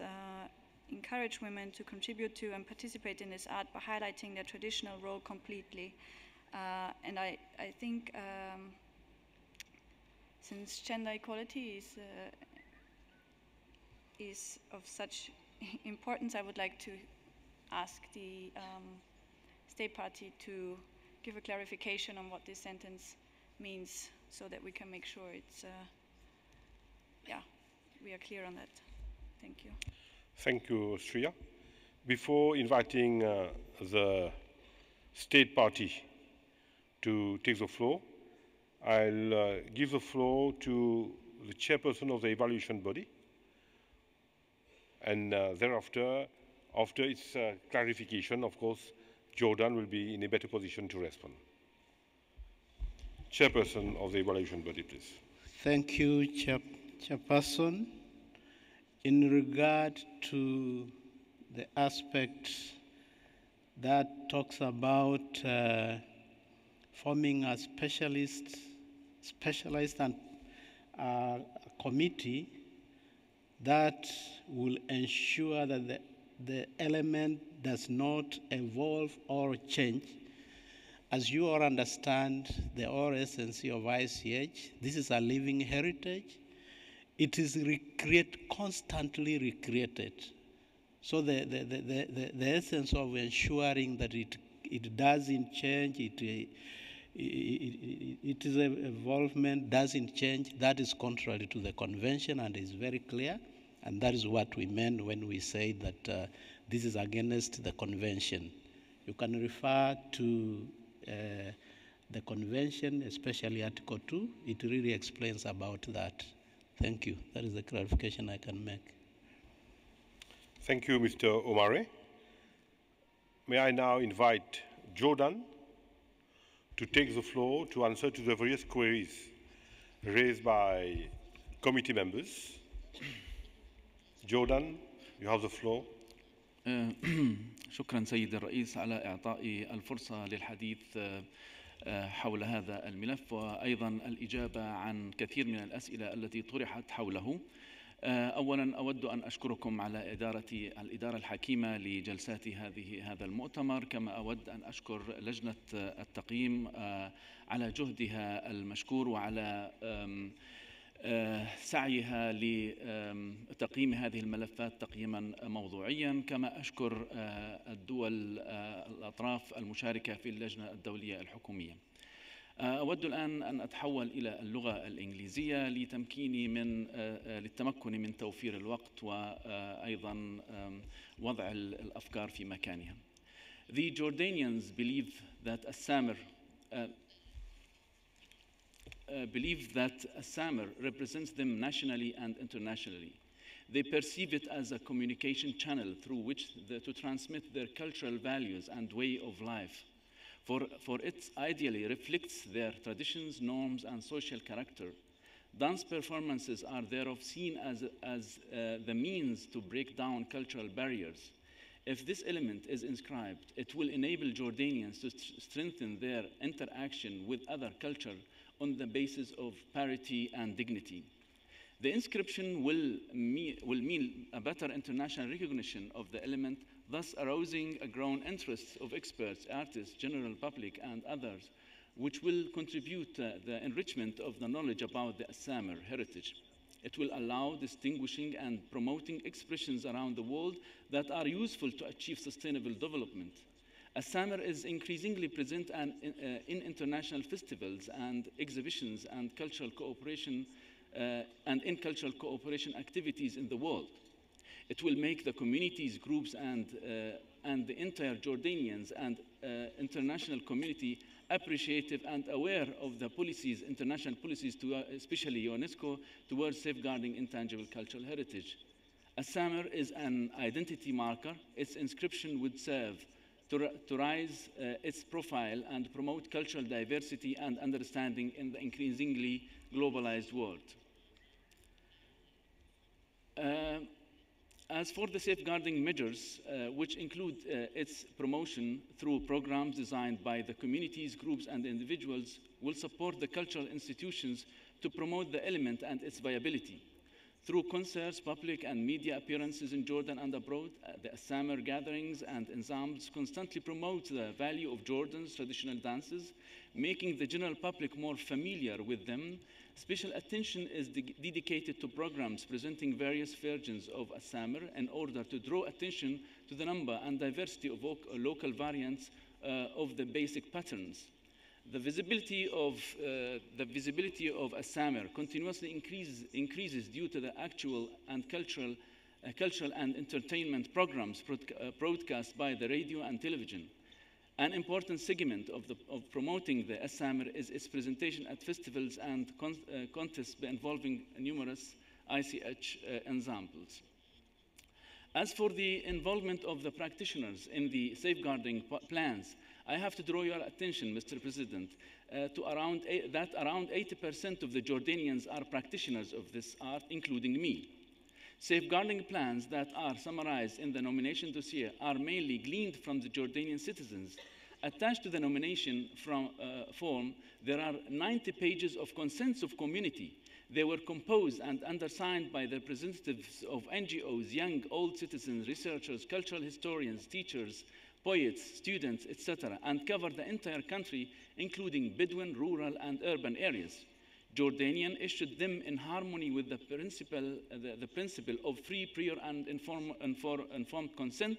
encourage women to contribute to and participate in this art by highlighting their traditional role completely. And I think since gender equality is of such importance, I would like to ask the state party to give a clarification on what this sentence means so that we can make sure it's, we are clear on that. Thank you. Thank you, Austria. Before inviting the state party to take the floor, I'll give the floor to the chairperson of the evaluation body, and thereafter, after its clarification, of course, Jordan will be in a better position to respond. Chairperson of the evaluation body, please. Thank you, Chairperson. In regard to the aspect that talks about forming a specialized and committee, that will ensure that the element does not evolve or change. As you all understand, the whole essence of ICH, this is a living heritage. It is constantly recreated. So the essence of ensuring that it doesn't change, its evolvement doesn't change, that is contrary to the convention and is very clear. And that is what we meant when we say that this is against the convention. You can refer to the convention, especially Article 2. It really explains about that. Thank you. That is the clarification I can make. Thank you, Mr. Omare. May I now invite Jordan to take the floor to answer to the various queries raised by committee members. Jordan, you have the floor. شكرا سيد الرئيس على إعطائي الفرصة للحديث حول هذا الملف وأيضا الإجابة عن كثير من الأسئلة التي طرحت حوله. أولا أود أن أشكركم على الإدارة الحكيمة لجلسات هذا المؤتمر، كما أود أن أشكر لجنة التقييم على جهدها المشكور وعلى سعيها لتقييم هذه الملفات تقييما موضوعيا، كما أشكر الدول الأطراف المشاركة في اللجنة الدولية الحكومية. أود الآن أن أتحول إلى اللغة الإنجليزية للتمكن من توفير الوقت وأيضا وضع الأفكار في مكانها. The Jordanians believe that a Samer represents them nationally and internationally. They perceive it as a communication channel through which to transmit their cultural values and way of life. For it ideally reflects their traditions, norms, and social character. Dance performances are thereof seen as the means to break down cultural barriers. If this element is inscribed, it will enable Jordanians to strengthen their interaction with other culture on the basis of parity and dignity. The inscription will mean a better international recognition of the element, thus arousing a growing interest of experts, artists, general public, and others, which will contribute to the enrichment of the knowledge about the Samer heritage. It will allow distinguishing and promoting expressions around the world that are useful to achieve sustainable development. A Samer is increasingly present in international festivals and exhibitions and cultural cooperation in cultural cooperation activities in the world. It will make the communities, groups, and the entire Jordanians and international community appreciative and aware of the policies, international policies, especially UNESCO, towards safeguarding intangible cultural heritage. A Samer is an identity marker. Its inscription would serve to raise its profile and promote cultural diversity and understanding in the increasingly globalized world. As for the safeguarding measures, which include its promotion through programs designed by the communities, groups, and individuals, will support the cultural institutions to promote the element and its viability. Through concerts, public and media appearances in Jordan and abroad, the Samer gatherings and ensembles constantly promote the value of Jordan's traditional dances, making the general public more familiar with them. Special attention is dedicated to programs presenting various versions of a Samer in order to draw attention to the number and diversity of local variants of the basic patterns. The visibility of a Samer continuously increases due to the actual and cultural and entertainment programs broadcast by the radio and television. An important segment of promoting the Samer is its presentation at festivals and contests involving numerous ICH ensembles. As for the involvement of the practitioners in the safeguarding plans, I have to draw your attention, Mr. President, to around 80% of the Jordanians are practitioners of this art, including me. Safeguarding plans that are summarized in the nomination dossier are mainly gleaned from the Jordanian citizens. Attached to the nomination form, there are 90 pages of consents of community They were composed and undersigned by the representatives of NGOs, young, old citizens, researchers, cultural historians, teachers, poets, students, etc., and covered the entire country, including Bedouin, rural, and urban areas. Jordanian issued them in harmony with the principle of free, prior, and informed consent.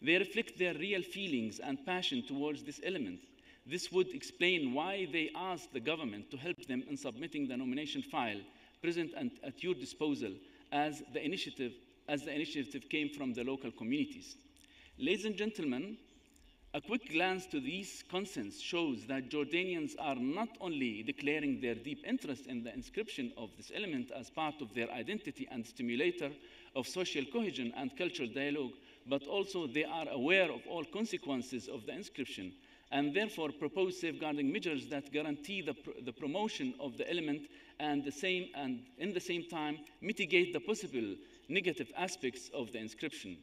They reflect their real feelings and passion towards this element. This would explain why they asked the government to help them in submitting the nomination file present at your disposal as the initiative came from the local communities. Ladies and gentlemen, a quick glance to these consents shows that Jordanians are not only declaring their deep interest in the inscription of this element as part of their identity and stimulator of social cohesion and cultural dialogue, but also they are aware of all consequences of the inscription and therefore propose safeguarding measures that guarantee the promotion of the element and in the same time mitigate the possible negative aspects of the inscription.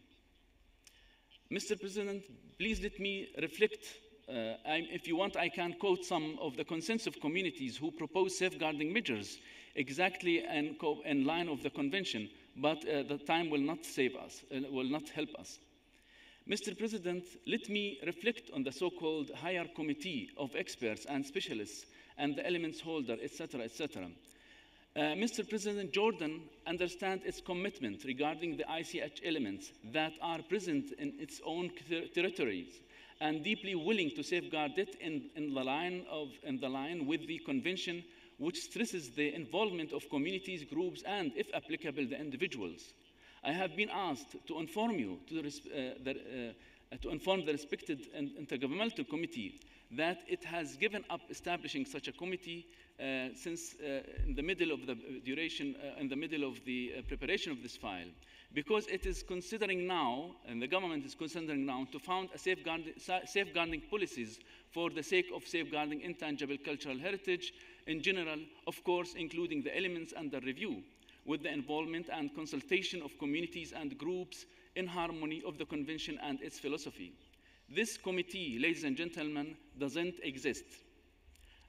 Mr. President, please let me reflect. If you want, I can quote some of the consensus of communities who propose safeguarding measures exactly in line of the convention, but the time will not save us, will not help us. Mr. President, let me reflect on the so-called higher committee of experts and specialists and the elements holder, etc., etc. Mr. President, Jordan understands its commitment regarding the ICH elements that are present in its own territories and deeply willing to safeguard it in the line with the convention, which stresses the involvement of communities, groups, and, if applicable, the individuals. I have been asked to inform you, to inform the respected Intergovernmental Committee that it has given up establishing such a committee since in the middle of the duration, in the middle of the preparation of this file, because it is considering now, and the government is considering now, to found a safeguarding policies for the sake of safeguarding intangible cultural heritage in general, of course, including the elements under review, with the involvement and consultation of communities and groups in harmony of the convention and its philosophy. This committee, ladies and gentlemen, doesn't exist.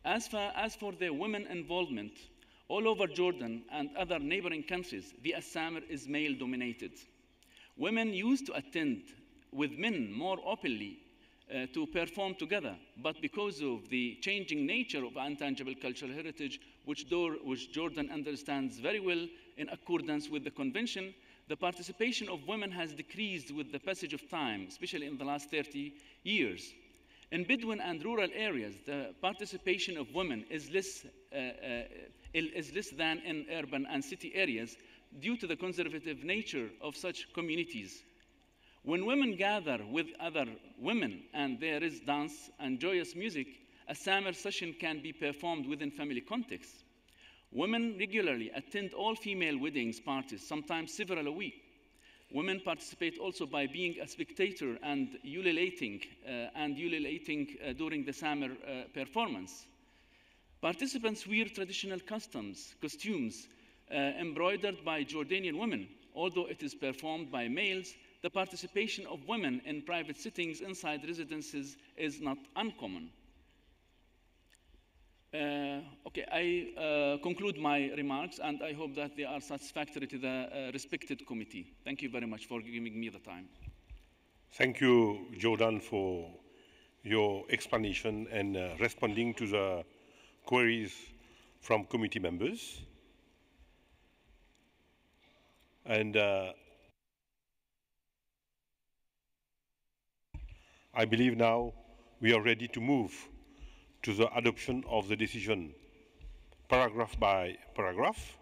As for the women involvement, all over Jordan and other neighboring countries, the Assamir is male-dominated. Women used to attend with men more openly to perform together, but because of the changing nature of intangible cultural heritage, which Jordan understands very well in accordance with the convention, the participation of women has decreased with the passage of time, especially in the last 30 years. In Bedouin and rural areas, the participation of women is less than in urban and city areas due to the conservative nature of such communities. When women gather with other women and there is dance and joyous music, a summer session can be performed within family context. Women regularly attend all female weddings parties, sometimes several a week. Women participate also by being a spectator and ululating during the summer performance. Participants wear traditional costumes embroidered by Jordanian women. Although it is performed by males, the participation of women in private settings inside residences is not uncommon. Okay, I conclude my remarks, and I hope that they are satisfactory to the respected committee. Thank you very much for giving me the time. Thank you, Jordan, for your explanation and responding to the queries from committee members. And I believe now we are ready to move to the adoption of the decision, paragraph by paragraph.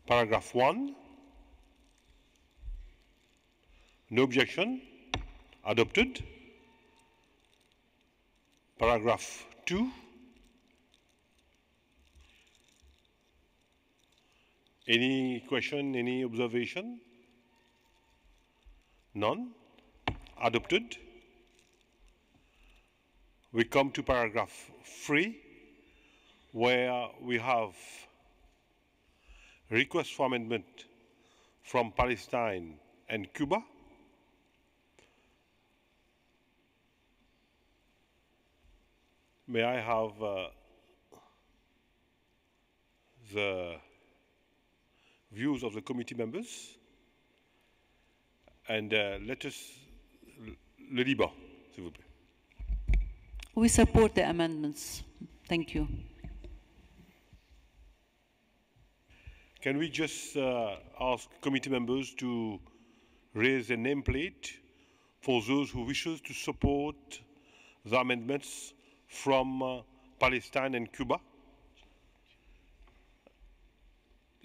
Paragraph 1, no objection, adopted. Paragraph 2, any question, any observation? None, adopted. We come to paragraph 3, where we have request for amendment from Palestine and Cuba. may I have the views of the committee members? And let us, le débat, s'il vous plaît. We support the amendments. Thank you. Can we just ask committee members to raise a nameplate for those who wishes to support the amendments from Palestine and Cuba?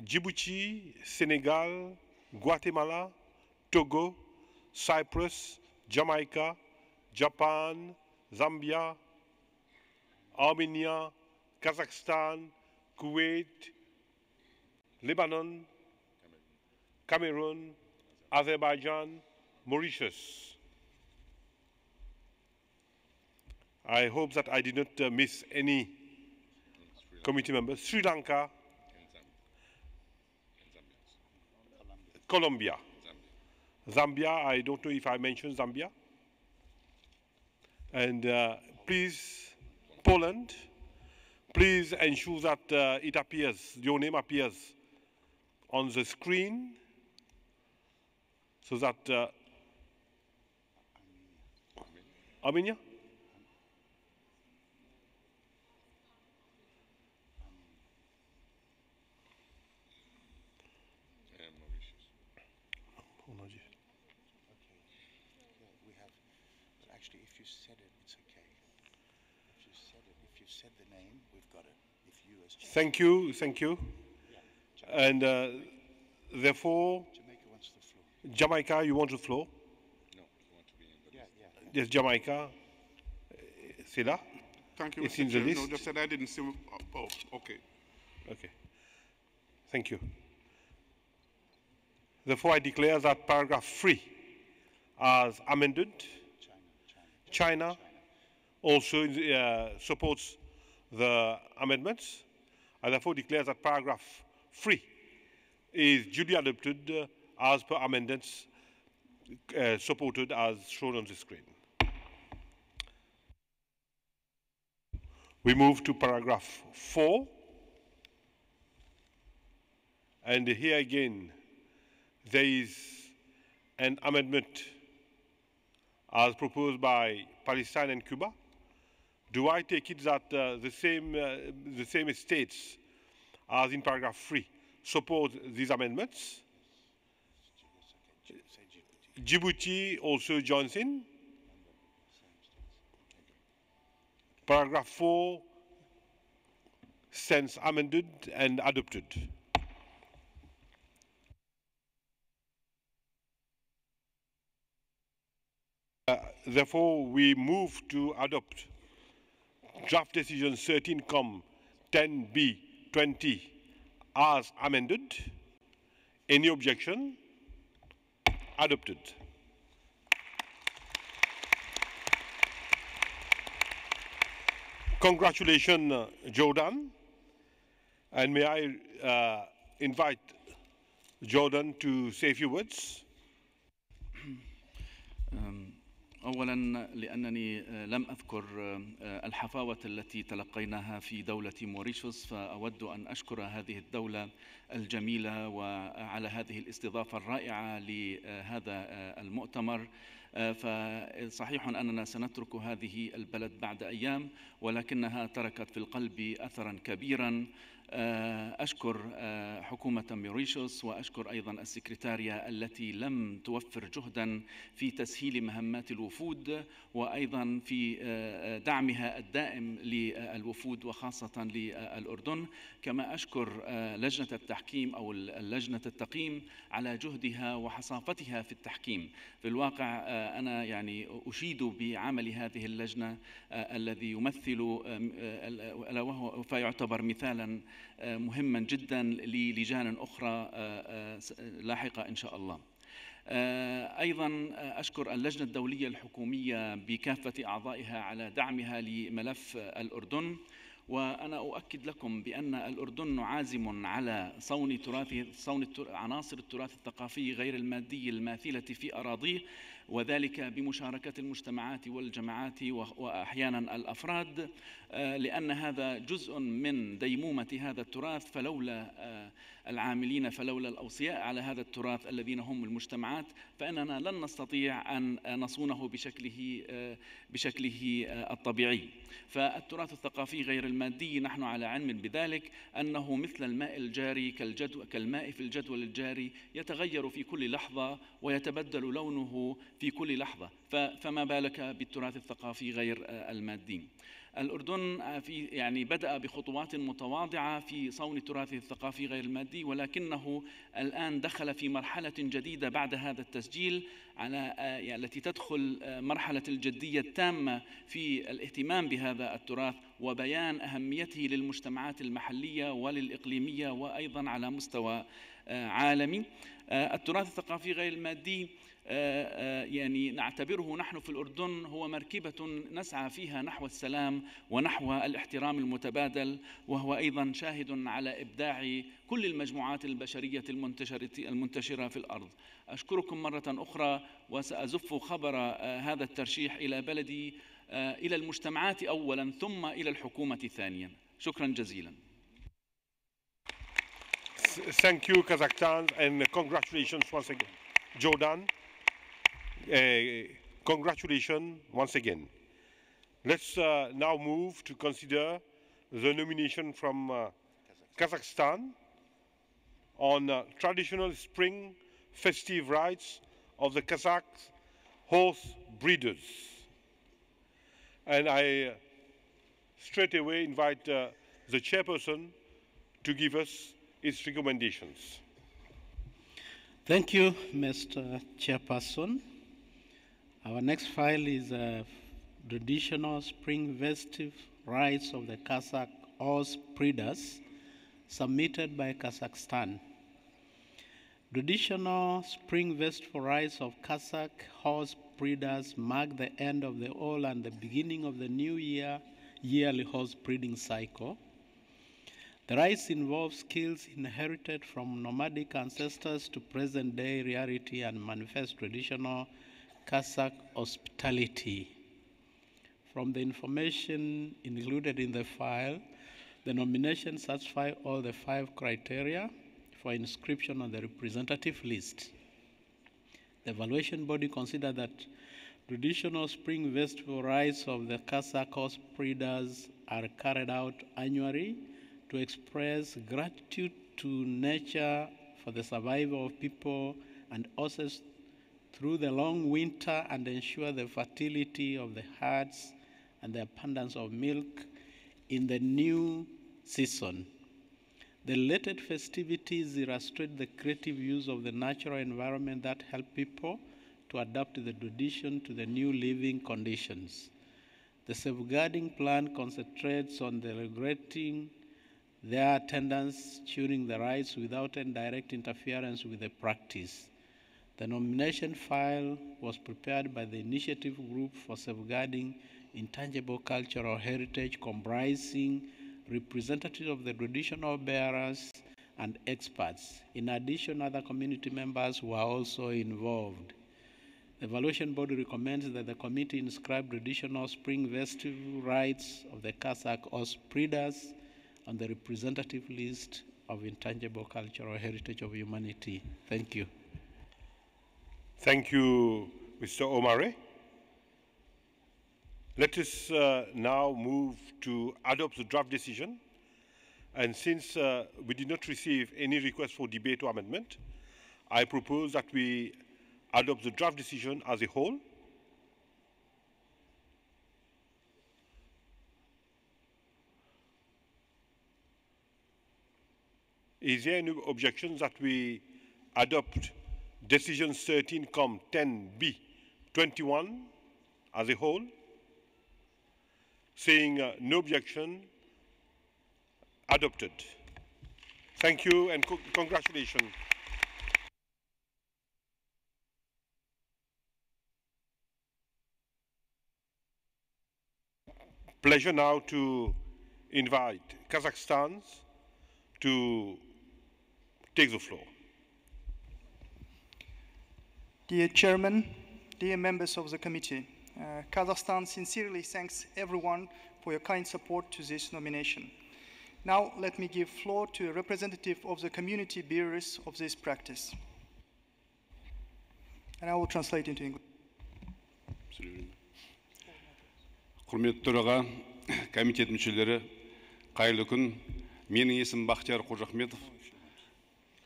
Djibouti, Senegal, Guatemala, Togo, Cyprus, Jamaica, Japan, Zambia, Armenia, Kazakhstan, Kuwait, Lebanon, Cameroon, Azerbaijan, Mauritius. I hope that I did not miss any committee members. Sri Lanka, Colombia, Zambia, I don't know if I mentioned Zambia. And please, Poland, please ensure that it appears, your name appears on the screen so that Armenia? Actually, if you said it, it's okay. If you said it, if you said the name, we've got it. If you as Thank you, thank you. And therefore, Jamaica wants the floor. Jamaica, you want the floor? No, you want to be in the list. Yes, Jamaica. C'est là? Thank you, It's Mr. in the Chair. list. No, just said I didn't see. Oh, okay. Okay. Thank you. Therefore, I declare that paragraph 3 as amended. China also supports the amendments. I therefore declare that paragraph 3 is duly adopted as per amendments supported as shown on the screen. We move to paragraph 4. And here again, there is an amendment as proposed by Palestine and Cuba. Do I take it that the same states as in paragraph 3 support these amendments? Djibouti also joins in. Paragraph 4 stands amended and adopted. Therefore, we move to adopt draft decision 13-10B-20 as amended. Any objection? Adopted. Congratulations, Jordan. And may I invite Jordan to say a few words? أولا لأنني لم أذكر الحفاوة التي تلقيناها في دولة موريشيوس، فأود أن أشكر هذه الدولة الجميلة وعلى هذه الاستضافة الرائعة لهذا المؤتمر. فصحيح أننا سنترك هذه البلد بعد أيام، ولكنها تركت في القلب أثرا كبيرا. أشكر حكومة موريشيوس وأشكر أيضا السكرتارية التي لم توفر جهدا في تسهيل مهمات الوفود وأيضا في دعمها الدائم للوفود وخاصة للأردن. كما أشكر لجنة التحكيم أو لجنة التقييم على جهدها وحصافتها في التحكيم. في الواقع أنا يعني أشيد بعمل هذه اللجنة الذي يمثل وهو فيعتبر مثالا مهما جدا للجان أخرى لاحقة إن شاء الله. أيضا أشكر اللجنة الدولية الحكومية بكافة أعضائها على دعمها لملف الأردن. وأنا أؤكد لكم بأن الأردن عازم على صون عناصر التراث الثقافي غير المادي الماثلة في أراضيه، وذلك بمشاركة المجتمعات والجماعات وأحيانا الأفراد، لأن هذا جزء من ديمومة هذا التراث. فلولا العاملين، فلولا الأوصياء على هذا التراث الذين هم المجتمعات، فإننا لن نستطيع أن نصونه بشكله الطبيعي. فالتراث الثقافي غير المادي نحن على علم بذلك أنه مثل الماء الجاري كالماء في الجدول الجاري، يتغير في كل لحظة ويتبدل لونه في كل لحظة، فما بالك بالتراث الثقافي غير المادي. الأردن بدأ بخطوات متواضعة في صون تراثه الثقافي غير المادي، ولكنه الآن دخل في مرحلة جديدة بعد هذا التسجيل التي تدخل مرحلة الجدية التامة في الاهتمام بهذا التراث وبيان أهميته للمجتمعات المحلية وللإقليمية وأيضا على مستوى عالمي. التراث الثقافي غير المادي نعتبره نحن في الأردن هو مركبة نسعى فيها نحو السلام ونحو الاحترام المتبادل، وهو أيضا شاهد على إبداع كل المجموعات البشرية المنتشرة في الأرض. أشكركم مرة أخرى، وسأزف خبر هذا الترشيح إلى بلدي، إلى المجتمعات أولا ثم إلى الحكومة ثانيا. شكرا جزيلا. Thank you, Kazakhstan, and congratulations once again. Jordan, congratulations once again. Let's now move to consider the nomination from Kazakhstan on traditional spring festive rites of the Kazakh horse breeders. And I straight away invite the chairperson to give us its recommendations. Thank you, Mr. Chairperson. Our next file is traditional spring festive rites of the Kazakh horse breeders, submitted by Kazakhstan. Traditional spring festival rites of Kazakh horse breeders mark the end of the old and the beginning of the new yearly horse breeding cycle. The rites involve skills inherited from nomadic ancestors to present-day reality and manifest traditional Kazakh hospitality. From the information included in the file, the nominations satisfy all the 5 criteria for inscription on the representative list. The evaluation body considered that traditional spring festival rites of the Kazakh horse breeders are carried out annually to express gratitude to nature for the survival of people and horses through the long winter and ensure the fertility of the herds and the abundance of milk in the new season. The related festivities illustrate the creative use of the natural environment that help people to adapt the tradition to the new living conditions. The safeguarding plan concentrates on regulating their attendance during the rites without any direct interference with the practice. The nomination file was prepared by the Initiative Group for Safeguarding Intangible Cultural Heritage, comprising representatives of the traditional bearers and experts. In addition, other community members were also involved. The evaluation board recommends that the committee inscribe traditional spring festival rites of the Kazakh horse breeders on the representative list of intangible cultural heritage of humanity. Thank you. Thank you, Mr. Omare. Let us now move to adopt the draft decision. And since we did not receive any request for debate or amendment, I propose that we adopt the draft decision as a whole. Is there any objection that we adopt decision 13-10B-21 as a whole? Saying no objection, adopted. Thank you and congratulations. Pleasure now to invite Kazakhstan to take the floor. Dear Chairman, dear members of the committee, Kazakhstan sincerely thanks everyone for your kind support to this nomination. Now let me give floor to a representative of the community bearers of this practice. And I will translate into English. Құрметті төраға, комитет мүшелері, қайырлы күн. Менің есімім Бақтияр Қожахметов.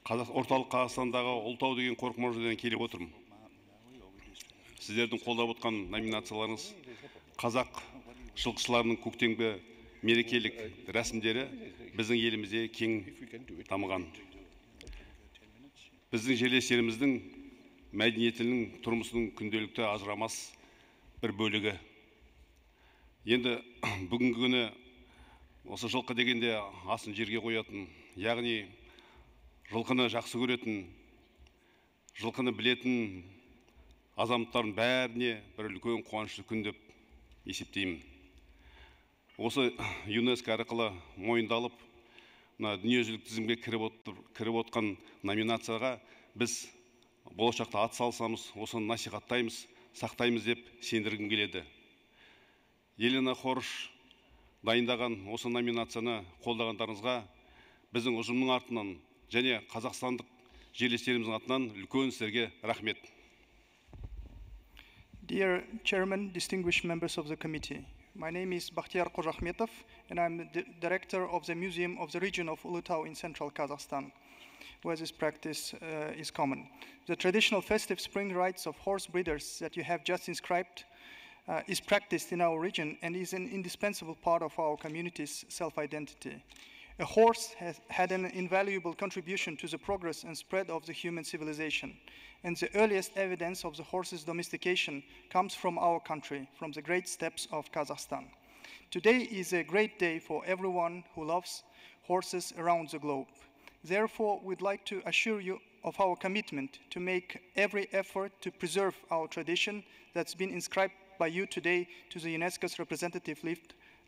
Орталық Қазақстандағы Ұлытау деген қорықма жерден келіп отырмын. Сіздердің қолдап отқан номинацияларыңыз қазақ жылқышыларының көктемгі мерекелік рәсімдері біздің елімізде кең дамыған. Біздің жерлестеріміздің мәдениетінің, тұрмысының күнделікті ажырамас бір бөлігі. Енді бүгінгі күні осы жылқы дегенде асын жерге қоятын, яғни жылқыны жақсы көретін, жылқыны білетін азаматтардың бәріне бір үлкен қуанышты күн деп есептеймін. Осы ЮНЕСКО арқылы мойындалып, дүниежүзілік тізімге кіріп отқан номинацияға біз болашақта атсалысамыз, осыны насихаттаймыз, сақтаймыз деп сендіргім келеді. Елена Хорш дайындаған осы номинацияны қолдағандарыңызға біздің ұжымның артынан және қазақстандық жерлестеріміздің атынан үлкен сіздерге рахмет. Dear Chairman, distinguished members of the committee, my name is Bakhtiar Qojahmetov, and I'm the director of the Museum of the region of Ulutau in central Kazakhstan, where this practice is common. The traditional festive spring rites of horse breeders that you have just inscribed is practiced in our region and is an indispensable part of our community's self-identity. A horse has had an invaluable contribution to the progress and spread of the human civilization, and the earliest evidence of the horse's domestication comes from our country, from the great steppes of Kazakhstan. Today is a great day for everyone who loves horses around the globe. Therefore, we'd like to assure you of our commitment to make every effort to preserve our tradition that's been inscribed by you today to the UNESCO's representative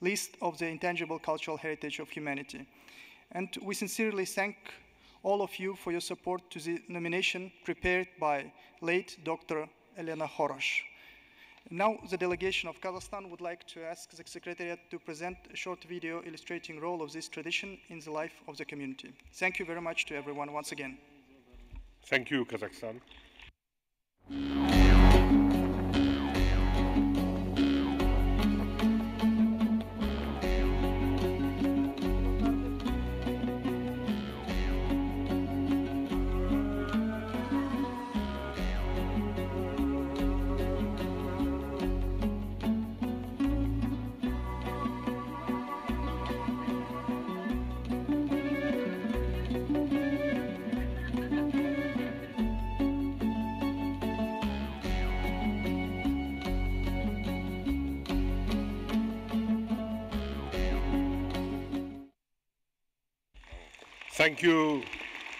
list of the intangible cultural heritage of humanity. And we sincerely thank all of you for your support to the nomination prepared by late Dr. Elena Horosh. Now the delegation of Kazakhstan would like to ask the Secretariat to present a short video illustrating the role of this tradition in the life of the community. Thank you very much to everyone once again. Thank you, Kazakhstan.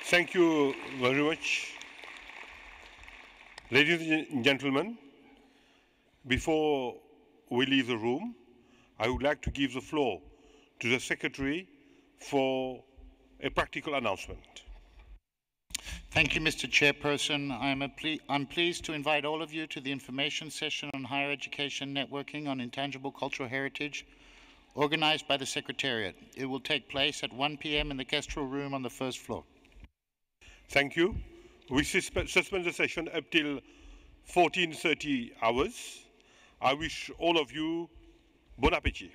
Thank you very much. Ladies and gentlemen, before we leave the room, I would like to give the floor to the Secretary for a practical announcement. Thank you, Mr. Chairperson. I'm pleased to invite all of you to the information session on higher education networking on intangible cultural heritage, organized by the Secretariat. It will take place at 1 p.m. in the Kestrel Room on the first floor. Thank you. We suspend the session up till 14:30 hours. I wish all of you bon appétit.